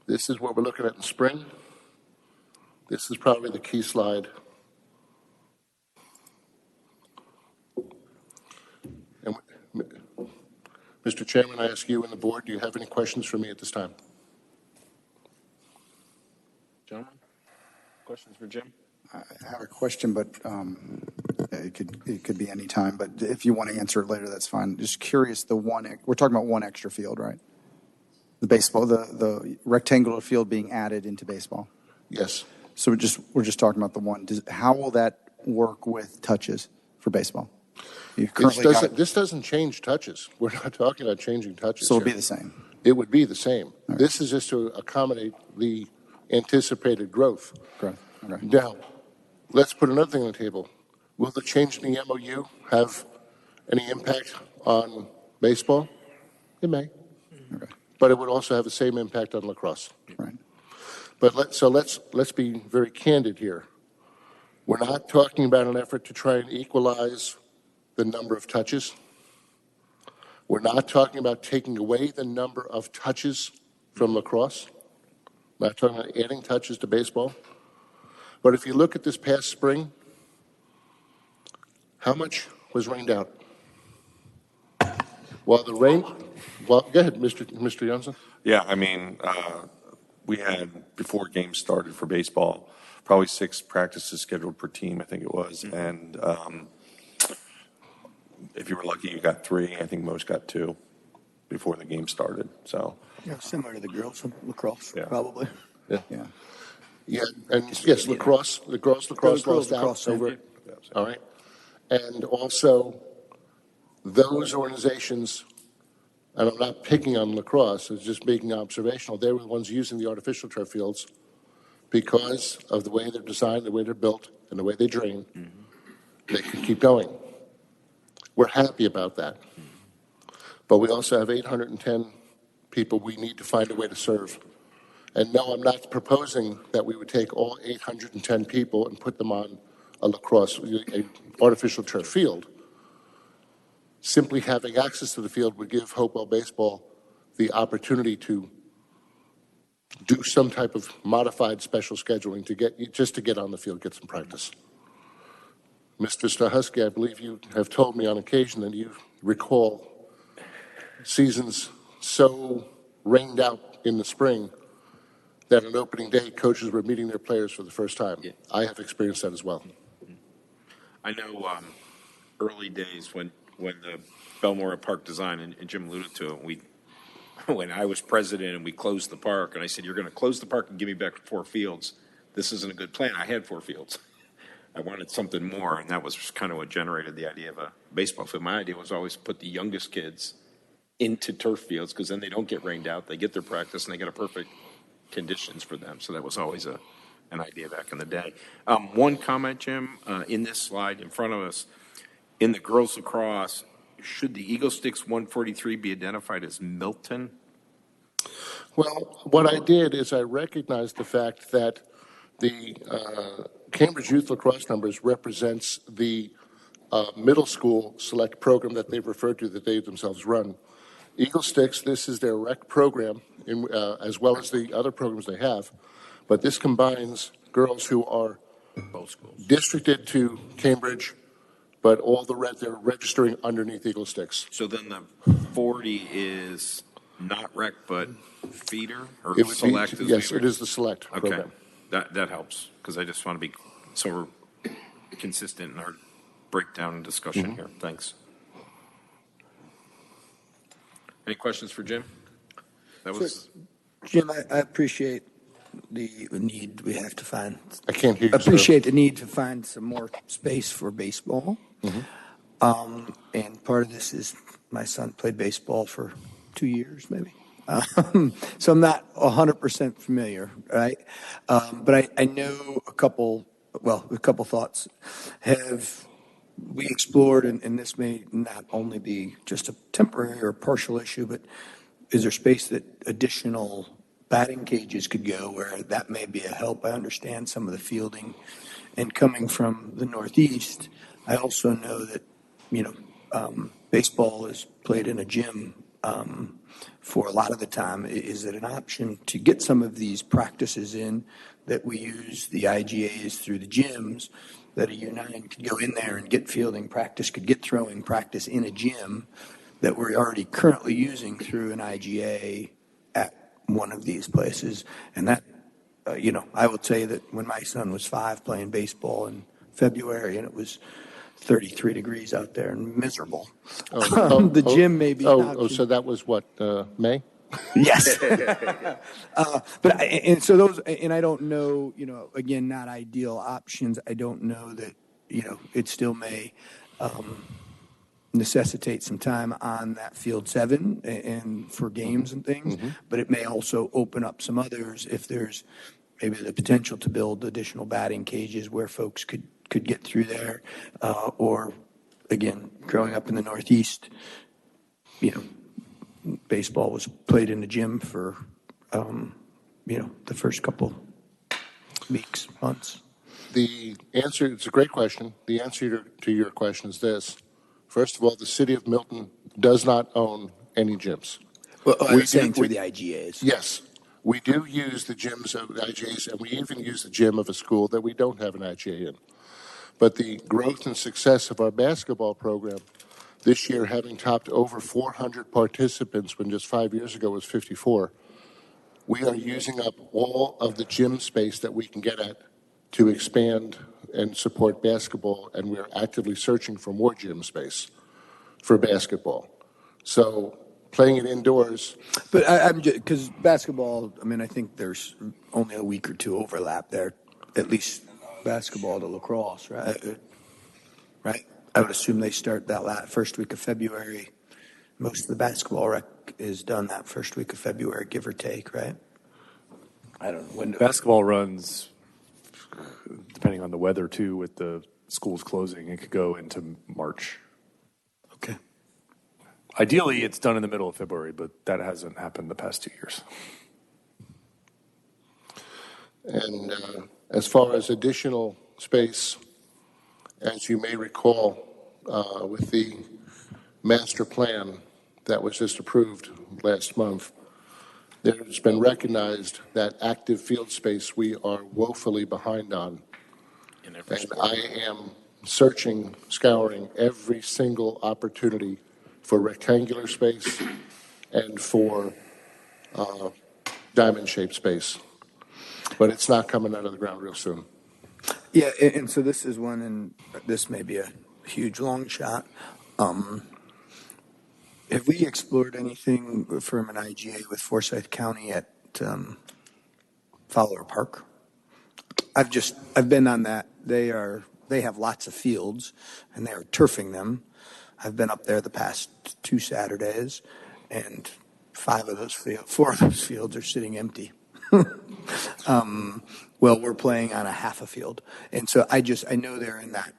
This is what we're looking at in spring. This is probably the key slide. And Mr. Chairman, I ask you and the board, do you have any questions for me at this time? Gentlemen, questions for Jim? I have a question, but it could be any time. But if you want to answer it later, that's fine. Just curious, we're talking about one extra field, right? The baseball, the rectangular field being added into baseball. Yes. So we're just talking about the one. How will that work with touches for baseball? This doesn't change touches. We're not talking about changing touches. So it'll here. be the same. It would be the same. Right. This is just to accommodate the anticipated growth. Correct. Okay. Now, let's put another thing on the table. Will the change in the MOU have any impact on baseball? It may. Okay. But it would also have the same impact on lacrosse. Right. But let's be very candid here. We're not talking about an effort to try and equalize the number of touches. We're not talking about taking away the number of touches from lacrosse. We're not talking about adding touches to baseball. But if you look at this past spring, how much was rained out? Well, go ahead, Mr. Johnson. Yeah, I mean, we had, before games started for baseball, probably 6 practices scheduled per team, I think it was. And if you were lucky, you got 3. I think most got 2 before the game started. So Yeah, similar to the girls lacrosse, Yeah. probably. Yeah. Yeah. Yeah, and yes, lacrosse lost out over it. All right. And also, those organizations, and I'm not picking on lacrosse, it's just making observational, they were the ones using the artificial turf fields because of the way they're designed, the way they're built, and the way they drain. They can keep going. We're happy about that. But we also have 810 people we need to find a way to serve. And no, I'm not proposing that we would take all 810 people and put them on a lacrosse, an artificial turf field. Simply having access to the field would give Hopewell Baseball the opportunity to do some type of modified special scheduling to get on the field, get some practice. Mr. Stahusky, I believe you have told me on occasion that you recall seasons so rained out in the spring that on opening day, coaches were meeting their players for the first time. Yeah. I have experienced that as well. I know early days when the Belmora Park design, and Jim alluded to it, when I was president and we closed the park, and I said, you're going to close the park and give me back 4 fields. This isn't a good plan. I had 4 fields. I wanted something more, and that was kind of what generated the idea of a baseball field. My idea was always put the youngest kids into turf fields because then they don't get rained out. They get their practice, and they get a perfect conditions for them. So that was always an idea back in the day. One comment, Jim, in this slide in front of us, in the girls lacrosse, should the Eagle Sticks 143 be identified as Milton? Well, what I did is I recognized the fact that the Cambridge Youth Lacrosse numbers represents the middle school select program that they've referred to that they themselves run. Eagle Sticks, this is their rec program, as well as the other programs they have, but this combines girls who are both schools districted to Cambridge, but they're registering underneath Eagle Sticks. So then the 40 is not rec, but feeder or It would select? yes, it is the select okay. program. That helps because I just want to be so we're consistent in our breakdown and discussion here. Thanks. Any questions for Jim? That was Jim, I appreciate the need we have to find. I can't hear you. Appreciate the need to find some more space for baseball. And part of this is my son played baseball for 2 years, maybe. So I'm not 100% familiar, right? But I know a couple thoughts. Have we explored, and this may not only be just a temporary or partial issue, but is there space that additional batting cages could go where that may be a help? I understand some of the fielding. And coming from the Northeast, I also know that, baseball is played in a gym for a lot of the time. Is it an option to get some of these practices in that we use the IGAs through the gyms, that a U9 could go in there and get fielding practice, could get throwing practice in a gym that we're already currently using through an IGA at one of these places? And that, I will tell you that when my son was 5 playing baseball in February and it was 33 degrees out there and miserable, the gym may be an option. So that was what, May? Yes. And I don't know, again, not ideal options. I don't know that, it still may necessitate some time on that field 7 and for games and things, but it may also open up some others if there's maybe the potential to build additional batting cages where folks could get through there. Or again, growing up in the Northeast, baseball was played in the gym for, the first couple weeks, months. The answer, it's a great question. The answer to your question is this. First of all, the city of Milton does not own any gyms. Well, I was saying through the IGAs. Yes. We do use the gyms of the IGAs, and we even use the gym of a school that we don't have an IGA in. But the growth and success of our basketball program this year, having topped over 400 participants when just 5 years ago it was 54, we are using up all of the gym space that we can get at to expand and support basketball, and we're actively searching for more gym space for basketball. So playing it indoors. But I'm just, because basketball, I think there's only a week or 2 overlap there, at least basketball to lacrosse, right? Right? I would assume they start that first week of February. Most of the basketball rec is done that first week of February, give or take, right? I don't know. When Basketball runs, depending on the weather too, with the schools closing, it could go into March. Ideally, it's done in the middle of February, but that hasn't happened the past 2 years. And as far as additional space, as you may recall, with the master plan that was just approved last month, there's been recognized that active field space we are woefully behind on. And I am searching, scouring every single opportunity for rectangular space and for diamond-shaped space. But it's not coming out of the ground real soon. Yeah, and so this is one, and this may be a huge long shot. Have we explored anything from an IGA with Forsyth County at Fowler Park? I've been on that. They have lots of fields, and they are turfing them. I've been up there the past 2 Saturdays, and 4 of those fields are sitting empty. Well, we're playing on a half a field, and so I know they're in that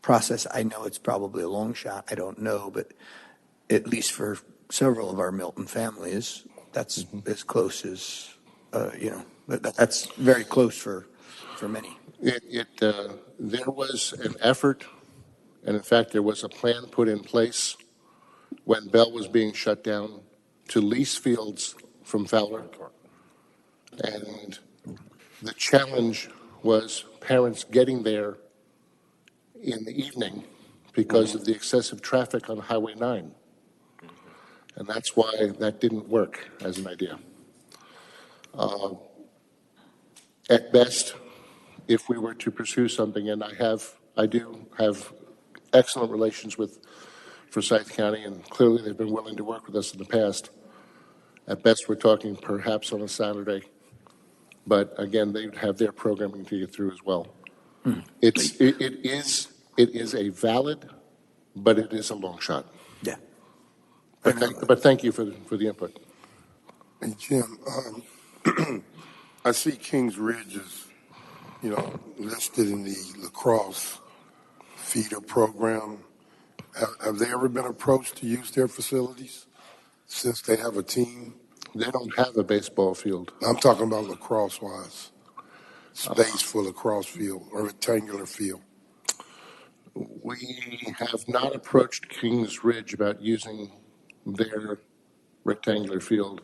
process. I know it's probably a long shot. I don't know, but at least for several of our Milton families, that's as close as that's very close for many. There was an effort, and in fact, there was a plan put in place when Bell was being shut down to lease fields from Fowler. And the challenge was parents getting there in the evening because of the excessive traffic on Highway 9. And that's why that didn't work as an idea. At best, if we were to pursue something, and I do have excellent relations with Forsyth County, and clearly they've been willing to work with us in the past. At best, we're talking perhaps on a Saturday, but again, they have their programming to get through as well. It is a valid, but it is a long shot. Yeah. But thank you for the input. Hey, Jim, I see Kings Ridge is, listed in the lacrosse feeder program. Have they ever been approached to use their facilities since they have a team? They don't have a baseball field. I'm talking about lacrosse-wise. Space for lacrosse field or rectangular field. We have not approached Kings Ridge about using their rectangular field.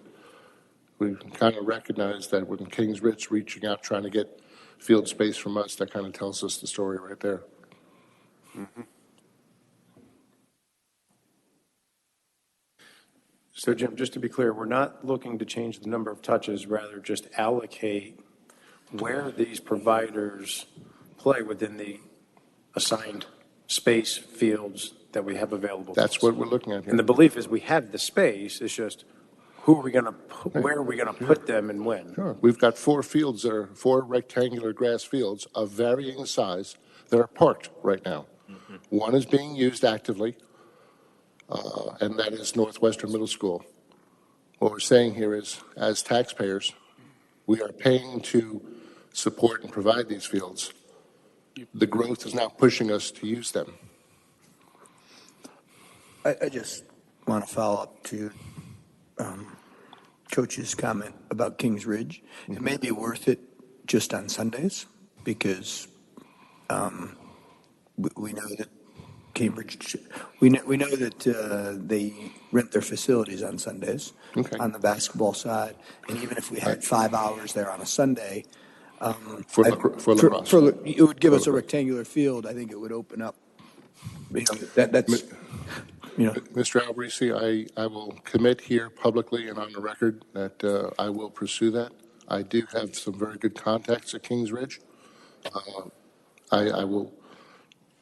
We kind of recognize that when Kings Ridge reaching out trying to get field space from us, that kind of tells us the story right there. So, Jim, just to be clear, we're not looking to change the number of touches, rather just allocate where these providers play within the assigned space fields that we have available. That's what we're looking at here. And the belief is we have the space, it's just where are we going to put them and when? Sure. We've got 4 fields that are 4 rectangular grass fields of varying size that are parked right now. One is being used actively, and that is Northwestern Middle School. What we're saying here is, as taxpayers, we are paying to support and provide these fields. The growth is now pushing us to use them. I just want to follow up to Coach's comment about Kings Ridge. It may be worth it just on Sundays because we know that Cambridge, we know that they rent their facilities on Sundays on the basketball side. And even if we had 5 hours there on a Sunday, for lacrosse. It would give us a rectangular field. I think it would open up. That's. Mr. Albrisi, I will commit here publicly and on the record that I will pursue that. I do have some very good contacts at Kings Ridge. I will.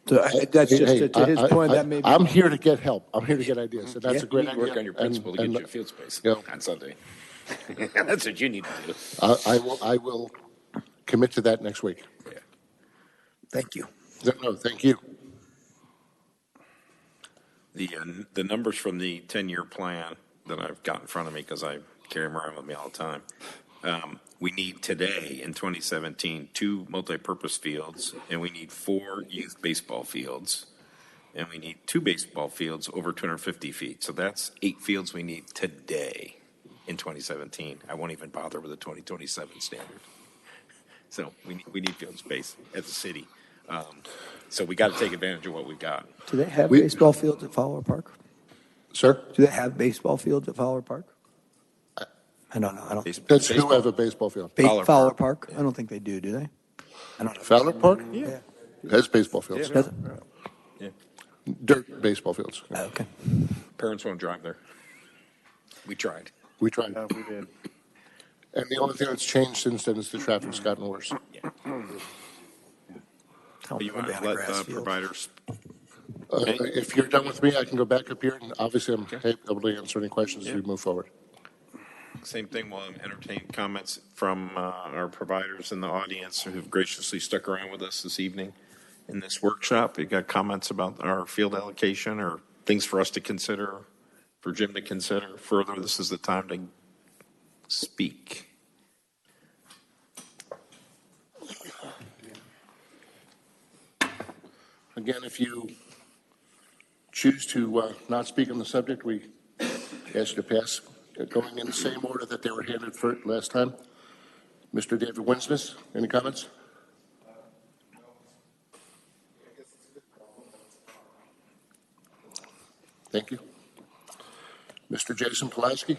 So that's just to his point. That may be. I'm here to get help. I'm here to get ideas, and that's a great idea. Work on your principle to get you field space on Sunday. That's what you need to do. I will commit to that next week. Yeah. Thank you. No, thank you. The numbers from the 10-year plan that I've got in front of me, because I carry them around with me all the time, we need today in 2017 2 multi-purpose fields, and we need 4 youth baseball fields. and we need 2 baseball fields over 250 feet. So that's 8 fields we need today in 2017. I won't even bother with the 2027 standard. So we need field space as a city. So we got to take advantage of what we've got. Do they have baseball fields at Fowler Park? Sir? Do they have baseball fields at Fowler Park? I don't know. I don't. Does who have a baseball field? Fowler Park? I don't think they do they? I don't know. Fowler Park? Yeah. Has baseball fields. Does it? Yeah. Dirt baseball fields. Okay. Parents won't drive there. We tried. We tried. We did. And the only thing that's changed since then is the traffic's gotten worse. But you want to let the providers. If you're done with me, I can go back up here, and obviously I'm able to answer any questions as we move forward. Same thing, we'll entertain comments from our providers in the audience who've graciously stuck around with us this evening in this workshop. You got comments about our field allocation or things for us to consider, for Jim to consider further? This is the time to speak. Again, if you choose to not speak on the subject, we ask you to pass, going in the same order that they were handed for last time. Mr. David Winsmith, any comments? Thank you. Mr. Jason Pulaski?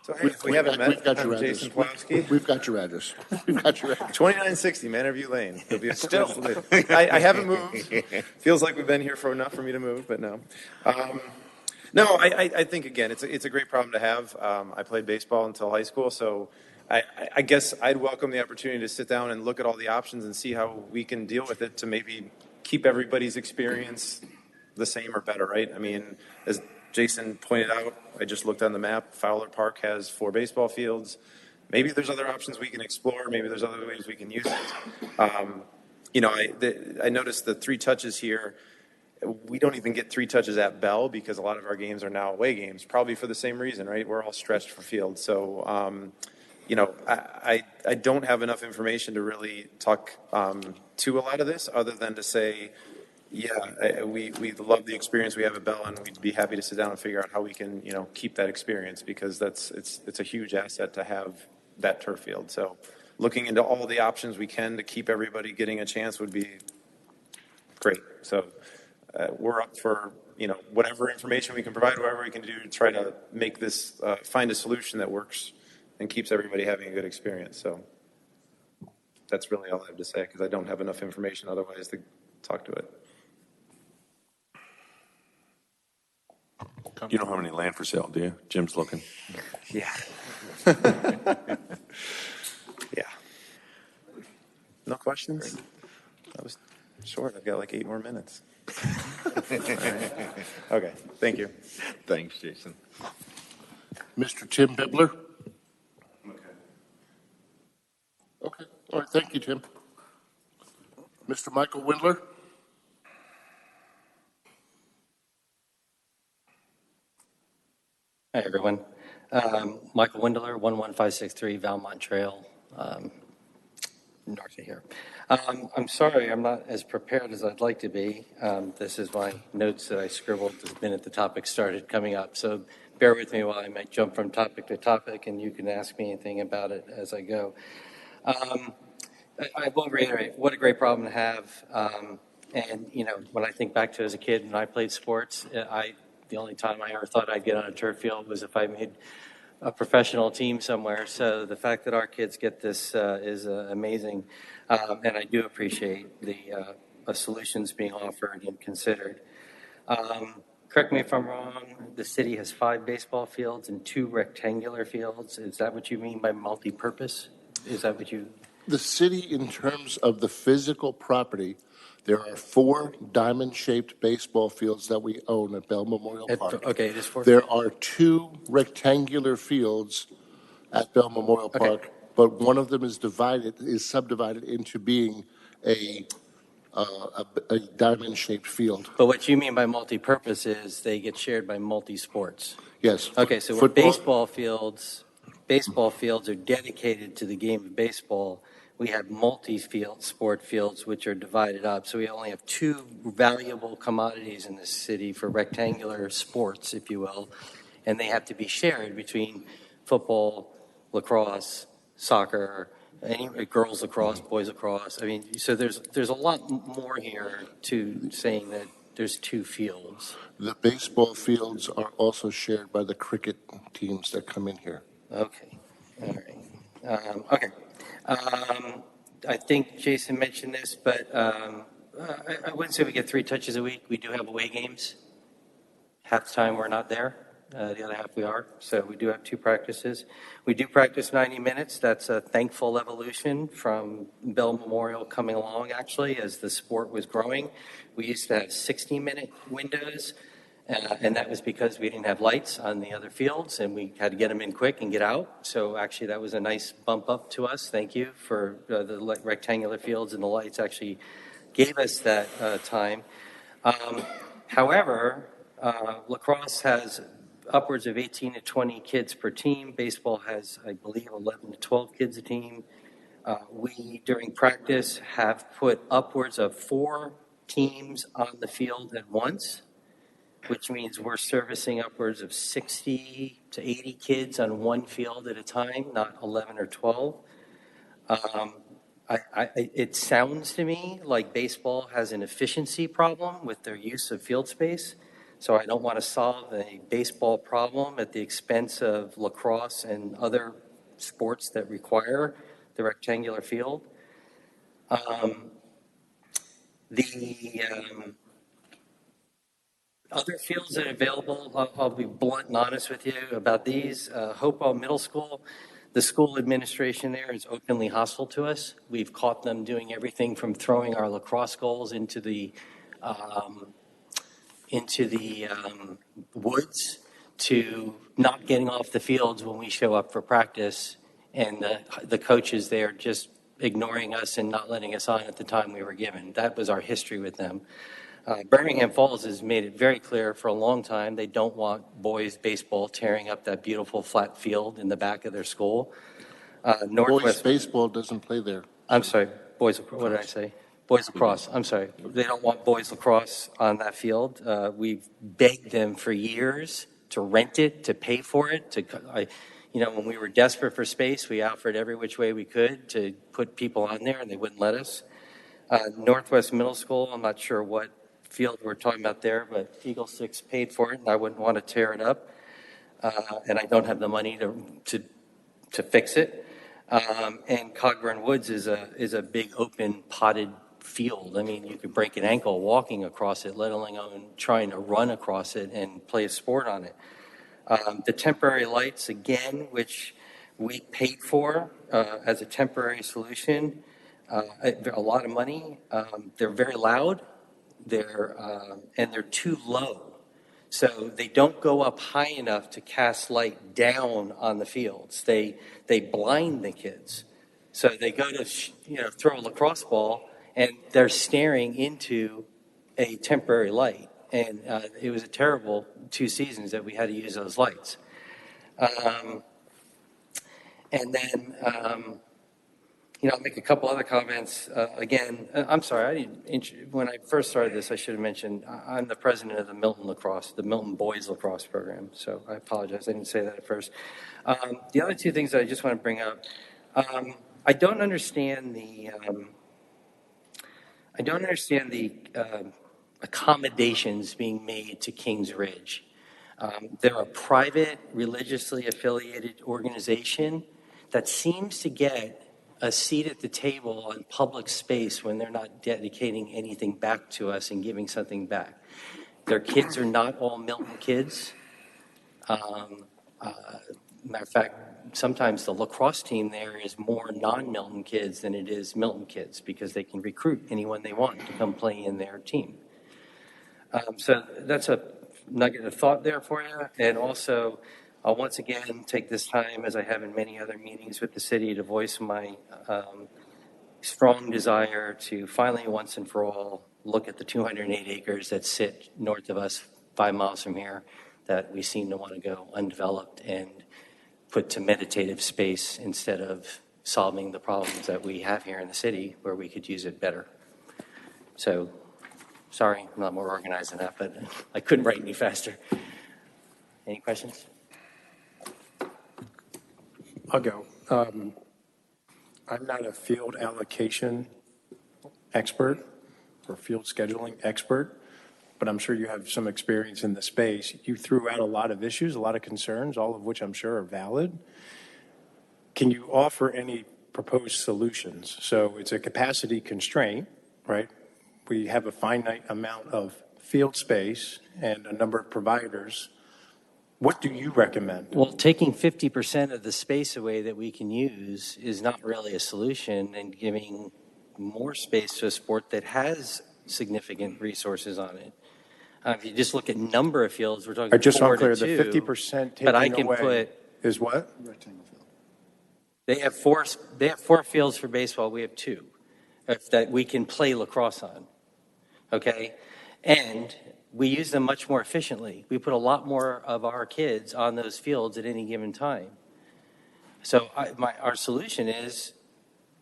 So, hey, we haven't met. We've got your I'm address. Jason Pulaski. We've got your address. We've got your address. 2960 Manorview Lane. It'll be still. I haven't moved. Feels like we've been here for enough for me to move, but no. No, I think, again, it's a great problem to have. I played baseball until high school, so I guess I'd welcome the opportunity to sit down and look at all the options and see how we can deal with it to maybe keep everybody's experience the same or better, right? I mean, as Jason pointed out, I just looked on the map. Fowler Park has 4 baseball fields. Maybe there's other options we can explore. Maybe there's other ways we can use it. You know, I noticed the 3 touches here. We don't even get 3 touches at Bell because a lot of our games are now away games, probably for the same reason, right? We're all stretched for field. So, you know, I don't have enough information to really talk to a lot of this other than to say, yeah, we love the experience we have at Bell, and we'd be happy to sit down and figure out how we can, you know, keep that experience because it's a huge asset to have that turf field. So looking into all the options we can to keep everybody getting a chance would be great. So we're up for, you know, whatever information we can provide, whatever we can do to try to make this, find a solution that works and keeps everybody having a good experience. So that's really all I have to say because I don't have enough information otherwise to talk to it. You don't have any land for sale, do you? Jim's looking. Yeah. Yeah. No questions? That was short. I've got like 8 more minutes. Okay. Thank you. Thanks, Jason. Mr. Tim Bibler? Okay. All right. Thank you, Tim. Mr. Michael Windler? Hi, everyone. Michael Windler, 11563 Valmont Trail, north of here. I'm sorry I'm not as prepared as I'd like to be. This is my notes that I scribbled the minute the topic started coming up. So bear with me while I might jump from topic to topic, and you can ask me anything about it as I go. I will reiterate, what a great problem to have. And, you know, when I think back to as a kid when I played sports, the only time I ever thought I'd get on a turf field was if I made a professional team somewhere. So the fact that our kids get this is amazing. And I do appreciate the solutions being offered and considered. Correct me if I'm wrong, the city has 5 baseball fields and 2 rectangular fields. Is that what you mean by multi-purpose? Is that what you... The city, in terms of the physical property, there are 4 diamond-shaped baseball fields that we own at Bell Memorial Park. Okay, it is 4. There are 2 rectangular fields at Bell Memorial Park, but one of them is subdivided into being a diamond-shaped field. But what you mean by multi-purpose is they get shared by multi-sports. Yes. Okay, so where baseball fields are dedicated to the game of baseball, we have multi-field sport fields which are divided up. So we only have two valuable commodities in this city for rectangular sports, if you will, and they have to be shared between football, lacrosse, soccer, girls lacrosse, boys lacrosse. I mean, so there's a lot more here to saying that there's two fields. The baseball fields are also shared by the cricket teams that come in here. Okay, all right. Okay. I think Jason mentioned this, but I wouldn't say we get 3 touches a week. We do have away games. Half the time we're not there. The other half we are. So we do have 2 practices. We do practice 90 minutes. That's a thankful evolution from Bell Memorial coming along, actually, as the sport was growing. We used to have 60-minute windows. And that was because we didn't have lights on the other fields, and we had to get them in quick and get out. So actually, that was a nice bump up to us. Thank you for the rectangular fields, and the lights actually gave us that time. However, lacrosse has upwards of 18 to 20 kids per team. Baseball has, I believe, 11 to 12 kids a team. We, during practice, have put upwards of 4 teams on the field at once, which means we're servicing upwards of 60 to 80 kids on one field at a time, not 11 or 12. It sounds to me like baseball has an efficiency problem with their use of field space. So I don't want to solve a baseball problem at the expense of lacrosse and other sports that require the rectangular field. Other fields that are available, I'll be blunt and honest with you about these. Hopewell Middle School, the school administration there is openly hostile to us. We've caught them doing everything from throwing our lacrosse goals into the woods to not getting off the fields when we show up for practice, and the coaches there just ignoring us and not letting us on at the time we were given. That was our history with them. Birmingham Falls has made it very clear for a long time they don't want boys baseball tearing up that beautiful flat field in the back of their school. Boys baseball doesn't play there. I'm sorry, boys, what did I say? Boys lacrosse, I'm sorry. They don't want boys lacrosse on that field. We've begged them for years to rent it, to pay for it. When we were desperate for space, we offered every which way we could to put people on there, and they wouldn't let us. Northwest Middle School, I'm not sure what field we're talking about there, but Eagle 6 paid for it, and I wouldn't want to tear it up. And I don't have the money to fix it. And Cogburn Woods is a big open potted field. I mean, you could break an ankle walking across it, let alone trying to run across it and play a sport on it. The temporary lights, again, which we paid for as a temporary solution, a lot of money. They're very loud. And they're too low. So they don't go up high enough to cast light down on the fields. They blind the kids. So they go to throw a lacrosse ball, and they're staring into a temporary light. And it was a terrible 2 seasons that we had to use those lights. And then I'll make a couple other comments. Again, I'm sorry, when I first started this, I should have mentioned I'm the president of the Milton Boys Lacrosse program. So I apologize, I didn't say that at first. The other 2 things that I just want to bring up, I don't understand the accommodations being made to Kings Ridge. They're a private, religiously affiliated organization that seems to get a seat at the table on public space when they're not dedicating anything back to us and giving something back. Their kids are not all Milton kids. Matter of fact, sometimes the lacrosse team there is more non-Milton kids than it is Milton kids because they can recruit anyone they want to come play in their team. So that's a nugget of thought there for you. And also, I'll once again take this time, as I have in many other meetings with the city, to voice my strong desire to finally, once and for all, look at the 208 acres that sit north of us, 5 miles from here, that we seem to want to go undeveloped and put to meditative space instead of solving the problems that we have here in the city where we could use it better. So, sorry, I'm not more organized than that, but I couldn't write any faster. Any questions? I'll go. I'm not a field allocation expert or field scheduling expert, but I'm sure you have some experience in the space. You threw out a lot of issues, a lot of concerns, all of which I'm sure are valid. Can you offer any proposed solutions? So it's a capacity constraint, right? We have a finite amount of field space and a number of providers. What do you recommend? Well, taking 50% of the space away that we can use is not really a solution, and giving more space to a sport that has significant resources on it. If you just look at number of fields, we're talking Just so 4 I'm clear, to 2. the 50% taken but I can away put, is what? Rectangle field. they have four fields for baseball. We have 2 that we can play lacrosse on. Okay, and we use them much more efficiently. We put a lot more of our kids on those fields at any given time. So our solution is,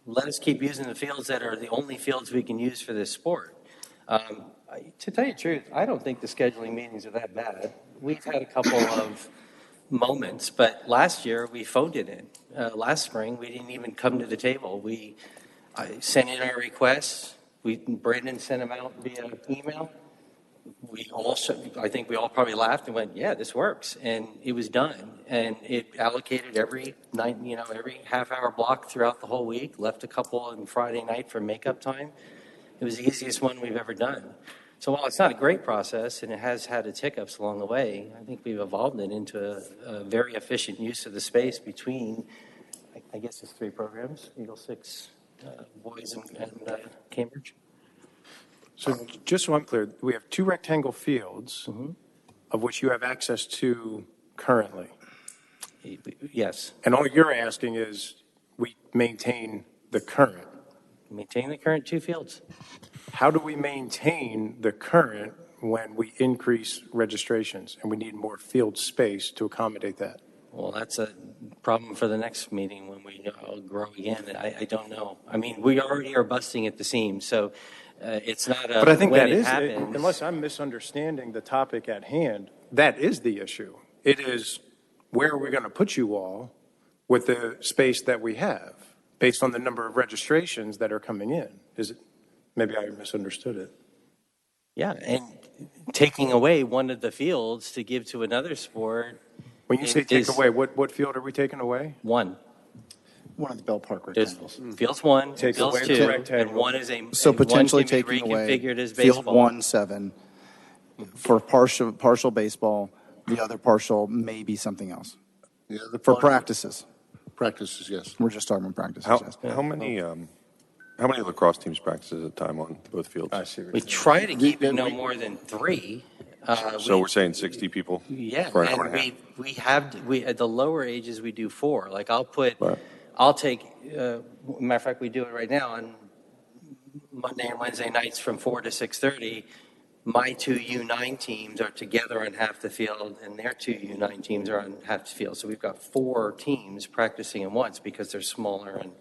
let us keep using the fields that are the only fields we can use for this sport. To tell you the truth, I don't think the scheduling meetings are that bad. We've had a couple of moments, but last year we phoned it in. Last spring, we didn't even come to the table. I sent in our requests. Brandon sent them out via email. I think we all probably laughed and went, yeah, this works. And it was done. And it allocated every half-hour block throughout the whole week, left a couple on Friday night for makeup time. It was the easiest one we've ever done. So while it's not a great process, and it has had its hiccups along the way, I think we've evolved it into a very efficient use of the space between, I guess it's 3 programs, Eagle 6, boys and Cambridge. So just so I'm clear, we have 2 rectangle fields of which you have access to currently. Yes. And all you're asking is we maintain the current. Maintain the current 2 fields. How do we maintain the current when we increase registrations and we need more field space to accommodate that? Well, that's a problem for the next meeting when we grow again. I don't know. I mean, we already are busting at the seams, so it's not a But I think when that it is, happens. unless I'm misunderstanding the topic at hand, that is the issue. It is, where are we going to put you all with the space that we have based on the number of registrations that are coming in? Is it, maybe I misunderstood it. Yeah, and taking away one of the fields to give to another sport. When you say take away, what field are we taking away? One. One of the Bell Park There's rectangles. fields 1, Take fields away the 2, rectangle. and one is a So and one potentially can be taking away reconfigured as baseball. field 1, 7 for partial baseball. The other partial may be something else. Yeah, the For part- practices. Practices, yes. We're just talking about practices. yes. How many lacrosse teams practice at a time on both fields? I see. We try to keep it no more than 3. So we're saying 60 people Yeah, for an hour and and a half. we at the lower ages we do 4. Like Right. I'll take. Matter of fact, we do it right now on Monday and Wednesday nights from 4 to 6:30. My 2 U9 teams are together on half the field, and their 2 U9 teams are on half the field. So we've got 4 teams practicing at once because they're smaller and.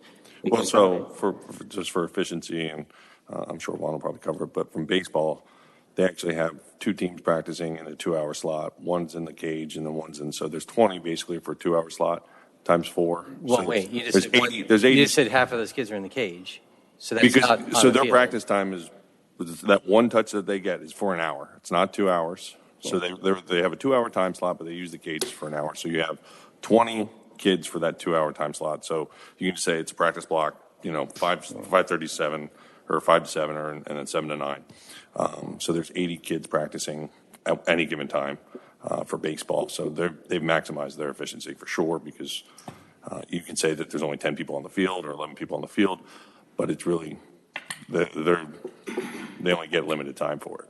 we Well, can so accommodate. just for efficiency, and I'm sure Juan will probably cover it, but from baseball, they actually have 2 teams practicing in a 2-hour slot. One's in the cage and then one's in, so there's 20 basically for a 2-hour slot times 4. Well, So wait, you just there's said, 80, there's 80. you just said half of those kids are in the cage. So that's Because, not on so the their field. practice time is, that one touch that they get is for an hour. It's not 2 hours. So they have a 2-hour time slot, but they use the cages for an hour. So you have 20 kids for that 2-hour time slot. So you can just say it's a practice block, 5:37 or 5 to 7 and then 7 to 9. So there's 80 kids practicing at any given time for baseball. So they've maximized their efficiency for sure, because you can say that there's only 10 people on the field or 11 people on the field, but it's really, they only get limited time for it.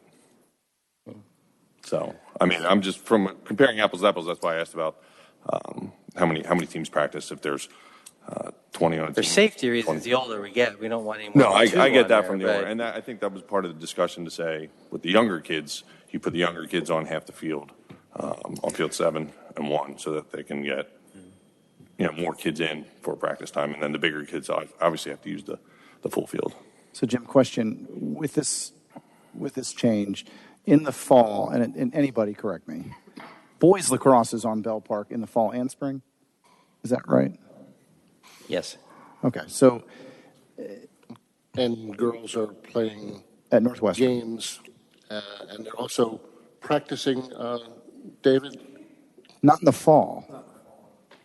So, I mean, I'm just from comparing apples to apples. That's why I asked about how many teams practice. If there's 20 on a team. For safety reasons, the older we get, we don't want any more. No, than 2 I get on that there, from the but- older, and I think that was part of the discussion to say with the younger kids, you put the younger kids on half the field, on field 7 and 1 so that they can get more kids in for practice time, and then the bigger kids obviously have to use the full field. So, Jim, question with this change in the fall, and anybody correct me. Boys lacrosse is on Bell Park in the fall and spring. Is that right? Yes. Okay, so And girls are playing at Northwestern games, and they're also practicing, David? not in the fall.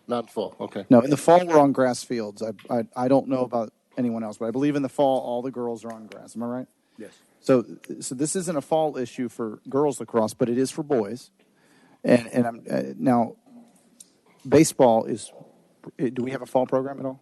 Not fall, okay. No, in the fall we're on grass fields. I don't know about anyone else, but I believe in the fall all the girls are on grass. Am I right? Yes. So this isn't a fall issue for girls lacrosse, but it is for boys. And I'm now baseball is. Do we have a fall program at all?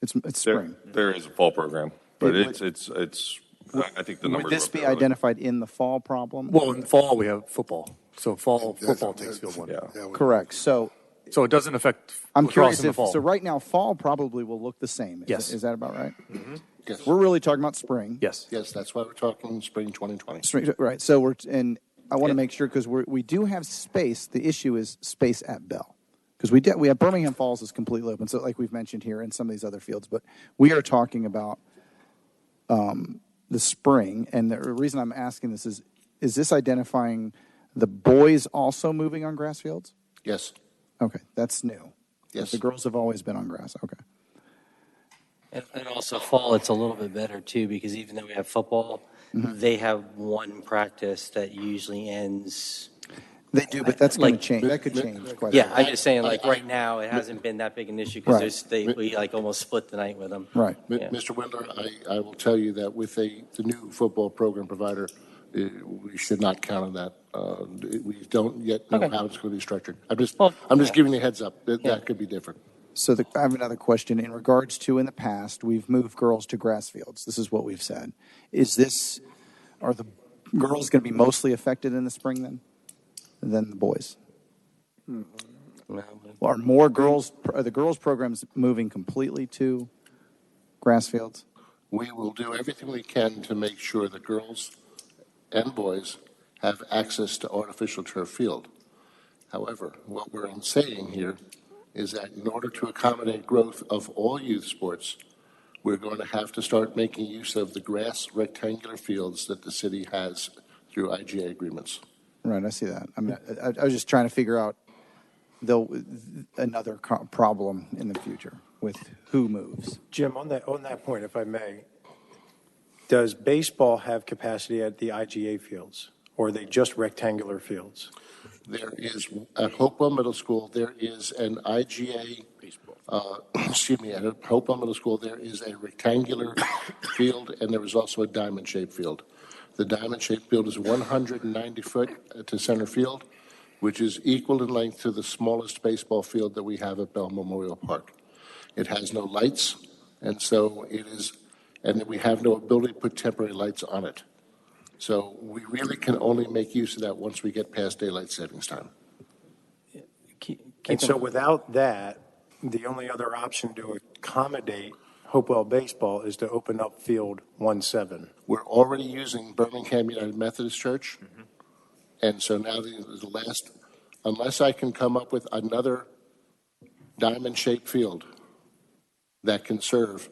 It's spring. There is a fall program, but it's I think the numbers. Would this are up be there early. identified in the fall problem? Well, in the fall, we have football. So football takes field 1. Yeah. Correct. So So it doesn't affect I'm lacrosse curious in the if fall. so. Right now, fall probably will look the same. Yes. Is that about right? Mm-hmm. Yes. We're really talking about spring. Yes. Yes, that's why we're talking spring 2020. Spring, right. So I want to make sure because we do have space. The issue is space at Bell because we have Birmingham Falls is completely open. So like we've mentioned here and some of these other fields, but we are talking about the spring. And the reason I'm asking this is this identifying the boys also moving on grass fields? Yes. Okay, that's new. Yes. The girls have always been on grass. Okay. And also fall, it's a little bit better too, because even though we have football, they have one practice that usually ends. They do, but that's going to Like- change. That could change quite a Yeah, bit. I'm just saying, like right now, it hasn't been that big an issue because we like almost split the night with them. Right. Yeah. Mr. Windler, I will tell you that with the new football program provider, we should not count on that. We don't yet know Okay. how it's going to be structured. Well, I'm just giving you a heads up. That could be different. So I have another question in regards to in the past, we've moved girls to grass fields. This is what we've said. Are the girls going to be mostly affected in the spring then than the boys? Are the girls programs moving completely to grass fields? We will do everything we can to make sure that girls and boys have access to artificial turf field. However, what we're saying here is that in order to accommodate growth of all youth sports, we're going to have to start making use of the grass rectangular fields that the city has through IGA agreements. Right, I see that. I was just trying to figure out another problem in the future with who moves. Jim, on that point, if I may, does baseball have capacity at the IGA fields, or are they just rectangular fields? There is, at Hopewell Middle School, there is an IGA, at Hopewell Middle School, there is a rectangular field, and there is also a diamond-shaped field. The diamond-shaped field is 190 foot to center field, which is equal in length to the smallest baseball field that we have at Bell Memorial Park. It has no lights, and we have no ability to put temporary lights on it. So we really can only make use of that once we get past daylight savings time. And so without that, the only other option to accommodate Hopewell baseball is to open up field 1-7. We're already using Birmingham United Methodist Church, and so now the last, unless I can come up with another diamond-shaped field that can serve,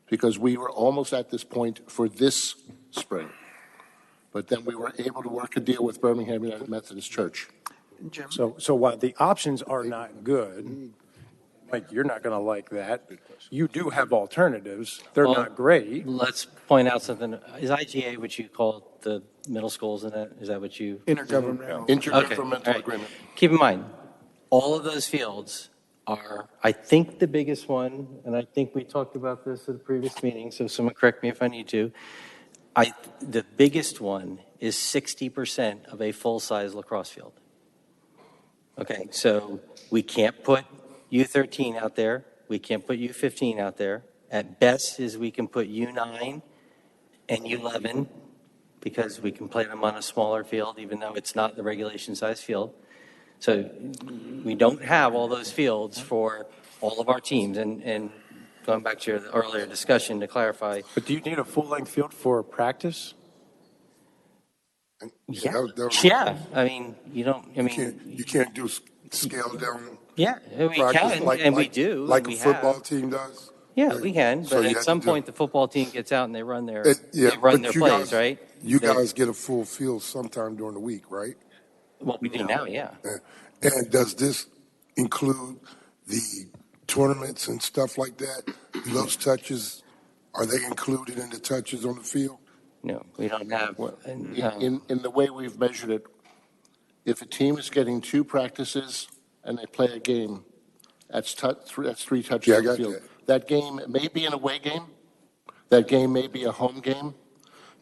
because we were almost at this point for this spring, but then we were able to work a deal with Birmingham United Methodist Church. So while the options are not good, like you're not going to like that, you do have alternatives. They're Well, not great. Let's point out something. Is IGA what you call the middle schools in it? Is that what you? Intergovernmental. Intergovernmental Okay, all right. agreement. Keep in mind, all of those fields are, I think the biggest one, and I think we talked about this at a previous meeting, so someone correct me if I need to. The biggest one is 60% of a full-size lacrosse field. Okay, so we can't put U13 out there. We can't put U15 out there. At best is we can put U9 and U11 because we can play them on a smaller field, even though it's not the regulation size field. So we don't have all those fields for all of our teams. And going back to your earlier discussion to clarify. But do you need a full-length field for practice? Yeah. that was- Yeah. I mean, you don't, I you can't do scale down yeah, we practice can, like, and we like, do, like and a we football have. team does. Yeah, we can, So but you at have some to do point, the football team gets out and they run their, yeah, they run but their you plays, guys, right? you They- guys get a full field sometime during the week, right? What we do now, yeah. And does this include the tournaments and stuff like that? Those touches, are they included in the touches on the field? No, we don't have. In the way we've measured it, if a team is getting 2 practices and they play a game, that's 3 touches Yeah, I on the got field. that. That game may be an away game. That game may be a home game,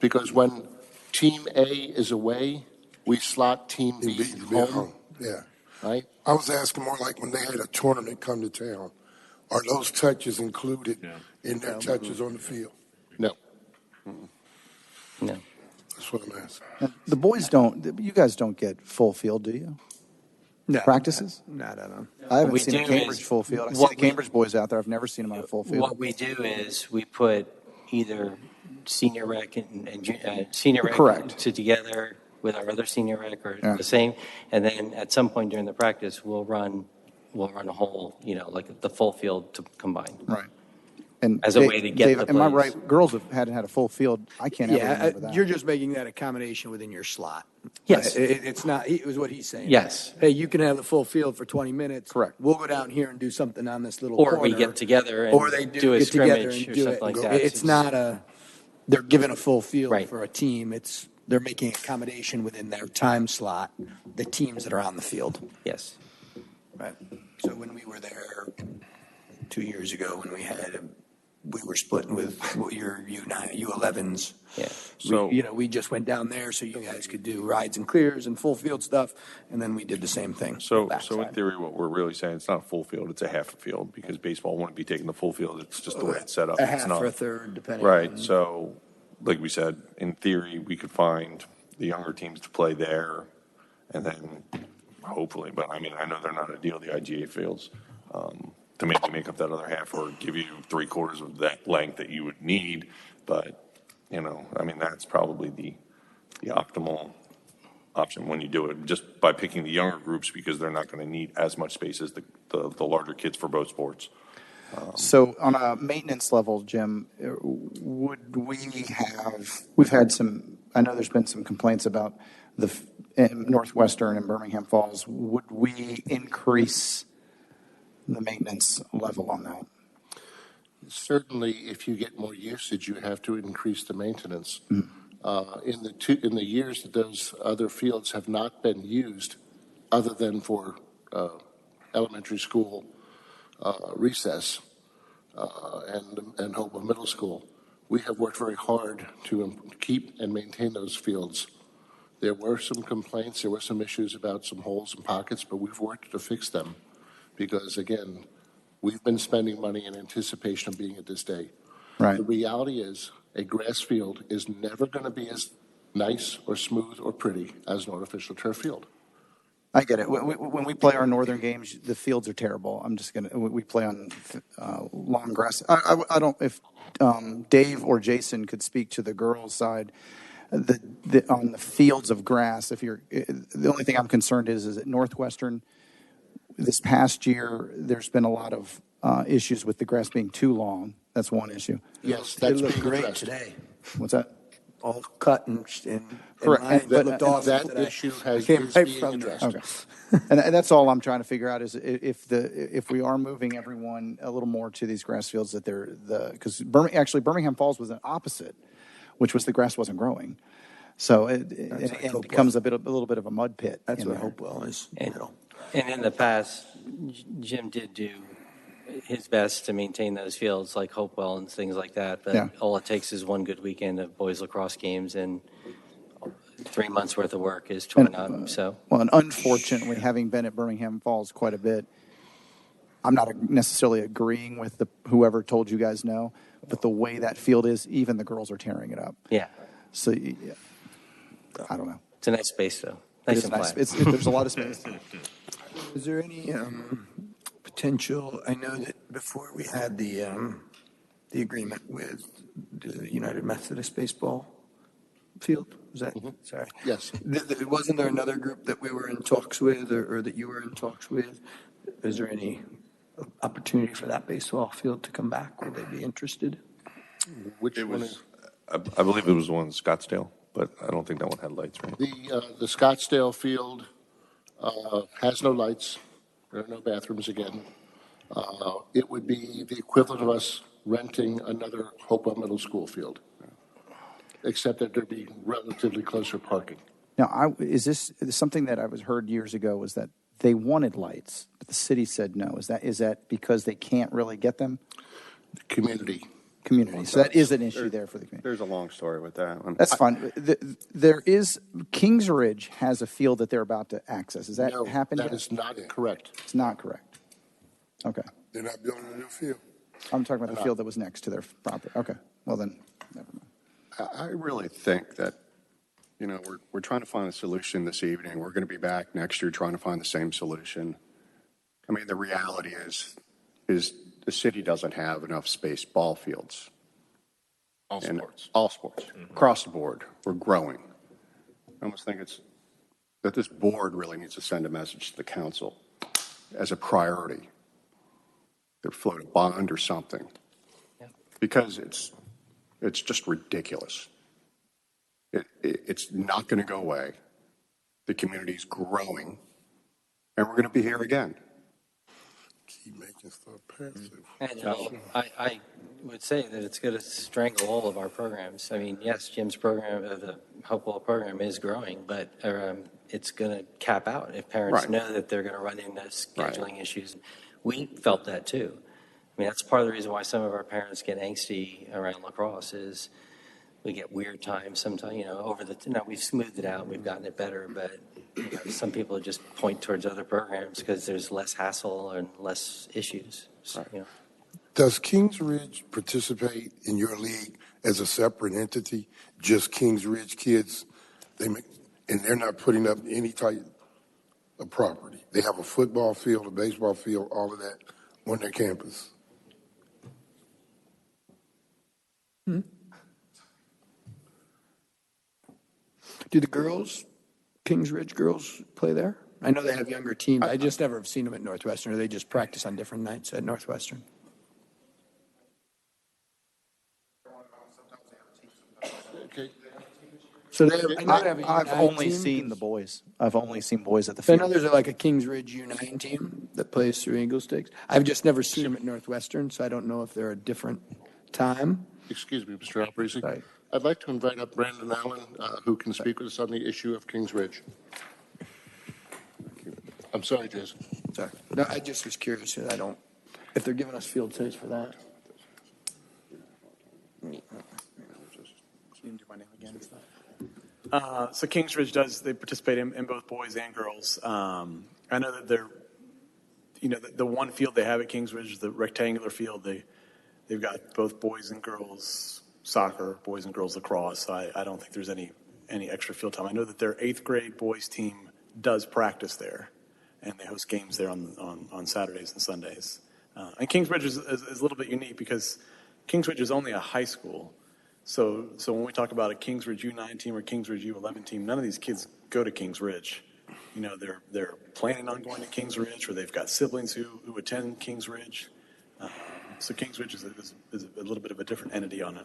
because when Team A is away, we slot Team B home, Yeah. right? I was asking more like when they had a tournament come to town, are those touches included in their touches on the field? No. No. That's what I'm asking. And the boys don't, you guys don't get full field, do you? No. Practices? Not at all. I haven't we seen a do Cambridge is- full field. I see what the we- Cambridge boys out there. I've never seen them on a full field. What we do is we put either senior rec and senior rec Correct. together with our other senior rec or Yeah. the same, and then at some point during the practice, we'll run a whole, like the full field to combine. Right. And As a way to get Dave, the am I plays. right? Girls hadn't had a full field. I can't ever remember that. You're just making that accommodation within your slot. Yes. It's not, it was what he's saying. Yes. Hey, you can have the full field for 20 minutes. Correct. We'll go down here and do something on this little Or corner. we get together and Or they do a get together scrimmage and or do something it. like that. It's not they're given a full field Right. for a team. They're making accommodation within their time slot, the teams that are on the field. Yes. Right. So when we were there 2 years ago, when we were splitting with your U11s. Yeah. So- we just went down there so you guys could do rides and clears and full field stuff, and then we did the same thing. So in backside. theory, what we're really saying, it's not full field, it's a half a field, because baseball wouldn't be taking the full field, it's just the way it's set up. A It's half not. or a third, depending. Right, on- so, like we said, in theory, we could find the younger teams to play there, and then hopefully, but I mean, I know they're not ideal, the IGA fields, to maybe make up that other half or give you 3/4 of that length that you would need, but, I mean, that's probably the optimal option when you do it, just by picking the younger groups, because they're not going to need as much space as the larger kids for both sports. So on a maintenance level, Jim, would we've had some, I know there's been some complaints about in Northwestern and Birmingham Falls. Would we increase the maintenance level on that? Certainly, if you get more usage, you have to increase the maintenance. In the years that those other fields have not been used, other than for elementary school recess and Hopewell Middle School, we have worked very hard to keep and maintain those fields. There were some complaints, there were some issues about some holes and pockets, but we've worked to fix them because, again, we've been spending money in anticipation of being at this day. Right. The reality is a grass field is never going to be as nice or smooth or pretty as an artificial turf field. I get it. When we play our northern games, the fields are terrible. We play on long grass. I don't, if Dave or Jason could speak to the girls' side, on the fields of grass, the only thing I'm concerned is at Northwestern, this past year, there's been a lot of issues with the grass being too long. That's one issue. Yes, It that's looked being great addressed. today. What's that? All cut and Correct. lines But looked awesome that today. issue I came is right being from there. addressed. Okay. And that's all I'm trying to figure out is if we are moving everyone a little more to these grass fields because Birmingham Falls was an opposite, which was the grass wasn't growing. So it becomes a little bit of a mud pit. That's in what there. Hopewell is. And in the past, Jim did do his best to maintain those fields like Hopewell and things like that. But Yeah. all it takes is one good weekend of boys lacrosse games and 3 months worth of work is torn up. So Well, and unfortunately, having been at Birmingham Falls quite a bit, I'm not necessarily agreeing with whoever told you guys no, but the way that field is, even the girls are tearing it up. yeah, So yeah, I don't know. it's a nice space though. It Nice is and nice. flat. There's a lot of space. Is there any potential? I know that before we had the agreement with the United Methodist Baseball, field? Was that, sorry. Yes. Wasn't there another group that we were in talks with or that you were in talks with? Is there any opportunity for that baseball field to come back? Would they be interested? Which It one was, is? I believe it was the one in Scottsdale, but I don't think that one had lights, right? The Scottsdale field has no lights. There are no bathrooms again. It would be the equivalent of us renting another Hopewell Middle School field, except that there'd be relatively closer parking. Now, is this something that I was heard years ago was that they wanted lights, but the city said no. Is that because they can't really get them? The community. So that is an issue there for the community. There's a long story with that one. That's fine. There is, Kings Ridge has a field that they're about to access. Has that happened yet? That is not correct. It's not correct. Okay. They're not building a new field. I'm talking about the field that was next to their property. Okay. Well, then, never mind. I really think that, we're trying to find a solution this evening. We're going to be back next year trying to find the same solution. I mean, the reality is the city doesn't have enough space ball fields. All sports. All sports. Across the board. We're growing. I almost think that this board really needs to send a message to the council as a priority. They float a bond or something. Yeah. Because it's just ridiculous. It's not going to go away. The community's growing, and we're going to be here again. Keep making stuff passive. And I would say that it's going to strangle all of our programs. I mean, yes, Jim's program, the Hopewell program is growing, but it's going to cap out if parents Right. know that they're going to run into scheduling issues. We felt that too. I mean, that's part of the reason why some of our parents get angsty around lacrosse is we get weird times sometimes, we've smoothed it out, we've gotten it better, but some people just point towards other programs because there's less hassle and less issues. So, Does Kings Ridge participate in your league as a separate entity? Just Kings Ridge kids? And they're not putting up any type of property. They have a football field, a baseball field, all of that on their campus. Do the girls, Kings Ridge girls, play there? I know they have younger teams. I just never have seen them at Northwestern, or they just practice on different nights at Northwestern. Okay. So I know they have a I've U9 only team, seen the boys. I've only seen boys at the So I field. know there's like a Kings Ridge U9 team that plays through Eagle Sticks. I've just never seen them at Northwestern, so I don't know if they're a different time. Excuse me, Mr. Albrisi. Right. I'd like to invite up Brandon Allen, who can speak with us on the issue of Kings Ridge. I'm sorry, Jason. Sorry. No, I just was curious. If they're giving us field days for that. You can do my name again. So Kings Ridge they participate in both boys and girls. I know that they're, the one field they have at Kings Ridge is the rectangular field. They've got both boys and girls soccer, boys and girls lacrosse. So I don't think there's any extra field time. I know that their 8th grade boys team does practice there, and they host games there on Saturdays and Sundays. And Kings Ridge is a little bit unique because Kings Ridge is only a high school. So when we talk about a Kings Ridge U9 team or Kings Ridge U11 team, none of these kids go to Kings Ridge. They're planning on going to Kings Ridge, or they've got siblings who attend Kings Ridge. So Kings Ridge is a little bit of a different entity on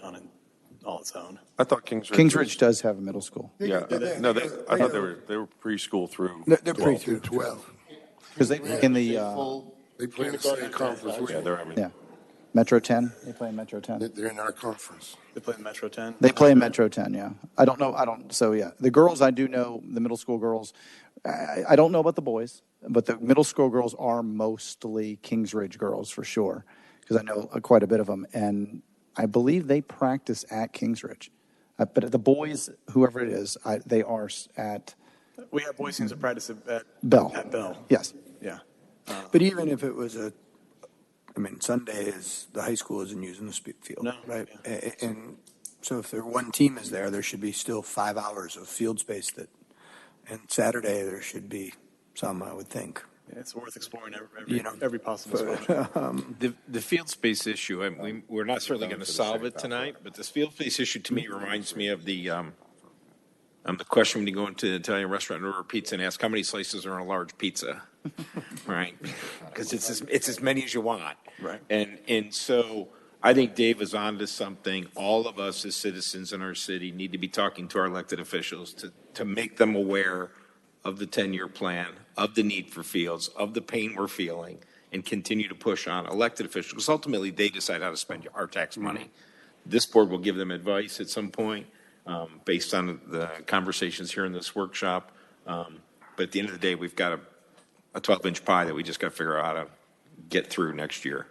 all its own. I thought Kings Ridge does have a middle school. Yeah, no, I thought they were preschool through. They're pretty through 12. Because they in the They play in the same conference. Yeah, they're everything. yeah, Metro 10. They play in Metro 10. They're in our conference. They play in Metro 10. They play in Metro 10. Yeah, I don't know. So yeah, the girls I do know. The middle school girls. I don't know about the boys, but the middle school girls are mostly Kings Ridge girls for sure, because I know quite a bit of them, and I believe they practice at Kings Ridge. But the boys, whoever it is, they are at. We have boys teams that practice at Bell. At Bell. Yes. Yeah. But even if it was Sunday is the high school isn't using the field, No. right? And so if one team is there should be still 5 hours of field space and Saturday there should be some, I would think. Yeah, it's worth exploring every possible spot. The field space issue, we're not certainly going to solve it tonight, but this field space issue to me reminds me of the The question when you go into an Italian restaurant and order pizza and ask how many slices are on a large pizza, right? Because it's as many as you want. Right. And so I think Dave is on to something. All of us as citizens in our city need to be talking to our elected officials to make them aware of the 10-year plan, of the need for fields, of the pain we're feeling, and continue to push on elected officials. Because ultimately, they decide how to spend our tax money. This board will give them advice at some point based on the conversations here in this workshop. But at the end of the day, we've got a 12-inch pie that we just got to figure out how to get through next year.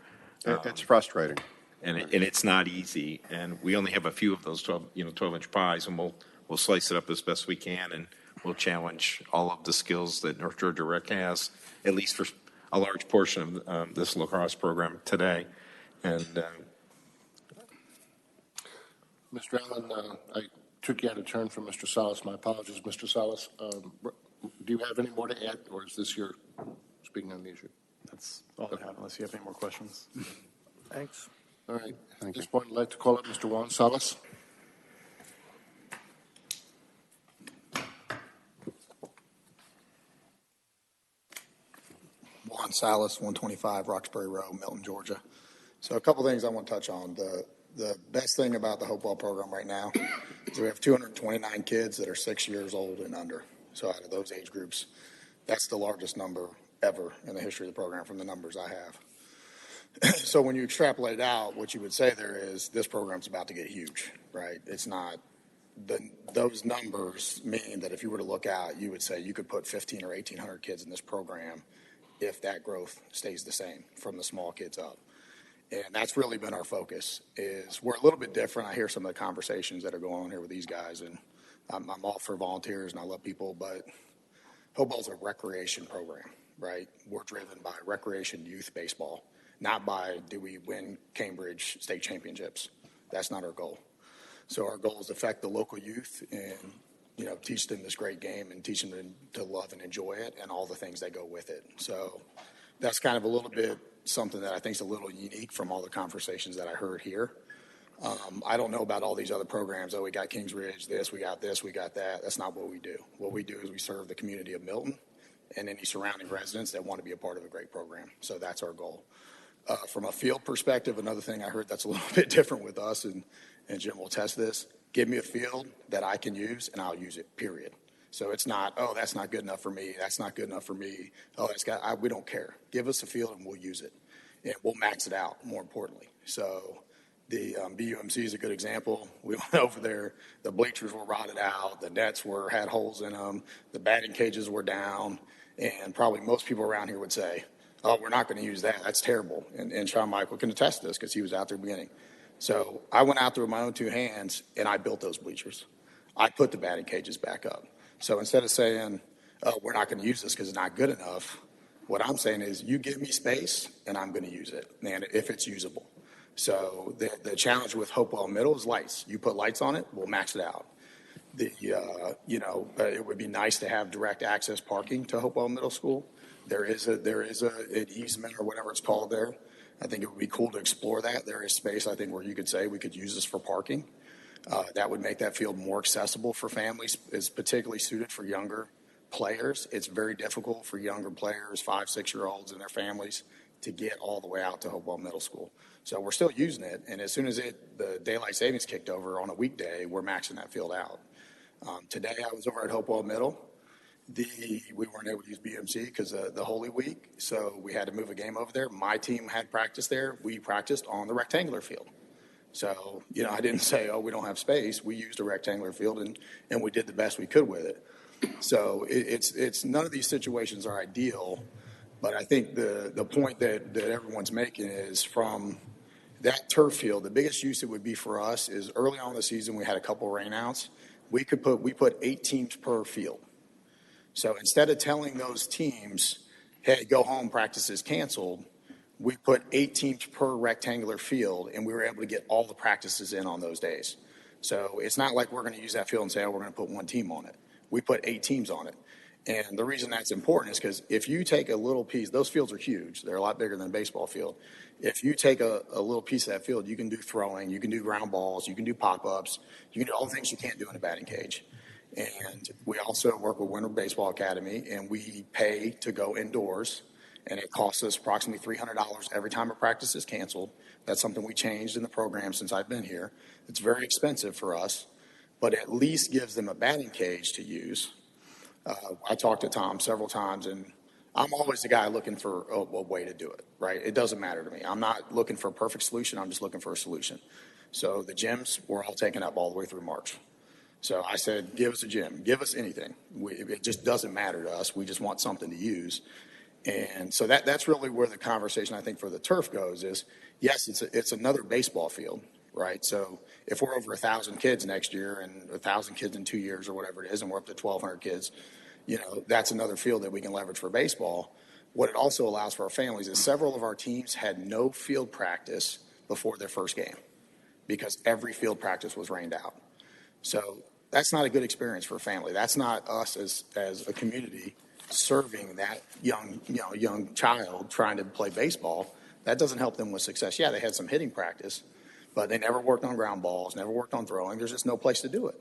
It's frustrating. And it's not easy. And we only have a few of those 12-inch pies, and we'll slice it up as best we can, and we'll challenge all of the skills that North Georgia Rec has, at least for a large portion of this lacrosse program today. And Mr. Allen, I took you out of turn from Mr. Salas. My apologies, Mr. Salas. Do you have any more to add, or is this your speaking on the issue? That's all I have, unless you have any more questions. Thanks. All right. At this point, I'd like to call up Mr. Juan Salas. Juan Salas, 125 Roxbury Road, Milton, Georgia. So a couple things I want to touch on. The best thing about the Hopewell program right now is we have 229 kids that are 6 years old and under. So out of those age groups, that's the largest number ever in the history of the program from the numbers I have. So when you extrapolate out, what you would say there is this program's about to get huge, right? It's not those numbers mean that if you were to look out, you would say you could put 15 or 1,800 kids in this program if that growth stays the same from the small kids up. And that's really been our focus. Is we're a little bit different. I hear some of the conversations that are going on here with these guys, and I'm all for volunteers and I love people, but Hopewell's a recreation program, right? We're driven by recreation youth baseball, not by do we win Cambridge state championships. That's not our goal. So our goal is to affect the local youth and teach them this great game and teach them to love and enjoy it and all the things that go with it. So that's kind of a little bit something that I think is a little unique from all the conversations that I heard here. I don't know about all these other programs. Oh, we got Kings Ridge, we got that. That's not what we do. What we do is we serve the community of Milton and any surrounding residents that want to be a part of a great program. So that's our goal. From a field perspective, another thing I heard that's a little bit different with us, and Jim will test this, give me a field that I can use and I'll use it, period. So it's not, oh, that's not good enough for me. That's not good enough for me. Oh, we don't care. Give us a field and we'll use it. And we'll max it out, more importantly. So the BUMC is a good example. We went over there. The bleachers were rotted out. The nets had holes in them. The batting cages were down. And probably most people around here would say, oh, we're not going to use that. That's terrible. And Sean Michael can attest to this because he was out there at the beginning. So I went out there with my own two hands, and I built those bleachers. I put the batting cages back up. So instead of saying, oh, we're not going to use this because it's not good enough, what I'm saying is you give me space, and I'm going to use it, and if it's usable. So the challenge with Hopewell Middle is lights. You put lights on it, we'll max it out. It would be nice to have direct access parking to Hopewell Middle School. There is an easement or whatever it's called there. I think it would be cool to explore that. There is space, I think, where you could say we could use this for parking. That would make that field more accessible for families. It's particularly suited for younger players. It's very difficult for younger players, 5, 6-year-olds and their families to get all the way out to Hopewell Middle School. So we're still using it, and as soon as the daylight savings kicked over on a weekday, we're maxing that field out. Today I was over at Hopewell Middle. We weren't able to use BMC because of the Holy Week, so we had to move a game over there. My team had practice there. We practiced on the rectangular field. So, I didn't say, oh, we don't have space. We used a rectangular field, and we did the best we could with it. So it's none of these situations are ideal, but I think the point that everyone's making is from that turf field, the biggest use it would be for us is early on in the season we had a couple rainouts. We put 8 teams per field. So instead of telling those teams, hey, go home, practice is canceled, we put 8 teams per rectangular field, and we were able to get all the practices in on those days. So it's not like we're going to use that field and say, oh, we're going to put 1 team on it. We put 8 teams on it. And the reason that's important is because if you take a little piece, those fields are huge. They're a lot bigger than a baseball field. If you take a little piece of that field, you can do throwing, you can do ground balls, you can do pop-ups, you can do all the things you can't do in a batting cage. And we also work with Winter Baseball Academy, and we pay to go indoors, and it costs us approximately $300 every time a practice is canceled. That's something we changed in the program since I've been here. It's very expensive for us, but at least gives them a batting cage to use. I talked to Tom several times, and I'm always the guy looking for a way to do it, right? It doesn't matter to me. I'm not looking for a perfect solution. I'm just looking for a solution. So the gyms were all taken up all the way through March. So I said, give us a gym, give us anything. It just doesn't matter to us. We just want something to use. And so that's really where the conversation, I think, for the turf goes is, yes, it's another baseball field, right? So if we're over 1,000 kids next year and 1,000 kids in 2 years or whatever it is, and we're up to 1,200 kids, that's another field that we can leverage for baseball. What it also allows for our families is several of our teams had no field practice before their first game because every field practice was rained out. So that's not a good experience for a family. That's not us as a community serving that young child trying to play baseball. That doesn't help them with success. Yeah, they had some hitting practice, but they never worked on ground balls, never worked on throwing. There's just no place to do it.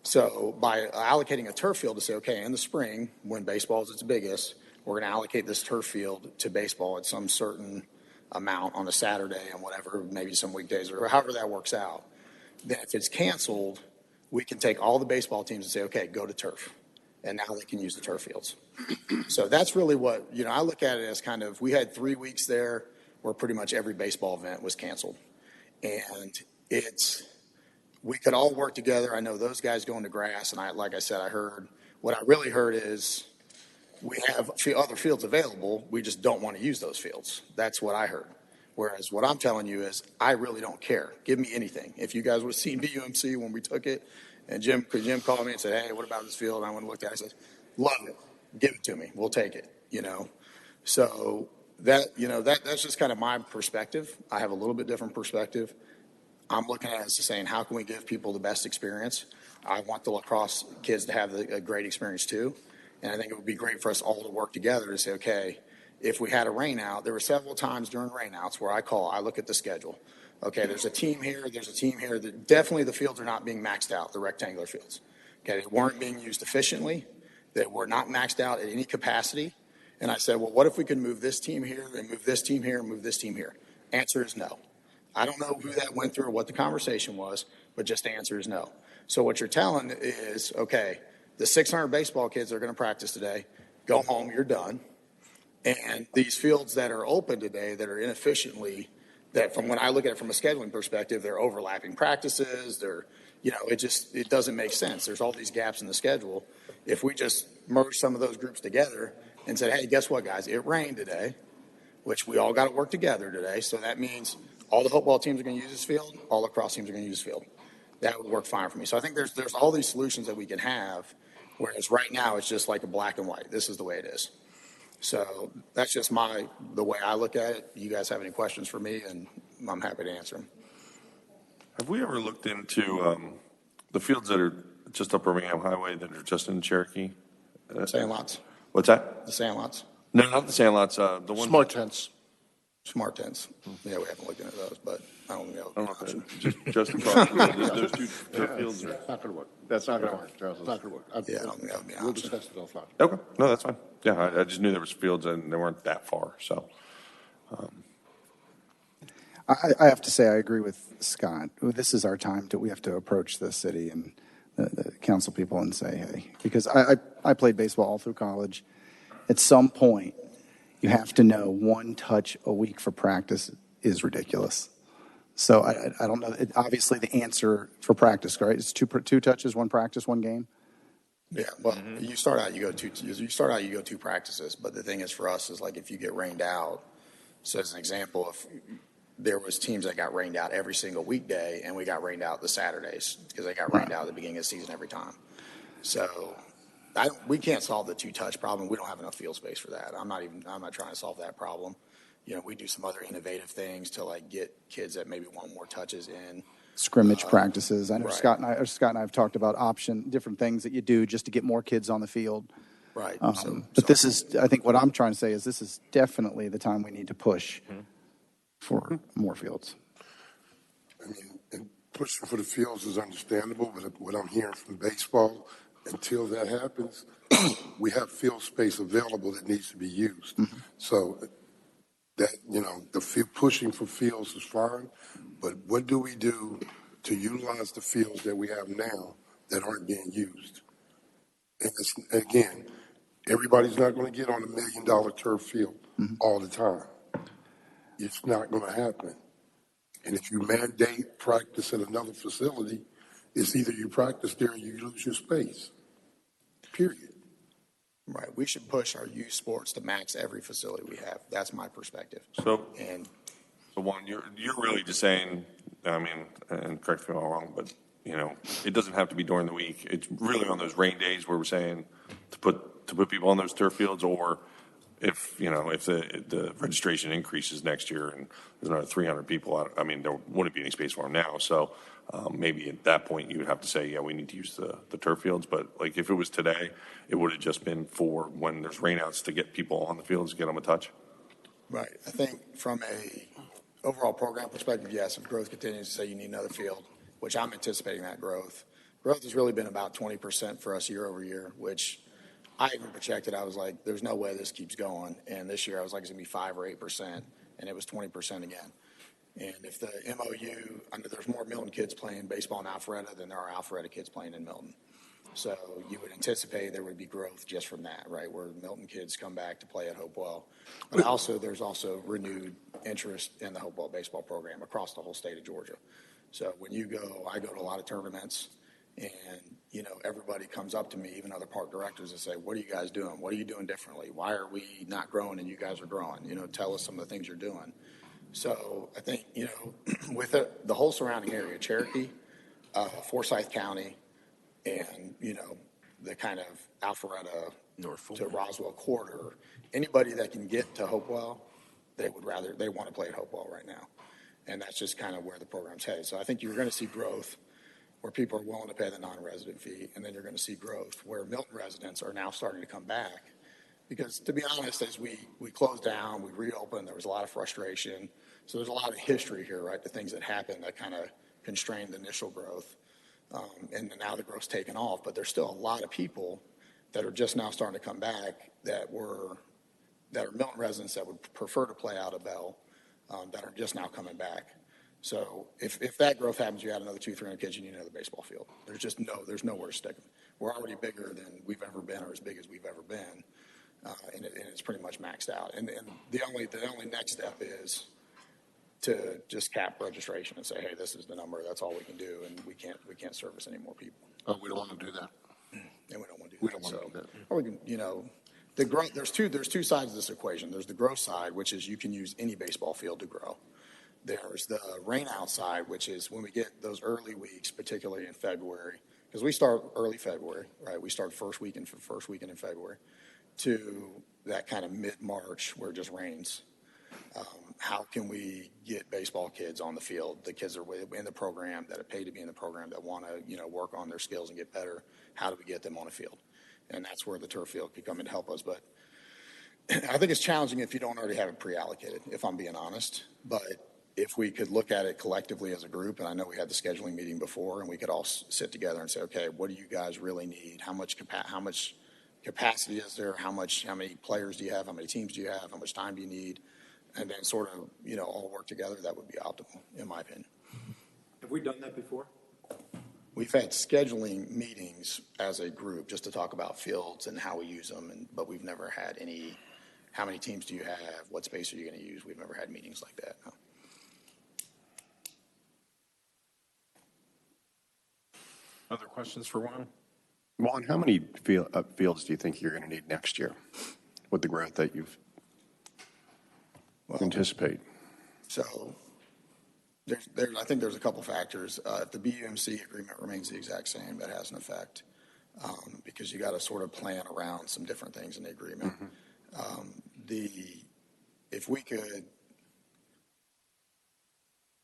So by allocating a turf field to say, okay, in the spring, when baseball is its biggest, we're going to allocate this turf field to baseball at some certain amount on a Saturday and whatever, maybe some weekdays or however that works out. Then if it's canceled, we can take all the baseball teams and say, okay, go to turf. And now they can use the turf fields. So that's really what, I look at it as kind of, we had 3 weeks there where pretty much every baseball event was canceled. And we could all work together. I know those guys go into grass, and like I said, what I really heard is we have other fields available. We just don't want to use those fields. That's what I heard. Whereas what I'm telling you is I really don't care. Give me anything. If you guys would have seen BUMC when we took it, and Jim called me and said, hey, what about this field? And I went and looked at it. I said, love it. Give it to me. We'll take it, So that's just kind of my perspective. I have a little bit different perspective. I'm looking at it as saying, how can we give people the best experience? I want the lacrosse kids to have a great experience too. And I think it would be great for us all to work together to say, okay, if we had a rain out, there were several times during rainouts where I look at the schedule. Okay, there's a team here, there's a team here. Definitely the fields are not being maxed out, the rectangular fields. Okay, they weren't being used efficiently. They were not maxed out at any capacity. And I said, well, what if we could move this team here and move this team here and move this team here? Answer is no. I don't know who that went through or what the conversation was, but just the answer is no. So what you're telling is, okay, the 600 baseball kids that are going to practice today, go home, you're done. And these fields that are open today that are inefficiently, that from when I look at it from a scheduling perspective, they're overlapping practices. It doesn't make sense. There's all these gaps in the schedule. If we just merge some of those groups together and said, hey, guess what, guys? It rained today, which we all got to work together today. So that means all the football teams are going to use this field. All the lacrosse teams are going to use this field. That would work fine for me. So I think there's all these solutions that we can have, whereas right now it's just like a black and white. This is the way it is. So that's just the way I look at it. You guys have any questions for me, and I'm happy to answer them. Have we ever looked into the fields that are just up Birmingham Highway that are just in Cherokee? Sandlots. What's that? The sandlots. No, not the sandlots. The ones. Smart tents. Smart tents. Yeah, we haven't looked into those, but I don't know. I don't know if just across those two fields. It's not going to work. That's not going to work. It's not going to work. Yeah, I don't think that would be an We'll option. discuss it offline. Okay, no, that's fine. Yeah, I just knew there was fields and they weren't that far. So, I have to say I agree with Scott. This is our time we have to approach the city and the council people and say, hey, because I played baseball all through college. At some point, you have to know 1 touch a week for practice is ridiculous. So I don't know. Obviously, the answer for practice, right? It's two touches, 1 practice, 1 game. Yeah, well, you start out, you go 2 practices. But the thing is, for us, is like if you get rained out. So as an example, if there was teams that got rained out every single weekday, and we got rained out the Saturdays because they got rained out at the beginning of the season every time. So we can't solve the 2-touch problem. We don't have enough field space for that. I'm not trying to solve that problem. We do some other innovative things to like get kids that maybe want more touches in. Scrimmage practices. I know right. Scott and I have talked about different things that you do just to get more kids on the field. Right. This is, I think what I'm trying to say is this is definitely the time we need to push for more fields. I mean, and pushing for the fields is understandable, but what I'm hearing from baseball, until that happens, we have field space available that needs to be used. So that, pushing for fields is fine, but what do we do to utilize the fields that we have now that aren't being used? And again, everybody's not going to get on a $1 million turf field all the time. It's not going to happen. And if you mandate practice at another facility, it's either you practice there or you lose your space. Period. Right. We should push our youth sports to max every facility we have. That's my perspective. So, And Juan, you're really just saying, I mean, and correct me if I'm wrong, but it doesn't have to be during the week. It's really on those rain days where we're saying to put people on those turf fields, or if the registration increases next year and there's another 300 people out, I mean, there wouldn't be any space for them now. So maybe at that point you would have to say, yeah, we need to use the turf fields. But like if it was today, it would have just been for when there's rainouts to get people on the fields, get them a touch. right. I think from a overall program perspective, yes, if growth continues to say you need another field, which I'm anticipating that growth. Growth has really been about 20% for us year over year, which I even projected. I was like, there's no way this keeps going. And this year I was like, it's going to be 5 or 8%, and it was 20% again. And if the MOU, I know there's more Milton kids playing baseball in Alpharetta than there are Alpharetta kids playing in Milton. So you would anticipate there would be growth just from that, right, where Milton kids come back to play at Hopewell. But also there's also renewed interest in the Hopewell baseball program across the whole state of Georgia. So when you go, I go to a lot of tournaments, and, everybody comes up to me, even other park directors, and say, what are you guys doing? What are you doing differently? Why are we not growing and you guys are growing? Tell us some of the things you're doing. So I think, with the whole surrounding area, Cherokee, Forsyth County, and, the kind of Alpharetta to Roswell corridor, anybody that can get to Hopewell, they want to play at Hopewell right now. And that's just kind of where the program's headed. So I think you're going to see growth where people are willing to pay the non-resident fee, and then you're going to see growth where Milton residents are now starting to come back. Because to be honest, as we closed down, we reopened, there was a lot of frustration. So there's a lot of history here, right? The things that happened that kind of constrained the initial growth. And now the growth's taken off, but there's still a lot of people that are just now starting to come back that are Milton residents that would prefer to play out of Bell, that are just now coming back. So if that growth happens, you add another 200-300 kids, you need another baseball field. There's nowhere to stick them. We're already bigger than we've ever been, or as big as we've ever been, and it's pretty much maxed out. And the only next step is to just cap registration and say, hey, this is the number, that's all we can do, and we can't service any more people. Oh, we don't want to do that. And we don't want to do that. We don't want to do that. Or we can, the growth. There's two sides of this equation. There's the growth side, which is you can use any baseball field to grow. There's the rain out side, which is when we get those early weeks, particularly in February, because we start early February, right? We start first weekend in February to that kind of mid-March where it just rains. How can we get baseball kids on the field? The kids are in the program that are paid to be in the program that want to, work on their skills and get better. How do we get them on the field? And that's where the turf field could come and help us. But I think it's challenging if you don't already have it pre-allocated, if I'm being honest. But if we could look at it collectively as a group, and I know we had the scheduling meeting before, and we could all sit together and say, okay, what do you guys really need? How much capacity is there? How many players do you have? How many teams do you have? How much time do you need? And then sort of, all work together. That would be optimal, in my opinion. Have we done that before? We've had scheduling meetings as a group just to talk about fields and how we use them, but we've never had any, how many teams do you have? What space are you going to use? We've never had meetings like that, no. Other questions for Juan? Juan, how many fields do you think you're going to need next year with the growth that you've anticipate? So I think there's a couple factors. If the BUMC agreement remains the exact same, that has an effect because you got to sort of plan around some different things in the agreement. If we could,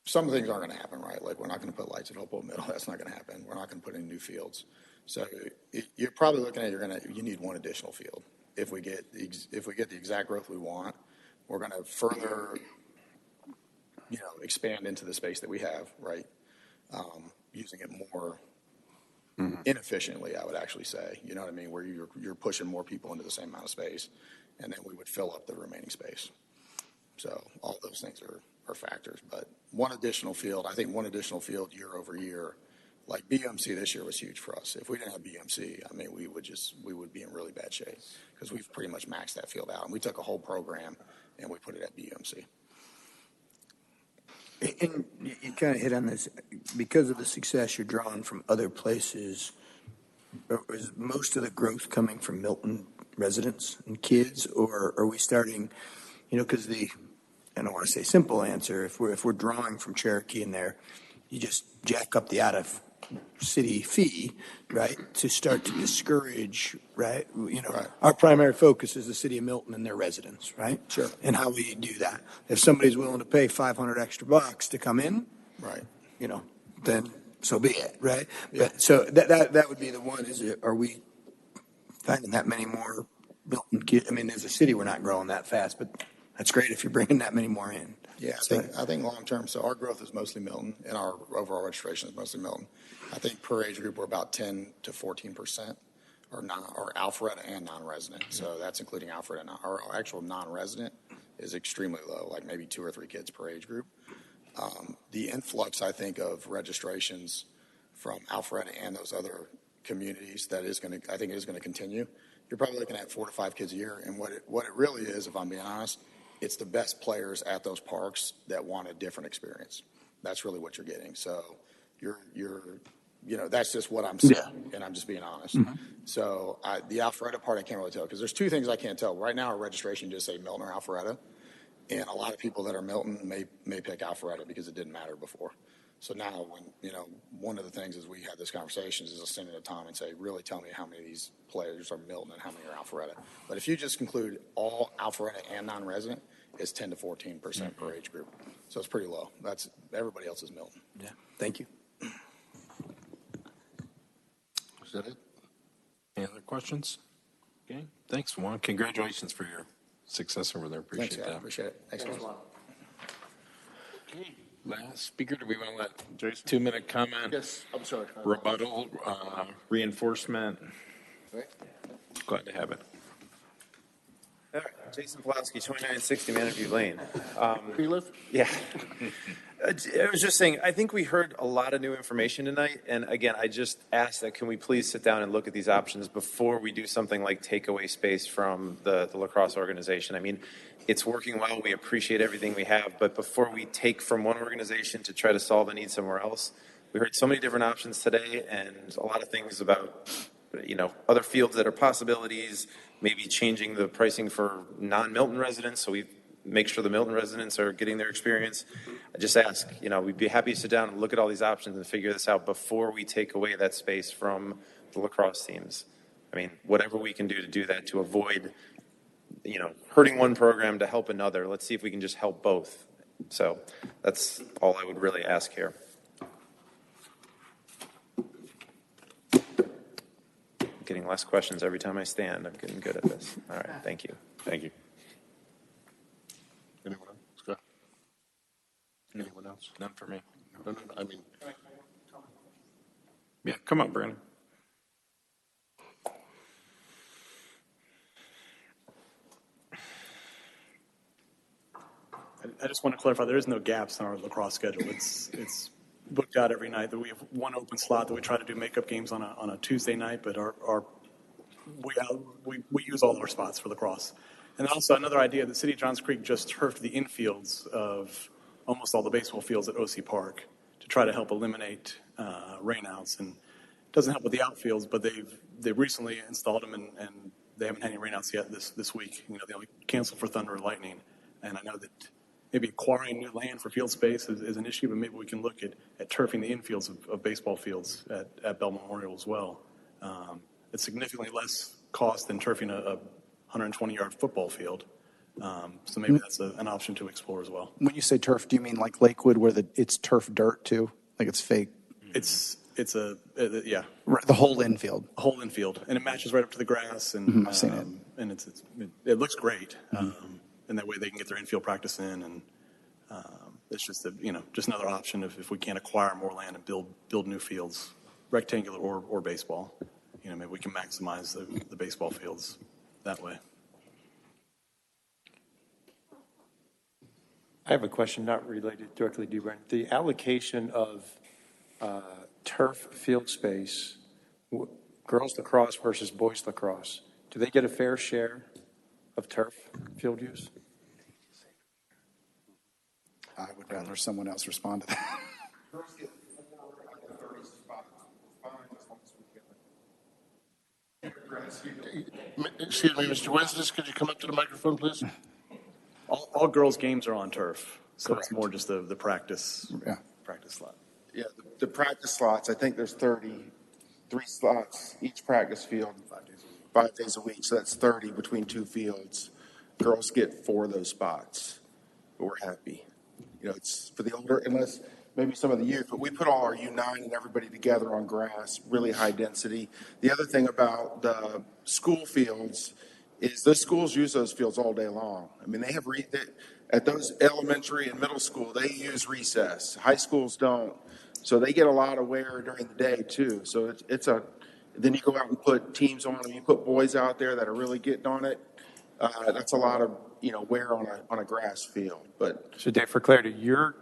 some things aren't going to happen, right? Like we're not going to put lights at Hopewell Middle. That's not going to happen. We're not going to put in new fields. So you're probably looking at you need one additional field. If we get the exact growth we want, we're going to further, expand into the space that we have, right? using it more inefficiently, I would actually say. You know what I mean? Where you're pushing more people into the same amount of space, and then we would fill up the remaining space. So all those things are factors. But one additional field year over year, like BMC this year was huge for us. If we didn't have BMC, I mean, we would be in really bad shape because we've pretty much maxed that field out. And we took a whole program and we put it at BMC. And you kind of hit on this, because of the success you're drawing from other places, is most of the growth coming from Milton residents and kids, or are we starting, because I don't want to say simple answer, if we're drawing from Cherokee in there, you just jack up the out of city fee, right, to start to discourage, right? Our primary focus is the city of Milton and their residents, right? Sure. And how we do that. If somebody's willing to pay $500 extra to come in, right, then so be it, right? Yeah. But so that would be the one. Are we finding that many more Milton kids? I mean, as a city, we're not growing that fast, but that's great if you're bringing that many more in. Yeah, I think long term. So our growth is mostly Milton, and our overall registration is mostly Milton. I think per age group we're about 10 to 14% or Alpharetta and non-resident. So that's including Alpharetta. Our actual non-resident is extremely low, like maybe 2 or 3 kids per age group. The influx, I think, of registrations from Alpharetta and those other communities I think is going to continue. You're probably looking at 4 to 5 kids a year, and what it really is, if I'm being honest, it's the best players at those parks that want a different experience. That's really what you're getting. So that's just what I'm saying, and I'm just being honest. Mm-hmm. So the Alpharetta part I can't really tell because there's 2 things I can't tell. Right now, our registration just say Milton or Alpharetta, and a lot of people that are Milton may pick Alpharetta because it didn't matter before. So now, when one of the things as we had this conversation is to send it to Tom and say, really tell me how many of these players are Milton and how many are Alpharetta. But if you just conclude all Alpharetta and non-resident, it's 10 to 14% per age group. So it's pretty low. That's everybody else is Milton. Yeah. Thank you. Is that it? Any other questions? Okay. Thanks, Juan. Congratulations for your success over there. Appreciate Thanks, that. I appreciate it. Thanks, Juan. Okay. Last speaker, do we want to let Jason 2-minute comment? Yes, I'm sorry. Rebuttal, reinforcement. Right. Glad to have it. All right, Jason Pulaski, 2960 Manaview Lane. Where you live? Yeah. I was just saying, I think we heard a lot of new information tonight. And again, I just asked that can we please sit down and look at these options before we do something like take away space from the lacrosse organization. I mean, it's working well. We appreciate everything we have. But before we take from one organization to try to solve a need somewhere else, we heard so many different options today and a lot of things about, other fields that are possibilities, maybe changing the pricing for non-Milton residents so we make sure the Milton residents are getting their experience. I just ask, we'd be happy to sit down and look at all these options and figure this out before we take away that space from the lacrosse teams. I mean, whatever we can do that to avoid, hurting one program to help another. Let's see if we can just help both. So that's all I would really ask here. Getting less questions every time I stand. I'm getting good at this. All right. Thank you. Thank you. Anyone else? Scott? Anyone else? None for me. No, I mean, Yeah, come on, Brandon. I just want to clarify, there is no gaps in our lacrosse schedule. It's booked out every night. We have one open slot that we try to do makeup games on a Tuesday night, but we use all of our spots for lacrosse. And also another idea, the city of Johns Creek just turfed the infields of almost all the baseball fields at OC Park to try to help eliminate rainouts. And it doesn't help with the outfields, but they've recently installed them and they haven't had any rainouts yet this week. They only canceled for thunder and lightning. And I know that maybe acquiring new land for field space is an issue, but maybe we can look at turfing the infields of baseball fields at Bell Memorial as well. It's significantly less cost than turfing a 120-yard football field. So maybe that's an option to explore as well. When you say turf, do you mean like Lakewood where it's turf dirt too? Like it's fake? Yeah. The whole infield. Whole infield. And it matches right up to the grass. And I've seen it. And it looks great. And that way they can get their infield practice in. And it's just just another option if we can't acquire more land and build new fields, rectangular or baseball. Maybe we can maximize the baseball fields that way. I have a question not related directly to you, Brent. The allocation of turf field space, girls lacrosse versus boys lacrosse, do they get a fair share of turf field use? I would rather someone else respond to that. Girls get 4 out of 30 spots. Fine, as long as we get it. Excuse me, Mr. Winston, could you come up to the microphone, please? All girls' games are on turf, so Correct. it's more just the practice Yeah. practice slot. Yeah, the practice slots, I think there's 33 slots each practice field, 5 days a week. So that's 30 between 2 fields. Girls get 4 of those spots, but we're happy. It's for the older, unless maybe some of the youth, but we put all our U9 and everybody together on grass, really high density. The other thing about the school fields is those schools use those fields all day long. I mean, they have at those elementary and middle school, they use recess. High schools don't. So they get a lot of wear during the day too. So then you go out and put teams on them. You put boys out there that are really getting on it. That's a lot of, wear on a grass field. But So, Dave, for clarity, your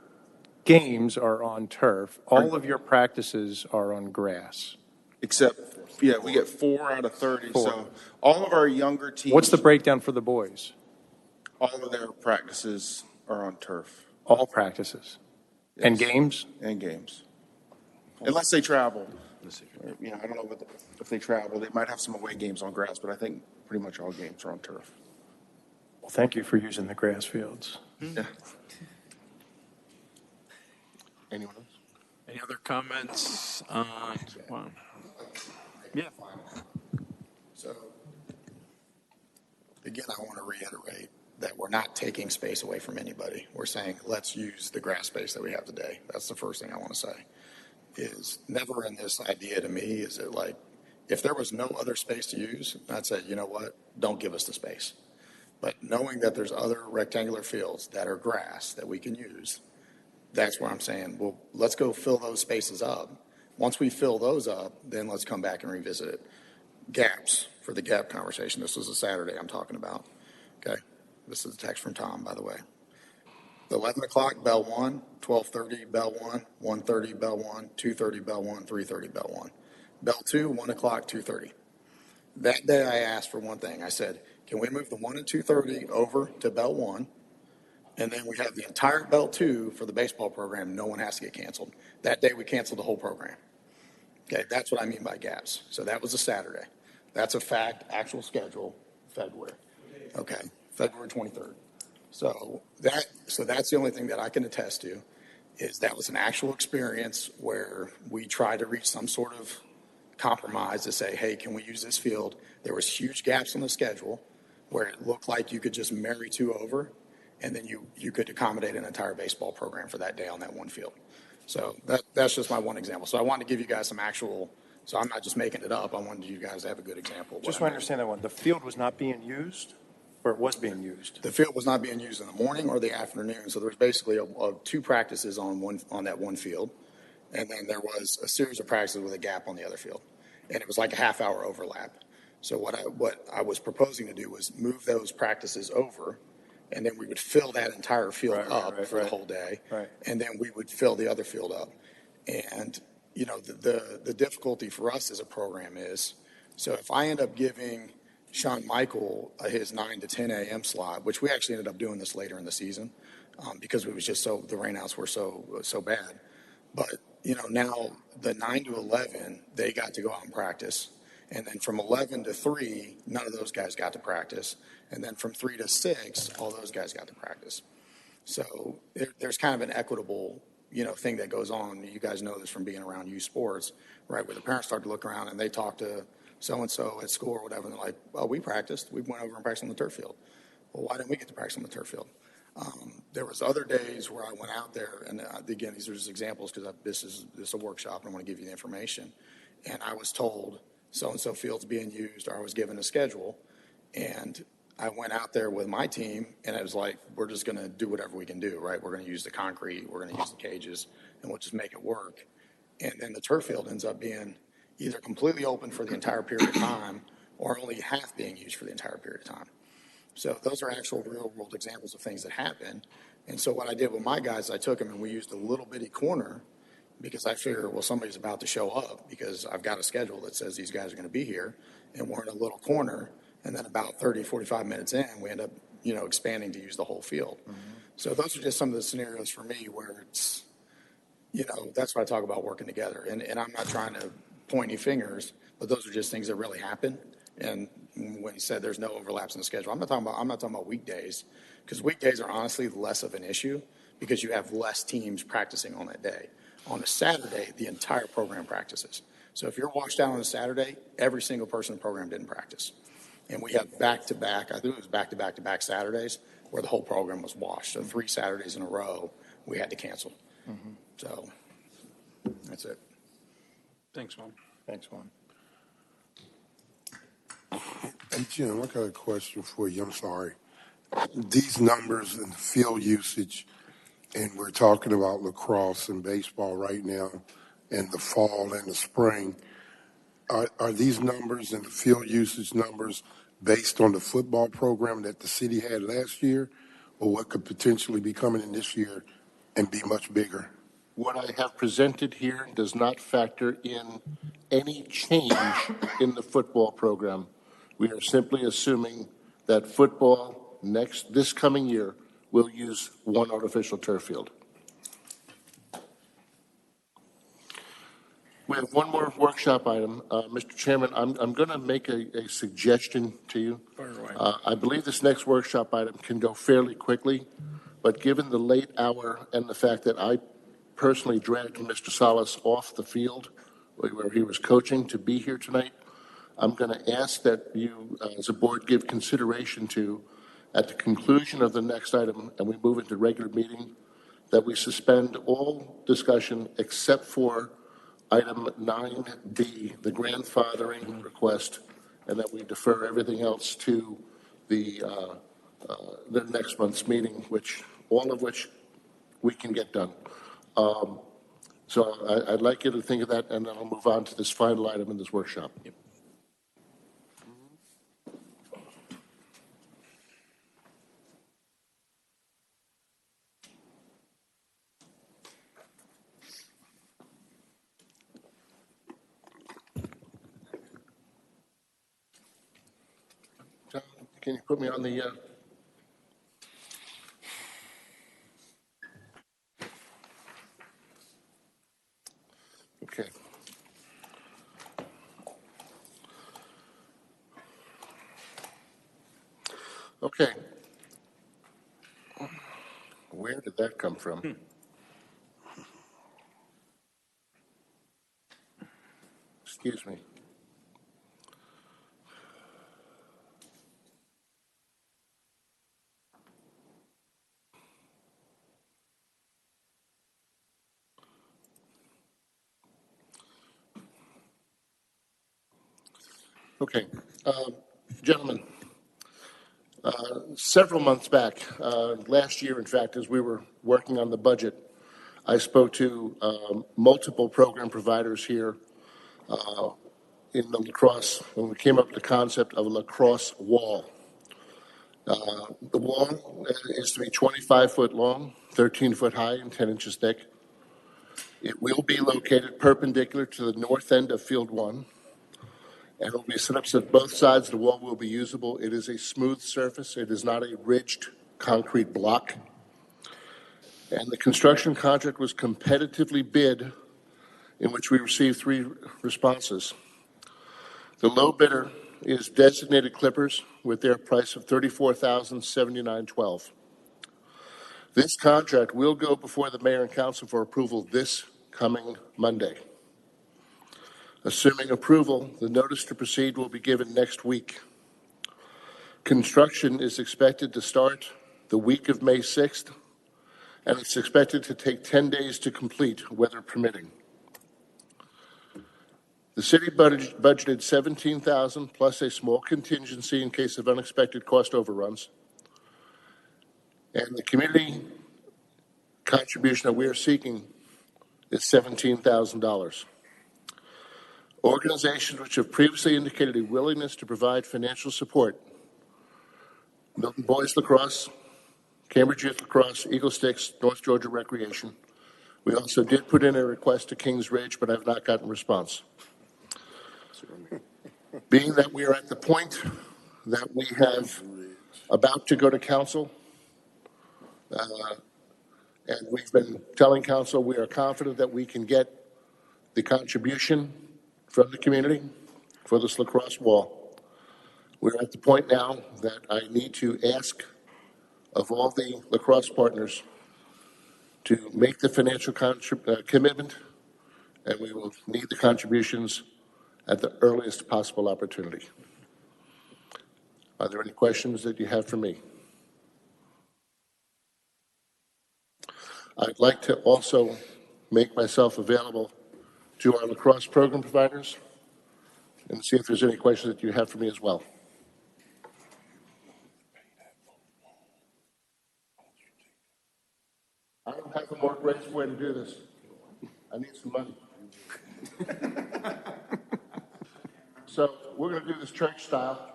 games are on turf. All of your practices are on grass. except, we get 4 out of 30. 4. So all of our younger teams. What's the breakdown for the boys? All of their practices are on turf. All practices. Yes. And games? And games. Unless they travel. I don't know if they travel. They might have some away games on grass, but I think pretty much all games are on turf. Well, thank you for using the grass fields. Yeah. Anyone else? Any other comments on? Yeah. So, again, I want to reiterate that we're not taking space away from anybody. We're saying, let's use the grass space that we have today. That's the first thing I want to say. Is never in this idea to me is it like, if there was no other space to use, I'd say, you know what, don't give us the space. But knowing that there's other rectangular fields that are grass that we can use, that's where I'm saying, well, let's go fill those spaces up. Once we fill those up, then let's come back and revisit it. Gaps, for the gap conversation, this was a Saturday I'm talking about, okay? This is a text from Tom, by the way. 11 o'clock, bell 1, 12:30, bell 1, 1:30, bell 1, 2:30, bell 1, 3:30, bell 1. Bell 2, 1 o'clock, 2:30. That day I asked for one thing. I said, can we move the 1 and 2:30 over to bell 1? And then we have the entire bell 2 for the baseball program. No one has to get canceled. That day we canceled the whole program. Okay, that's what I mean by gaps. So that was a Saturday. That's a fact, actual schedule, February. Okay, February 23rd. So that's the only thing that I can attest to is that was an actual experience where we tried to reach some sort of compromise to say, hey, can we use this field? There was huge gaps on the schedule where it looked like you could just marry 2 over, and then you could accommodate an entire baseball program for that day on that one field. So that's just my one example. So I wanted to give you guys some actual, so I'm not just making it up. I wanted you guys to have a good example. Just want to understand that one. The field was not being used, or it was being used? The field was not being used in the morning or the afternoon. So there was basically 2 practices on that one field. And then there was a series of practices with a gap on the other field. And it was like a half-hour overlap. So what I was proposing to do was move those practices over, and then we would fill that entire field up for the whole day. Right. And then we would fill the other field up. And, the difficulty for us as a program is, so if I end up giving Sean Michael his 9 to 10 a.m. slot, which we actually ended up doing this later in the season because it was just the rainouts were so bad. But, now the 9 to 11, they got to go out and practice. And then from 11 to 3, none of those guys got to practice. And then from 3 to 6, all those guys got to practice. So there's kind of an equitable, thing that goes on. You guys know this from being around youth sports, right? Where the parents start to look around and they talk to so-and-so at school or whatever. And they're like, well, we practiced. We went over and practiced on the turf field. Well, why didn't we get to practice on the turf field? There was other days where I went out there, and again, these are just examples because this is a workshop, and I want to give you the information. And I was told so-and-so field's being used, or I was given a schedule, and I went out there with my team, and it was like, we're just going to do whatever we can do, right? We're going to use the concrete, we're going to use the cages, and we'll just make it work. And then the turf field ends up being either completely open for the entire period of time or only half being used for the entire period of time. So those are actual real world examples of things that happen. And so what I did with my guys, I took them and we used a little bitty corner because I figured, well, somebody's about to show up because I've got a schedule that says these guys are going to be here, and we're in a little corner. And then about 30, 45 minutes in, we end up, expanding to use the whole field. Mm-hmm. So those are just some of the scenarios for me where it's, that's what I talk about working together. And I'm not trying to point any fingers, but those are just things that really happen. And when you said there's no overlaps in the schedule, I'm not talking about weekdays, because weekdays are honestly less of an issue because you have less teams practicing on that day. On a Saturday, the entire program practices. So if you're washed out on a Saturday, every single person in the program didn't practice. And we have back-to-back, I think it was back-to-back-to-back Saturdays where the whole program was washed. So 3 Saturdays in a row, we had to cancel. Mm-hmm. So that's it. Thanks, Juan. Thanks, Juan. Hey, Jim, I got a question for you. I'm sorry. These numbers and field usage, and we're talking about lacrosse and baseball right now, and the fall and the spring. Are these numbers and the field usage numbers based on the football program that the city had last year, or what could potentially be coming in this year and be much bigger? What I have presented here does not factor in any change in the football program. We are simply assuming that football this coming year will use one artificial turf field. We have one more workshop item. Mr. Chairman, I'm going to make a suggestion to you. I believe this next workshop item can go fairly quickly, but given the late hour and the fact that I personally dragged Mr. Salas off the field where he was coaching to be here tonight, I'm going to ask that you, as a board, give consideration to, at the conclusion of the next item, and we move into regular meeting, that we suspend all discussion except for item 9B, the grandfathering request, and that we defer everything else to the next month's meeting, all of which we can get done. So I'd like you to think of that, and then I'll move on to this final item in this workshop. Yep. John, can you put me on the... Okay. Okay. Where did that come from? Excuse me. Okay. Gentlemen, several months back, last year, in fact, as we were working on the budget, I spoke to multiple program providers here in the lacrosse when we came up with the concept of a lacrosse wall. The wall is to be 25 foot long, 13 foot high, and 10 inches thick. It will be located perpendicular to the north end of Field 1, and it will be set up so that both sides of the wall will be usable. It is a smooth surface. It is not a ridged concrete block. And the construction contract was competitively bid, in which we received 3 responses. The low bidder is Designated Clippers with their price of $34,079.12. This contract will go before the mayor and council for approval this coming Monday. Assuming approval, the notice to proceed will be given next week. Construction is expected to start the week of May 6th, and it's expected to take 10 days to complete, weather permitting. The city budgeted $17,000 plus a small contingency in case of unexpected cost overruns. And the community contribution that we are seeking is $17,000. Organizations which have previously indicated a willingness to provide financial support: Milton Boys Lacrosse, Cambridge Youth Lacrosse, Eagle Sticks, North Georgia Recreation. We also did put in a request to Kings Ridge, but I've not gotten a response. Being that we are at the point that we have about to go to council, and we've been telling council we are confident that we can get the contribution from the community for this lacrosse wall. We're at the point now that I need to ask of all the lacrosse partners to make the financial commitment, and we will need the contributions at the earliest possible opportunity. Are there any questions that you have for me? I'd like to also make myself available to our lacrosse program providers and see if there's any questions that you have for me as well. I don't have a more graceful way to do this. I need some money. So we're going to do this church style.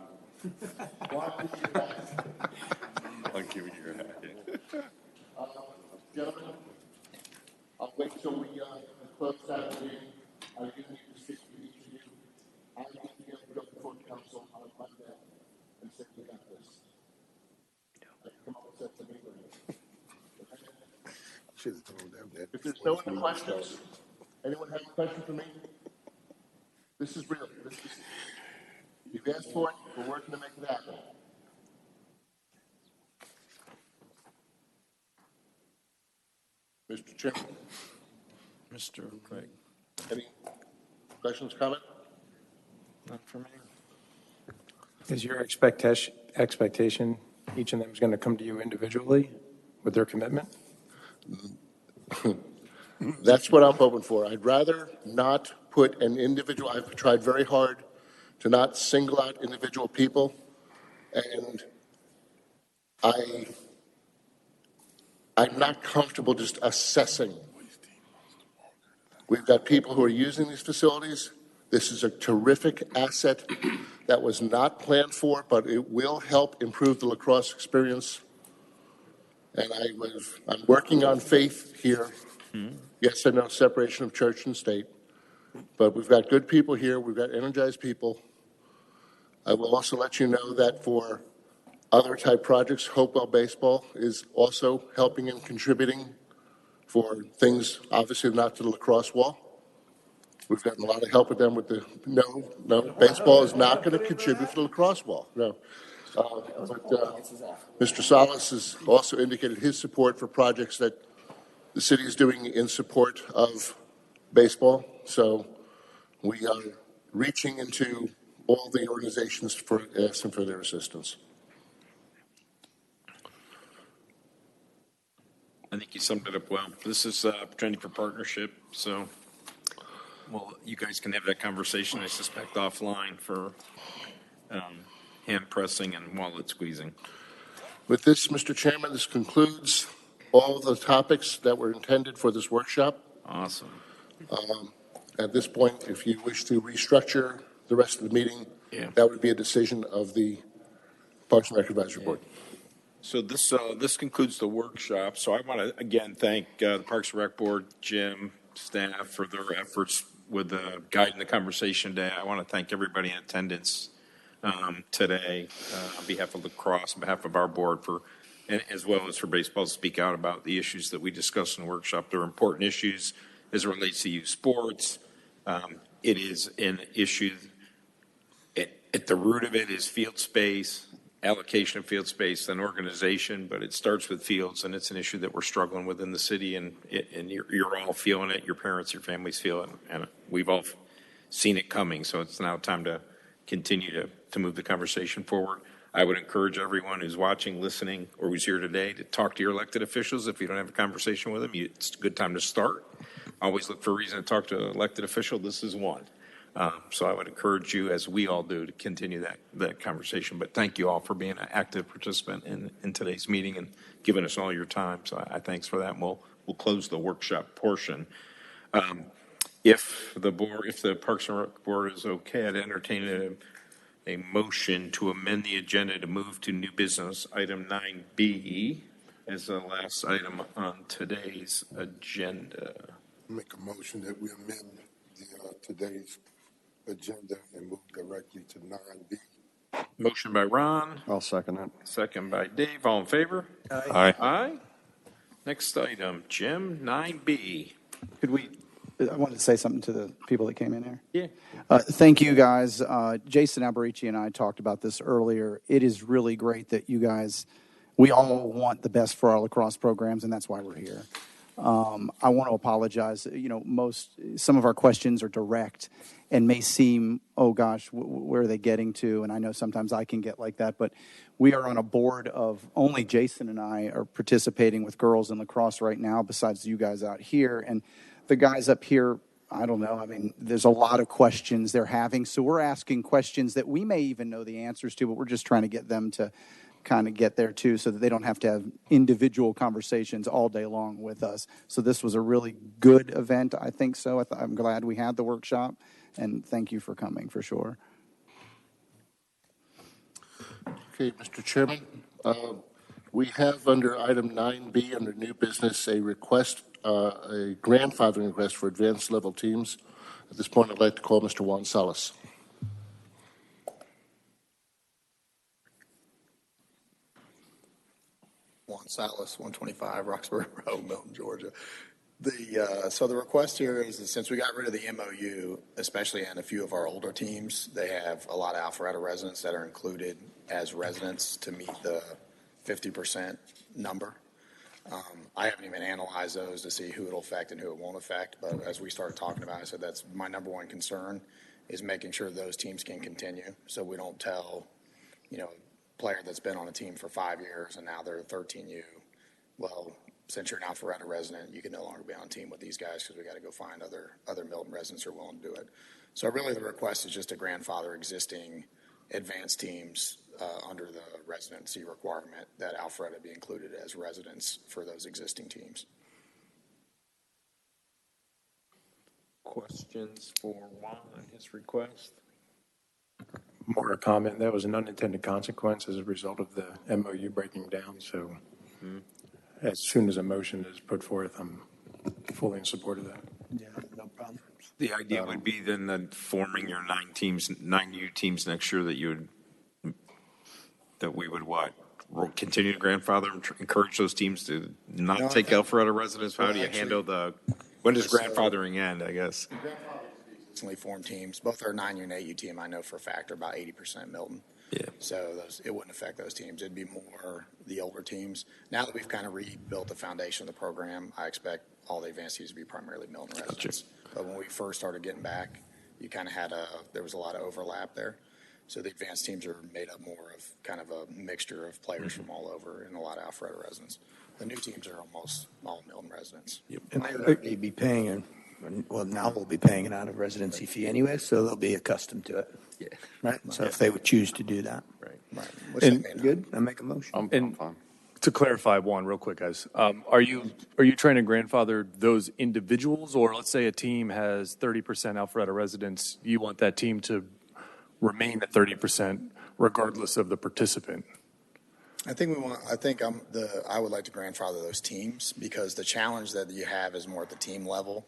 I'll give you your hat. Gentlemen, I'll wait till we close that meeting. I do need to speak to each of you. I need to be able to go before council on Monday and say we got this. I can come up with that to me. Should have told them that. If there's no other questions, anyone have a question for me? This is real. You've asked for it. We're working to make it happen. Mr. Chairman. Mr. Craig. Any questions, comment? Not for me. Is your expectation each of them is going to come to you individually with their commitment? That's what I'm hoping for. I'd rather not put an individual, I've tried very hard to not single out individual people, and I'm not comfortable just assessing. We've got people who are using these facilities. This is a terrific asset that was not planned for, but it will help improve the lacrosse experience. And I'm working on faith here. Yes, I know separation of church and state, but we've got good people here. We've got energized people. I will also let you know that for other type projects, Hopewell Baseball is also helping and contributing for things, obviously not to the lacrosse wall. We've gotten a lot of help with them with the, no, baseball is not going to contribute to the lacrosse wall, no. Mr. Salas has also indicated his support for projects that the city is doing in support of baseball. So we are reaching into all the organizations for asking for their assistance. I think you summed it up well. This is an opportunity for partnership, so well, you guys can have that conversation, I suspect, offline for hand pressing and wallet squeezing. With this, Mr. Chairman, this concludes all the topics that were intended for this workshop. Awesome. At this point, if you wish to restructure the rest of the meeting, that would be a decision of the Parks and Rec Advisory Board. So this concludes the workshop. So I want to again thank the Parks and Rec Board, Jim, staff for their efforts with guiding the conversation today. I want to thank everybody in attendance today on behalf of lacrosse, on behalf of our board, as well as for baseball, to speak out about the issues that we discussed in the workshop. They're important issues as it relates to youth sports. It is an issue. At the root of it is field space, allocation of field space, and organization, but it starts with fields, and it's an issue that we're struggling with in the city, and you're all feeling it. Your parents, your families feel it, and we've all seen it coming. So it's now time to continue to move the conversation forward. I would encourage everyone who's watching, listening, or who's here today to talk to your elected officials. If you don't have a conversation with them, it's a good time to start. Always look for a reason to talk to an elected official. This is one. So I would encourage you, as we all do, to continue that conversation. But thank you all for being an active participant in today's meeting and giving us all your time. So I thanks for that. And we'll close the workshop portion. If the Parks and Rec Board is okay, I'd entertain a motion to amend the agenda to move to new business item 9B as the last item on today's agenda. Make a motion that we amend today's agenda and move directly to 9B. Motion by Ron. I'll second it. Second by Dave. All in favor? Aye. Aye. Next item, Jim, 9B. I wanted to say something to the people that came in here. Yeah. Thank you, guys. Jason Alberici and I talked about this earlier. It is really great that you guys, we all want the best for our lacrosse programs, and that's why we're here. I want to apologize. Some of our questions are direct and may seem, oh gosh, where are they getting to? And I know sometimes I can get like that, but we are on a board of only Jason and I are participating with girls in lacrosse right now, besides you guys out here. And the guys up here, I don't know. I mean, there's a lot of questions they're having. So we're asking questions that we may even know the answers to, but we're just trying to get them to kind of get there too, so that they don't have to have individual conversations all day long with us. So this was a really good event, I think so. I'm glad we had the workshop, and thank you for coming for sure. Okay, Mr. Chairman, we have under item 9B under new business a request, a grandfathering request for advanced level teams. At this point, I'd like to call Mr. Juan Salas. Juan Salas, 125 Roxbury Road, Milton, Georgia. So the request here is that since we got rid of the MOU, especially in a few of our older teams, they have a lot of Alpharetta residents that are included as residents to meet the 50% number. I haven't even analyzed those to see who it'll affect and who it won't affect, but as we started talking about it, I said that's my number one concern is making sure those teams can continue so we don't tell, player that's been on a team for 5 years and now they're 13U. Well, since you're an Alpharetta resident, you can no longer be on a team with these guys because we got to go find other Milton residents who are willing to do it. So really the request is just to grandfather existing advanced teams under the residency requirement that Alpharetta be included as residents for those existing teams. Questions for Juan on his request? More a comment. That was an unintended consequence as a result of the MOU breaking down. So as soon as a motion is put forth, I'm fully in support of that. Yeah, no problem. The idea would be then that forming your 9U teams next year that we would continue to grandfather and encourage those teams to not take Alpharetta residents. How do you handle when does grandfathering end, I guess? Recently formed teams, both our 9U and 8U team, I know for a fact are about 80% Milton. Yeah. So it wouldn't affect those teams. It'd be more the older teams. Now that we've kind of rebuilt the foundation of the program, I expect all the advanced teams to be primarily Milton residents. Gotcha. But when we first started getting back, you kind of there was a lot of overlap there. So the advanced teams are made up more of kind of a mixture of players from all over and a lot of Alpharetta residents. The new teams are almost all Milton residents. Yep. And they'd be paying, now we'll be paying it out of residency fee anyway, so they'll be accustomed to it. Yeah. Right? So if they would choose to do that. Right. And good, I make a motion. And to clarify one real quick, guys, are you trying to grandfather those individuals, or let's say a team has 30% Alpharetta residents, you want that team to remain at 30% regardless of the participant? I would like to grandfather those teams because the challenge that you have is more at the team level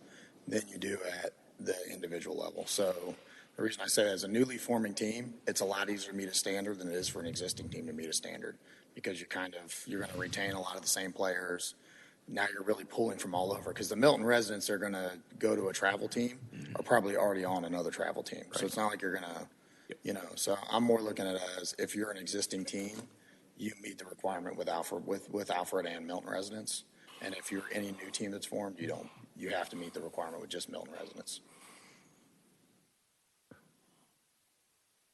than you do at the individual level. So the reason I say as a newly forming team, it's a lot easier to meet a standard than it is for an existing team to meet a standard because you're going to retain a lot of the same players. Now you're really pulling from all over because the Milton residents are going to go to a travel team are probably already on another travel team. Right. So it's not like you're going to, so I'm more looking at it as if you're an existing team, you meet the requirement with Alfred and Milton residents. And if you're any new team that's formed, you have to meet the requirement with just Milton residents.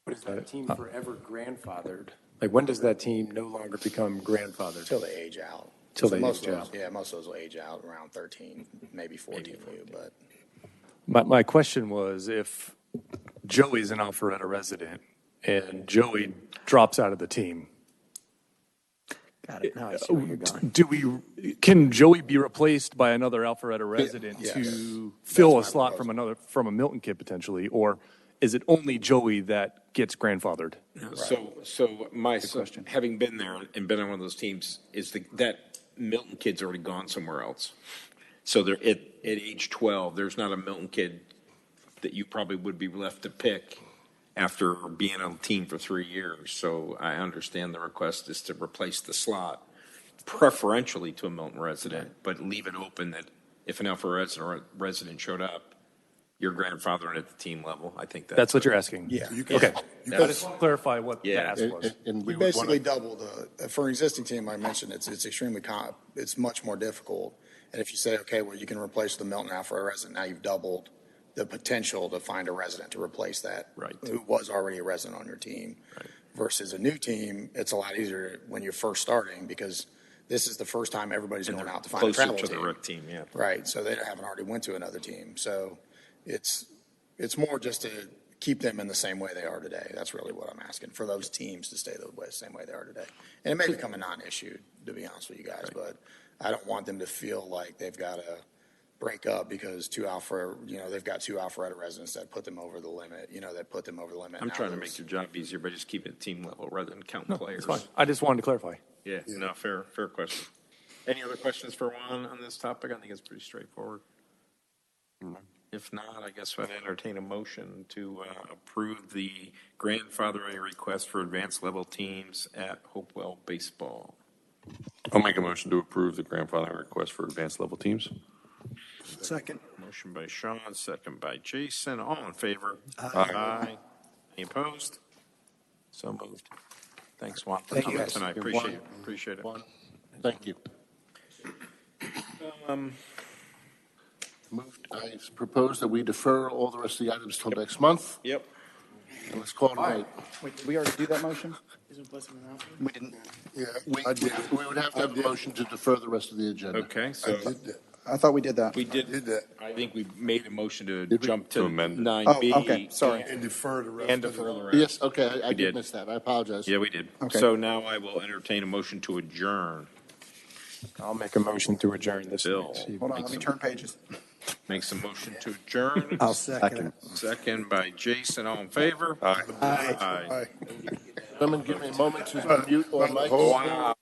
What is that team forever grandfathered? Like when does that team no longer become grandfathered? Until they age out. Till they age out. Yeah, most of those will age out around 13, maybe 14 but. My question was if Joey's an Alpharetta resident and Joey drops out of the team, Got it. Now I see where you're going. can Joey be replaced by another Alpharetta resident Yes. to fill a my slot from a Milton kid potentially, or is it only Joey that gets grandfathered? So my son, having been there and been on one of those teams, is that Milton kid's already gone somewhere else. So they're at age 12, there's not a Milton kid that you probably would be left to pick after being on a team for 3 years. So I understand the request is to replace the slot, preferentially to a Milton resident, but leave it open that if an Alpha resident showed up, your grandfathering at the team level. I think That's what you're asking? Yeah. You can, Okay. you I can, just want to clarify what the ask was. And We would basically wanna- double for an existing team, I mentioned, it's extremely, it's much more difficult. And if you say, okay, well, you can replace the Milton Alpha resident, now you've doubled the potential to find a resident to replace that. Right. Who was already a resident on your team. Right. Versus a new team, it's a lot easier when you're first starting because this is the first time everybody's going out to find a closer travel to team. the rec team, yeah. Right, so they haven't already went to another team. So it's more just to keep them in the same way they are today. That's really what I'm asking, for those teams to stay the same way they are today. And it may become a non-issue, to be honest with you guys, but I don't want them to feel like they've got to break up because they've got two Alpharetta residents that put them over the limit, that put them over the limit. I'm Now trying to those- make your job easier by just keeping it team level rather than counting players. It's fine. I just wanted to clarify. Yeah, no, fair question. Any other questions for Juan on this topic? I think it's pretty straightforward. If not, I guess I'd entertain a motion to approve the grandfathering request for advanced level teams at Hopewell Baseball. I'll make a motion to approve the grandfathering request for advanced level teams. Second. Motion by Sean, second by Jason. All in favor? Aye. Any opposed? So moved. Thanks, Juan, for Thank you, coming guys. tonight. Appreciate it. One. Thank you. I propose that we defer all the rest of the items till next month, Yep. and let's call it a night. Wait, did we already do that motion? We didn't. yeah, We I did. we would have to have a motion to defer the rest of the agenda. Okay, I so did that. I thought we did that. we did that. I think we made a motion to Did we? jump To to amend it. 9B. Oh, okay, sorry. And defer the rest And of defer the it. rest. Yes, okay, I We did did. miss that. I apologize. Yeah, we did. Okay. So now I will entertain a motion to adjourn. I'll make a motion to adjourn this Bill. next evening. Hold on, let me turn pages. Makes a motion to adjourn. I'll second it. Second by Jason. All in favor? Aye. Aye. Aye. Gentlemen, give me a moment to mute all mics. Wow.